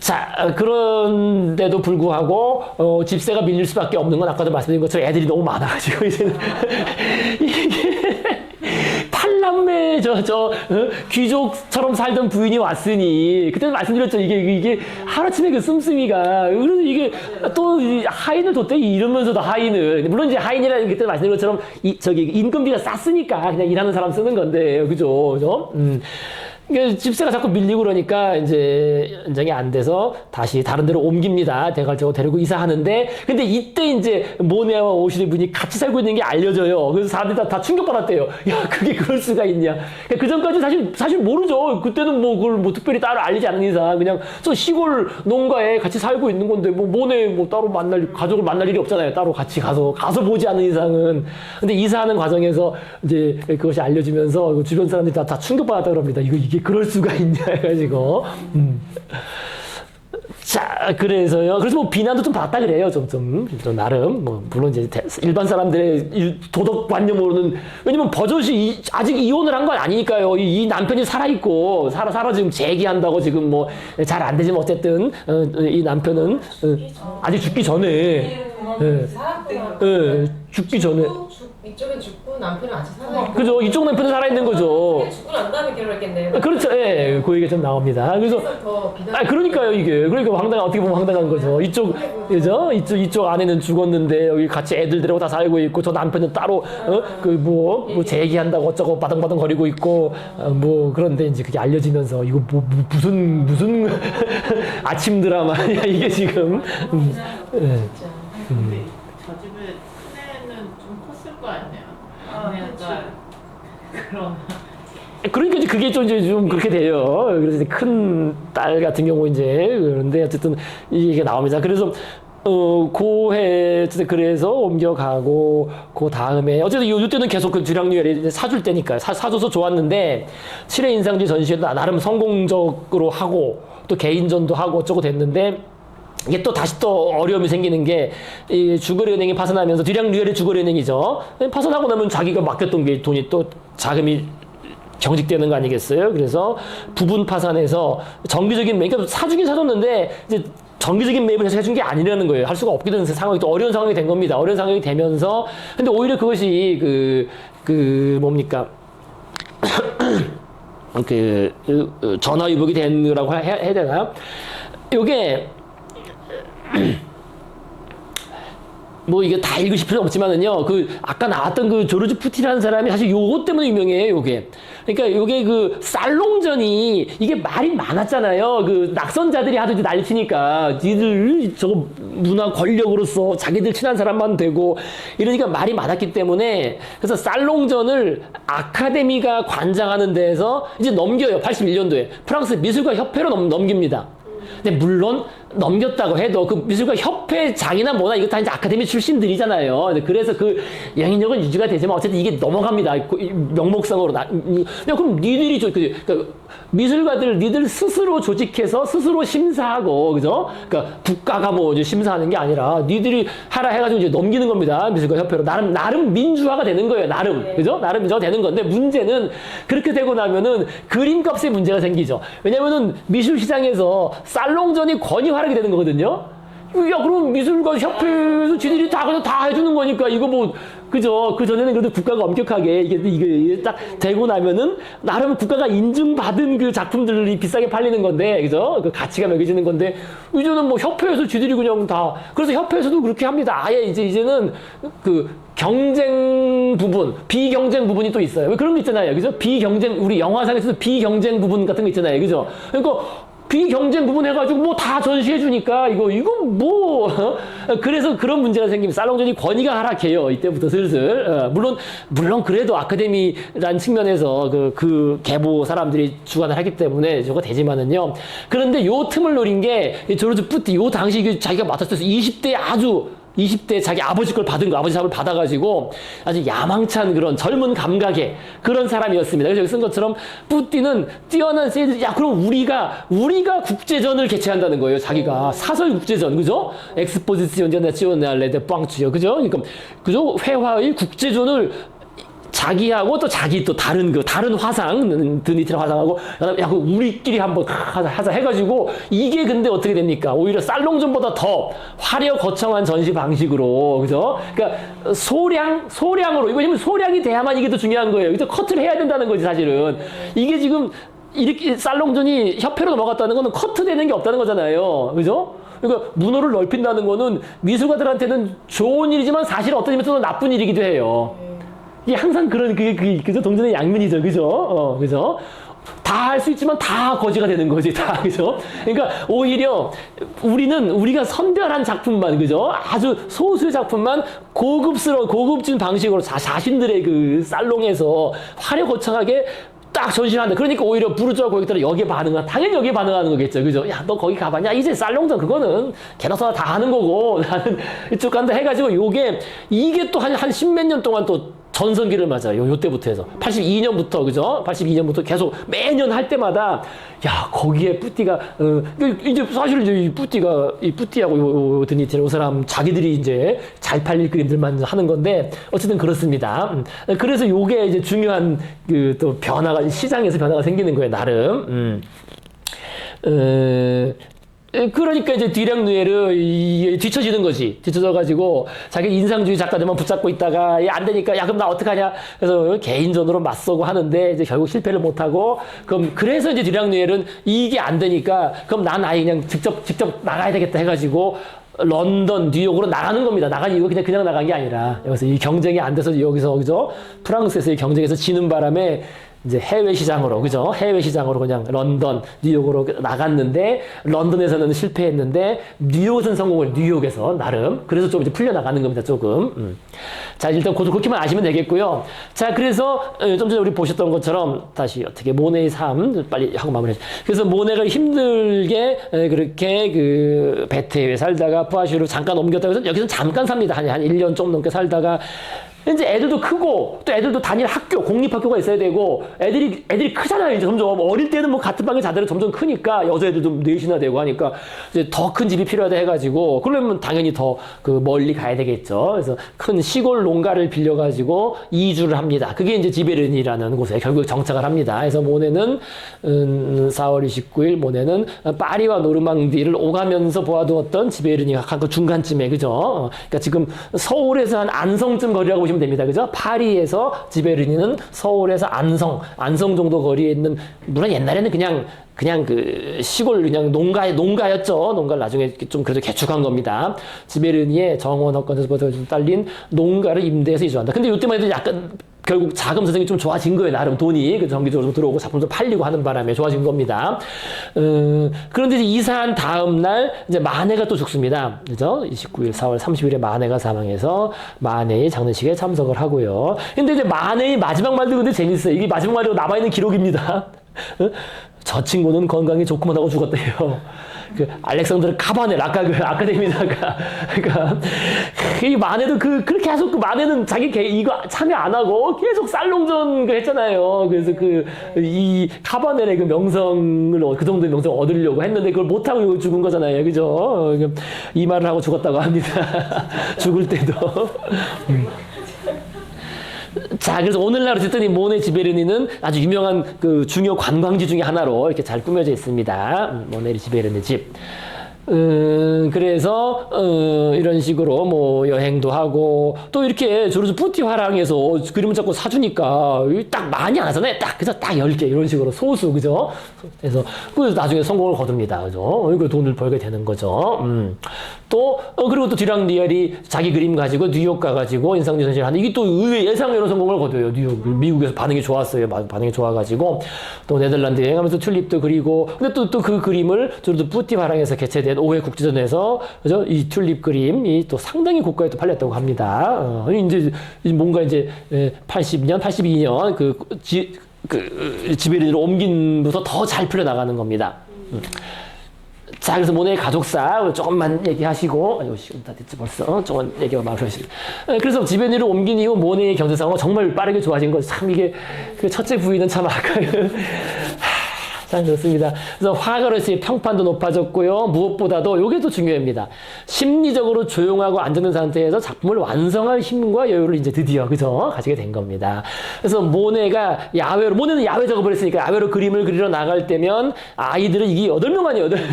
자, 그런데도 불구하고, 집세가 밀릴 수밖에 없는 건 아까도 말씀드린 것처럼 애들이 너무 많아가지고, 이제는, 이게, 팔남매, 귀족처럼 살던 부인이 왔으니, 그때도 말씀드렸죠. 이게, 하루아침에 그 씀씀이가, 그래서 이게 또 하인을 뒀대, 이러면서도 하인을. 물론 이제 하인이라는 게 그때 말씀드린 것처럼, 인건비가 쌌으니까 그냥 일하는 사람 쓰는 건데, 그죠? 이게 집세가 자꾸 밀리고 그러니까 이제 연장이 안 돼서 다시 다른 데로 옮깁니다. 대갈적으로 데리고 이사하는데 근데 이때 이제 모네와 오시리 분이 같이 살고 있는 게 알려져요. 그래서 사람들이 다 충격받았대요. 야, 그게 그럴 수가 있냐. 그 전까지 사실 모르죠. 그때는 뭐 그걸 뭐 특별히 따로 알리지 않은 이상 그냥 저 시골 농가에 같이 살고 있는 건데 뭐 모네 뭐 따로 가족을 만날 일이 없잖아요. 따로 같이 가서 보지 않는 이상은. 근데 이사하는 과정에서 이제 그것이 알려지면서 주변 사람들이 다 충격받았다 그럽니다. 이게 그럴 수가 있냐 해가지고. 자, 그래서요. 그래서 뭐 비난도 좀 받았다 그래요. 좀 나름. 뭐, 물론 이제 일반 사람들의 도덕관념으로는, 왜냐면 버젓이 아직 이혼을 한 건 아니니까요. 이 남편이 살아있고, 살아 지금 재기한다고 지금 뭐, 잘 안 되지만 어쨌든, 이 남편은, 아직 죽기 전에, 죽기 전에. 이쪽은 죽고 남편은 아직 살아있고. 그죠. 이쪽 남편은 살아있는 거죠. 죽고 난 다음에 결혼했겠네요. 그렇죠. 예, 그 얘기가 좀 나옵니다. 그래서, 더 비난. 그러니까요, 이게. 그러니까 어떻게 보면 황당한 거죠. 그죠? 이쪽 아내는 죽었는데, 여기 같이 애들 데리고 다 살고 있고, 저 남편은 따로, 뭐 재기한다고 어쩌고 바등바등 거리고 있고, 뭐, 그런데 이제 그게 알려지면서, 이거 무슨 아침 드라마냐, 이게 지금. 예. 근데 저 집에 큰애는 좀 컸을 거 아니에요. 약간 그런. 그러니까 이제 그게 좀 그렇게 돼요. 그래서 이제 큰 딸 같은 경우 이제 그런데 어쨌든 이게 나옵니다. 그래서 고해 그래서 옮겨가고 그 다음에 어쨌든 요때는 계속 그 주량유열이 사줄 때니까 사줘서 좋았는데 7회 인상주의 전시회도 나름 성공적으로 하고 또 개인전도 하고 어쩌고 됐는데. 이게 또 다시 또 어려움이 생기는 게, 이 주거리은행이 파산하면서, 뒤량류열의 주거리은행이죠. 파산하고 나면 자기가 맡겼던 게 돈이 또 자금이 경직되는 거 아니겠어요? 그래서 부분 파산해서 정기적인 매입, 그러니까 사주긴 사줬는데, 이제 정기적인 매입을 해서 해준 게 아니라는 거예요. 할 수가 없게 되는 상황이 또 어려운 상황이 된 겁니다. 어려운 상황이 되면서, 근데 오히려 그것이 뭡니까. 전화위복이 된 거라고 해야 되나요? 요게, 뭐 이게 다 읽으실 필요 없지만은요. 아까 나왔던 조르주 푸티라는 사람이 사실 요거 때문에 유명해요. 요게. 그러니까 요게 쌀롱전이 이게 말이 많았잖아요. 낙선자들이 하도 이제 난리치니까 니들 저거 문화 권력으로서 자기들 친한 사람만 되고 이러니까 말이 많았기 때문에 그래서 쌀롱전을 아카데미가 관장하는 데에서 이제 넘겨요. 81년도에 프랑스 미술가 협회로 넘깁니다. 근데 물론 넘겼다고 해도 그 미술가 협회장이나 뭐나 이거 다 이제 아카데미 출신들이잖아요. 그래서 영향력은 유지가 되지만 어쨌든 이게 넘어갑니다. 명목상으로 그럼 니들이 그러니까 미술가들 니들 스스로 조직해서 스스로 심사하고 그죠? 그러니까 국가가 뭐 이제 심사하는 게 아니라 니들이 하라 해가지고 이제 넘기는 겁니다. 미술가 협회로 나름 민주화가 되는 거예요. 나름 그죠? 나름 민주화가 되는 건데 문제는 그렇게 되고 나면은 그림값에 문제가 생기죠. 왜냐면은 미술 시장에서 살롱전이 권위화하게 되는 거거든요. 야, 그럼 미술가 협회에서 지들이 그냥 다 해주는 거니까, 이거 뭐, 그죠? 그전에는 그래도 국가가 엄격하게, 이게 딱 되고 나면은, 나름 국가가 인증받은 작품들이 비싸게 팔리는 건데, 그죠? 가치가 매겨지는 건데, 이제는 뭐 협회에서 지들이 그냥 다, 그래서 협회에서도 그렇게 합니다. 아예 이제는 경쟁 부분, 비경쟁 부분이 또 있어요. 왜 그런 거 있잖아요. 그죠? 우리 영화상에서도 비경쟁 부분 같은 거 있잖아요. 그죠? 그러니까, 비경쟁 부분 해가지고 뭐 다 전시해주니까 이거 뭐 그래서 그런 문제가 생기면 살롱전이 권위가 하락해요. 이때부터 슬슬 물론 그래도 아카데미란 측면에서 그 계보 사람들이 주관을 하기 때문에 저거 되지만은요. 그런데 요 틈을 노린 게 조르주 푸티 요 당시 자기가 맡았을 때 20대 자기 아버지 걸 받은 거, 아버지 사업을 받아가지고 아주 야망찬 그런 젊은 감각의 그런 사람이었습니다. 그래서 여기 쓴 것처럼 뿌띠는 뛰어난 세일즈, 그럼 우리가 국제전을 개최한다는 거예요. 자기가 사설 국제전, 그죠? 엑스포지시온 나치오날레 데 뻥치요, 그죠? 그러니까 그죠? 회화의 국제전을 자기하고 또 자기 또 다른 화상, 드니트라 화상하고, 야, 우리끼리 한번 하자 해가지고, 이게 근데 어떻게 됩니까? 오히려 살롱전보다 더 화려 거창한 전시 방식으로, 그죠? 그러니까 소량으로, 왜냐면 소량이 돼야만 이게 더 중요한 거예요. 그죠? 커트를 해야 된다는 거지, 사실은. 이게 지금, 이렇게 살롱전이 협회로 넘어갔다는 거는 커트되는 게 없다는 거잖아요. 그죠? 그러니까 문호를 넓힌다는 거는 미술가들한테는 좋은 일이지만 사실 어떤 의미에서는 나쁜 일이기도 해요. 이게 항상 그죠? 동전의 양면이죠. 그죠? 그죠? 다 할 수 있지만 다 거지가 되는 거지, 다. 그죠? 그러니까 오히려 우리가 선별한 작품만, 그죠? 아주 소수의 작품만 고급진 방식으로 자신들의 그 살롱에서 화려거창하게 딱 전시한다. 그러니까 오히려 부르주아 고객들은 여기에 당연히 여기에 반응하는 거겠죠. 그죠? 야, 너 거기 가봤냐? 이제 살롱전 그거는 개나 소나 다 하는 거고, 나는 이쪽 간다 해가지고 이게 또 한 십몇 년 동안 또 전성기를 맞아요. 요때부터 해서. 82년부터, 그죠? 82년부터 계속 매년 할 때마다, 야, 거기에 뿌띠가, 이제 사실 이제 이 뿌띠하고 요 드니티는 요 사람 자기들이 이제 잘 팔릴 그림들만 하는 건데, 어쨌든 그렇습니다. 그래서 요게 이제 중요한 또 시장에서 변화가 생기는 거예요, 나름. 그러니까 이제 뒤랑 누에르 뒤처지는 거지. 뒤처져가지고 자기 인상주의 작가들만 붙잡고 있다가 안 되니까 야 그럼 나 어떡하냐. 그래서 개인전으로 맞서고 하는데 이제 결국 실패를 못하고 그래서 이제 뒤랑 누에르는 이게 안 되니까 그럼 난 아예 그냥 직접 나가야 되겠다 해가지고 런던, 뉴욕으로 나가는 겁니다. 나간 이유가 그냥 나간 게 아니라 여기서 이 경쟁이 안 돼서 여기서 그죠? 프랑스에서의 경쟁에서 지는 바람에 이제 해외 시장으로, 그죠? 해외 시장으로 그냥 런던, 뉴욕으로 나갔는데, 런던에서는 실패했는데, 뉴욕에서는 성공을, 뉴욕에서, 나름. 그래서 좀 이제 풀려나가는 겁니다, 조금. 자, 일단 그렇게만 아시면 되겠고요. 자, 그래서, 좀 전에 우리 보셨던 것처럼, 다시 어떻게, 모네의 삶, 빨리 하고 마무리하죠. 그래서 모네가 힘들게, 그렇게 베트에 살다가 푸아슈로 잠깐 옮겼다고 해서, 여기서 잠깐 삽니다. 한 1년 좀 넘게 살다가, 이제 애들도 크고 또 애들도 다닐 학교 공립학교가 있어야 되고 애들이 크잖아요. 이제 점점 어릴 때는 뭐 같은 방에 자들은 점점 크니까 여자애들도 넷이나 되고 하니까 이제 더 큰 집이 필요하다 해가지고 그러면 당연히 더 멀리 가야 되겠죠. 그래서 큰 시골 농가를 빌려가지고 이주를 합니다. 그게 이제 지베른이라는 곳에 결국 정착을 합니다. 그래서 모네는 4월 29일 모네는 파리와 노르망디를 오가면서 보아두었던 지베른이가 그 중간쯤에 그죠. 그러니까 지금 서울에서 한 안성쯤 거리라고 보시면 됩니다. 그죠? 파리에서 지베르니는 서울에서 안성 정도 거리에 있는, 물론 옛날에는 그냥 시골 그냥 농가였죠. 농가를 나중에 좀 그래도 개축한 겁니다. 지베르니의 정원 허건에서부터 좀 딸린 농가를 임대해서 이주한다. 근데 이때만 해도 약간 결국 자금 사정이 좀 좋아진 거예요. 나름 돈이 정기적으로 좀 들어오고 작품도 팔리고 하는 바람에 좋아진 겁니다. 그런데 이제 이사한 다음 날 이제 마네가 또 죽습니다. 그죠? 29일 4월 30일에 마네가 사망해서 마네의 장례식에 참석을 하고요. 근데 이제 마네의 마지막 말도 근데 재밌어요. 이게 마지막 말이고 남아있는 기록입니다. 저 친구는 건강이 좋구만 하고 죽었대요. 알렉산드르 카바넬, 아까 아카데미다가, 그러니까, 이 마네도 그렇게 계속 마네는 자기 이거 참여 안 하고 계속 살롱전 했잖아요. 그래서 이 카바넬의 명성을, 그 정도의 명성을 얻으려고 했는데 그걸 못하고 죽은 거잖아요. 그죠? 이 말을 하고 죽었다고 합니다. 죽을 때도. 자, 그래서 오늘날 어쨌든 이 모네 지베르니는 아주 유명한 중요 관광지 중에 하나로 이렇게 잘 꾸며져 있습니다. 모네 지베르니 집. 그래서 이런 식으로 뭐 여행도 하고 또 이렇게 저로서 뿌띠 화랑에서 그림을 자꾸 사주니까 딱 많이 안 하잖아요. 그래서 딱 10개 이런 식으로 소수, 그죠? 그래서 나중에 성공을 거둡니다. 그죠? 이거 돈을 벌게 되는 거죠. 또 그리고 또 뒤랑 리얼이 자기 그림 가지고 뉴욕 가가지고 인상주 전시를 하는 이게 또 의외 예상외로 성공을 거둬요. 뉴욕 미국에서 반응이 좋았어요. 반응이 좋아가지고 또 네덜란드 여행하면서 튤립도 그리고 근데 또 그 그림을 저도 뿌띠 화랑에서 개최된 5회 국제전에서 그죠? 이 튤립 그림이 또 상당히 고가에 또 팔렸다고 합니다. 이제 뭔가 이제 80년, 82년 지베르니로 옮긴부터 더 잘 풀려 나가는 겁니다. 자, 그래서 모네의 가족사 조금만 얘기하시고, 아유, 시간 다 됐지 벌써. 조금 얘기가 마무리하시고. 그래서 지베르니로 옮긴 이후 모네의 경제 상황은 정말 빠르게 좋아진 거. 참 이게 첫째 부인은 참 아까 참 그렇습니다. 그래서 화가로서의 평판도 높아졌고요. 무엇보다도 이게 또 중요합니다. 심리적으로 조용하고 안정된 상태에서 작품을 완성할 힘과 여유를 이제 드디어 그죠 가지게 된 겁니다. 그래서 모네는 야외 작업을 했으니까 야외로 그림을 그리러 나갈 때면 아이들은 이게 8명 아니에요. 8명.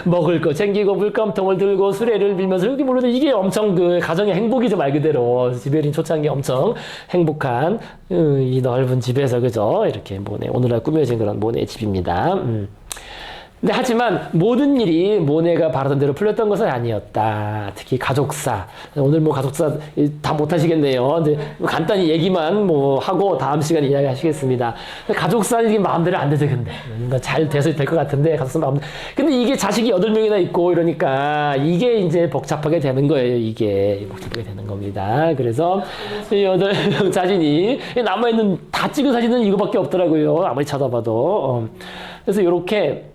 먹을 거 챙기고 물감통을 들고 수레를 빌면서 여기 물론 이게 엄청 가정의 행복이죠 말 그대로. 지베르니 초창기 엄청 행복한 이 넓은 집에서 그죠 이렇게 모네 오늘날 꾸며진 그런 모네 집입니다. 근데 하지만 모든 일이 모네가 바라던 대로 풀렸던 것은 아니었다. 특히 가족사. 오늘 뭐 가족사 다 못하시겠네요. 근데 간단히 얘기만 뭐 하고 다음 시간에 이야기하시겠습니다. 가족사 이게 마음대로 안 되죠, 근데. 뭔가 잘 돼서 될 것 같은데 가족사 마음. 근데 이게 자식이 8명이나 있고 이러니까 이게 이제 복잡하게 되는 거예요. 이게 복잡하게 되는 겁니다. 그래서 8명 사진이 남아있는 다 찍은 사진은 이거밖에 없더라고요. 아무리 쳐다봐도. 그래서 이렇게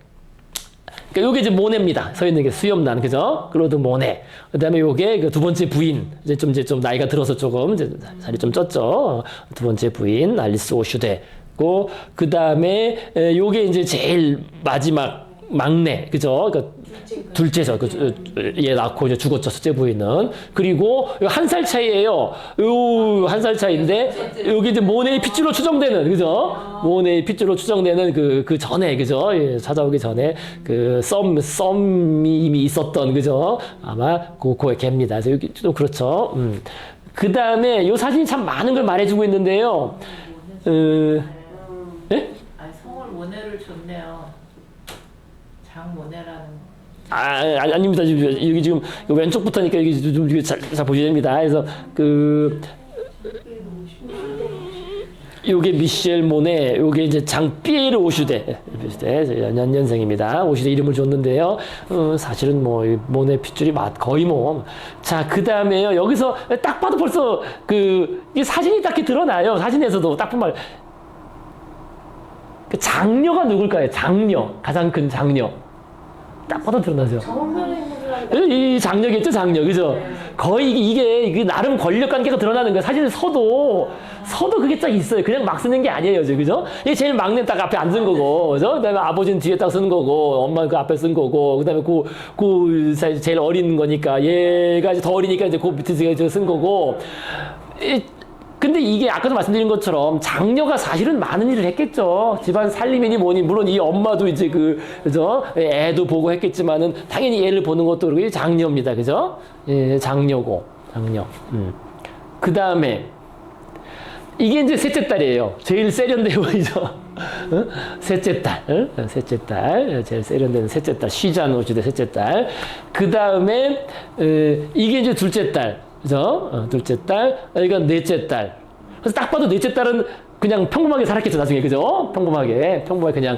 그러니까 요게 이제 모네입니다. 서 있는 게 수염난, 그죠? 클로드 모네. 그 다음에 요게 그 두 번째 부인. 이제 좀 나이가 들어서 조금, 이제 살이 좀 쪘죠. 두 번째 부인, 알리스 오슈데고, 그 다음에 요게 이제 제일 마지막 막내, 그죠? 그러니까 둘째죠. 얘 낳고 이제 죽었죠. 첫째 부인은. 그리고 한 살 차이예요. 요 한 살 차이인데 여기 이제 모네의 핏줄로 추정되는, 그죠? 모네의 핏줄로 추정되는 그 전에, 그죠? 예, 찾아오기 전에 썸이 이미 있었던, 그죠? 아마 그의 개입니다. 그래서 여기 좀 그렇죠. 그 다음에 요 사진이 참 많은 걸 말해주고 있는데요. 예? 아니 성을 모네를 줬네요. 장모네라는. 아닙니다. 여기 지금 왼쪽부터니까 여기 좀 잘 보셔야 됩니다. 그래서 요게 미셸 모네, 요게 이제 장 피에르 오슈데, 연년생입니다. 오슈데 이름을 줬는데요. 사실은 뭐 모네 핏줄이 거의 뭐. 자, 그 다음에요. 여기서 딱 봐도 벌써 이 사진이 딱 드러나요. 사진에서도 딱 보면 그 장녀가 누굴까요? 장녀, 가장 큰 장녀. 딱 봐도 드러나죠. 이 장녀겠죠, 장녀, 그죠? 거의 이게 나름 권력 관계가 드러나는 거예요. 사진을 서도 그게 딱 있어요. 그냥 막 쓰는 게 아니에요, 그죠? 이게 제일 막내 딱 앞에 앉은 거고, 그죠? 그다음에 아버지는 뒤에 딱 쓴 거고, 엄마는 그 앞에 쓴 거고, 그다음에 제일 어린 거니까 얘가 이제 더 어리니까 이제 그 밑에 쓴 거고. 근데 이게 아까도 말씀드린 것처럼 장녀가 사실은 많은 일을 했겠죠. 집안 살림이니 뭐니, 물론 이 엄마도 이제 그죠? 애도 보고 했겠지만은 당연히 애를 보는 것도 그렇고 장녀입니다. 그죠? 예, 장녀고, 장녀. 그 다음에 이게 이제 셋째 딸이에요. 제일 세련돼 보이죠? 셋째 딸, 셋째 딸, 제일 세련되는 셋째 딸, 시자노 시대 셋째 딸. 그 다음에 이게 이제 둘째 딸. 그죠? 둘째 딸, 이건 넷째 딸. 그래서 딱 봐도 넷째 딸은 그냥 평범하게 살았겠죠, 나중에. 그죠? 평범하게 그냥,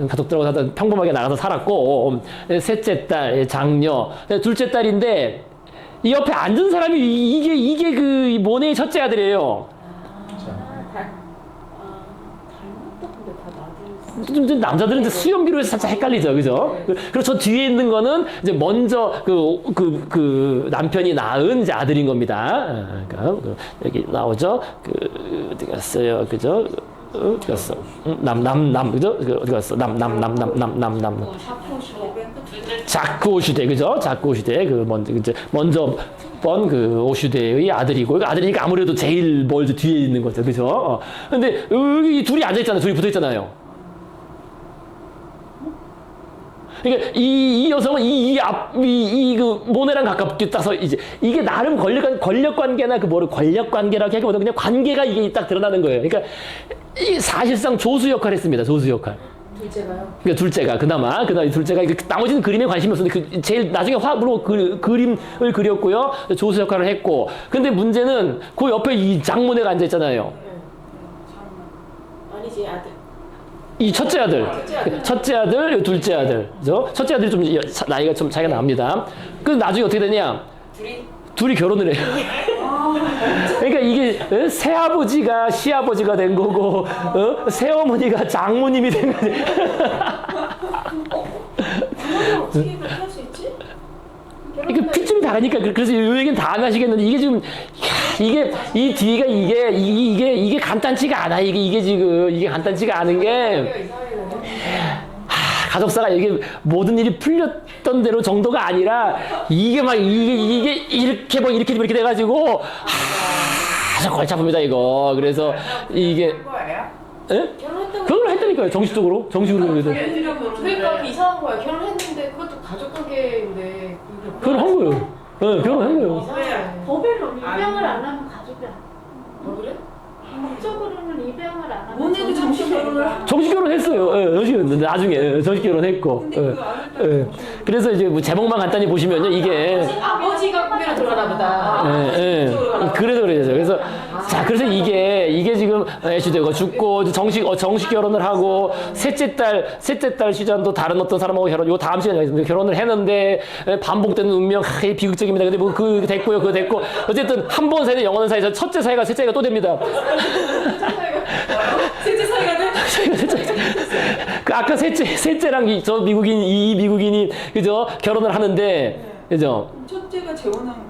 가족들하고 살다 평범하게 나가서 살았고, 셋째 딸, 장녀. 둘째 딸인데, 이 옆에 앉은 사람이 이게 이 모네의 첫째 아들이에요. 좀 남자들은 이제 수염기로 해서 살짝 헷갈리죠, 그죠? 그리고 저 뒤에 있는 거는 이제 먼저 남편이 낳은 이제 아들인 겁니다. 그러니까 여기 나오죠? 어디 갔어요, 그죠? 어디 갔어? 그죠? 어디 갔어? 자크 오슈데, 그죠? 자크 오슈데, 먼저 번 오슈데의 아들이고, 아들이니까 아무래도 제일 멀리 뒤에 있는 거죠, 그죠? 근데 여기 둘이 앉아있잖아요, 둘이 붙어있잖아요. 그러니까 이 여성은 모네랑 가깝게 따서 이제 이게 나름 권력 관계나 권력 관계라고 하기보다 그냥 관계가 이게 딱 드러나는 거예요. 그러니까 사실상 조수 역할을 했습니다. 조수 역할. 둘째가요? 그러니까 둘째가 그나마 둘째가 나머지는 그림에 관심이 없었는데 제일 나중에 화으로 그림을 그렸고요. 조수 역할을 했고. 근데 문제는 그 옆에 이 장모네가 앉아 있잖아요. 아니지, 아들. 이 첫째 아들, 둘째 아들, 그죠? 첫째 아들이 좀 나이가 좀 차이가 납니다. 그래서 나중에 어떻게 되냐? 둘이 결혼을 해요. 그러니까 이게 새아버지가 시아버지가 된 거고, 새어머니가 장모님이 된 거지. 어떻게 그렇게 할 수 있지? 이게 핏줄이 다르니까 그래서 이 얘기는 다 안 하시겠는데 이게 지금 이 뒤가 이게 간단치가 않아. 이게 지금 이게 간단치가 않은 게 가족사가 이게 모든 일이 풀렸던 대로 정도가 아니라 이게 이렇게 돼가지고 아주 골치 아픕니다 이거. 그래서 이게 예? 결혼을 했다니까요. 정식적으로. 그러니까 이상한 거야. 결혼했는데 그것도 가족 관계인데. 결혼한 거예요. 네, 결혼한 거예요. 이상해. 법에는 유명을 안 하면 가족이 안. 그래? 법적으로는 입양을 안 하면 모네도 정식 결혼을 하고. 정식 결혼했어요. 예, 정식 결혼. 나중에 정식 결혼했고. 근데 그 아들 예. 그래서 이제 뭐 제목만 간단히 보시면요, 이게 아버지가 꿈에로 들어가나 보다. 예, 예. 그래서 그러죠. 그래서 자, 그래서 이게 지금 애시되고 죽고 정식 결혼을 하고 셋째 딸 시잔도 다른 어떤 사람하고 요 다음 시간에 결혼을 했는데 반복되는 운명 비극적입니다. 근데 뭐 그 됐고요, 그거 됐고 어쨌든 한 번 사이는 영원한 사이에서 첫째 사이가 셋째 사이가 또 됩니다. 셋째 사이가 돼? 그 아까 셋째랑 저 미국인 이 미국인이 그죠 결혼을 하는데 그죠. 첫째가 재혼한 건가?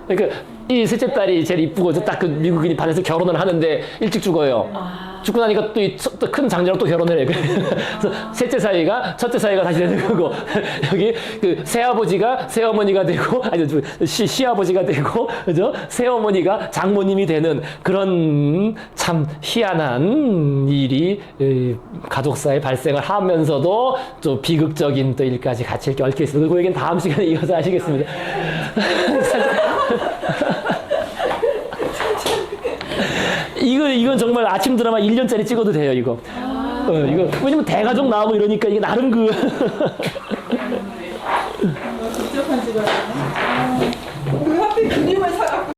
그러니까 이 셋째 딸이 제일 이쁘고 딱 그 미국인이 반해서 결혼을 하는데 일찍 죽어요. 죽고 나니까 또 큰 장녀랑 또 결혼을 해. 그래서 셋째 사이가 첫째 사이가 다시 되는 거고 여기 그 새아버지가 새어머니가 되고 아니 시아버지가 되고 그죠? 새어머니가 장모님이 되는 그런 참 희한한 일이 가족사에 발생을 하면서도 또 비극적인 또 일까지 같이 이렇게 얽혀 있습니다. 그 얘기는 다음 시간에 이어서 하시겠습니다. 이건 정말 아침 드라마 1년짜리 찍어도 돼요, 이거. 이거 왜냐면 대가족 나오고 이러니까 이게 나름 그 복잡한 집안이네.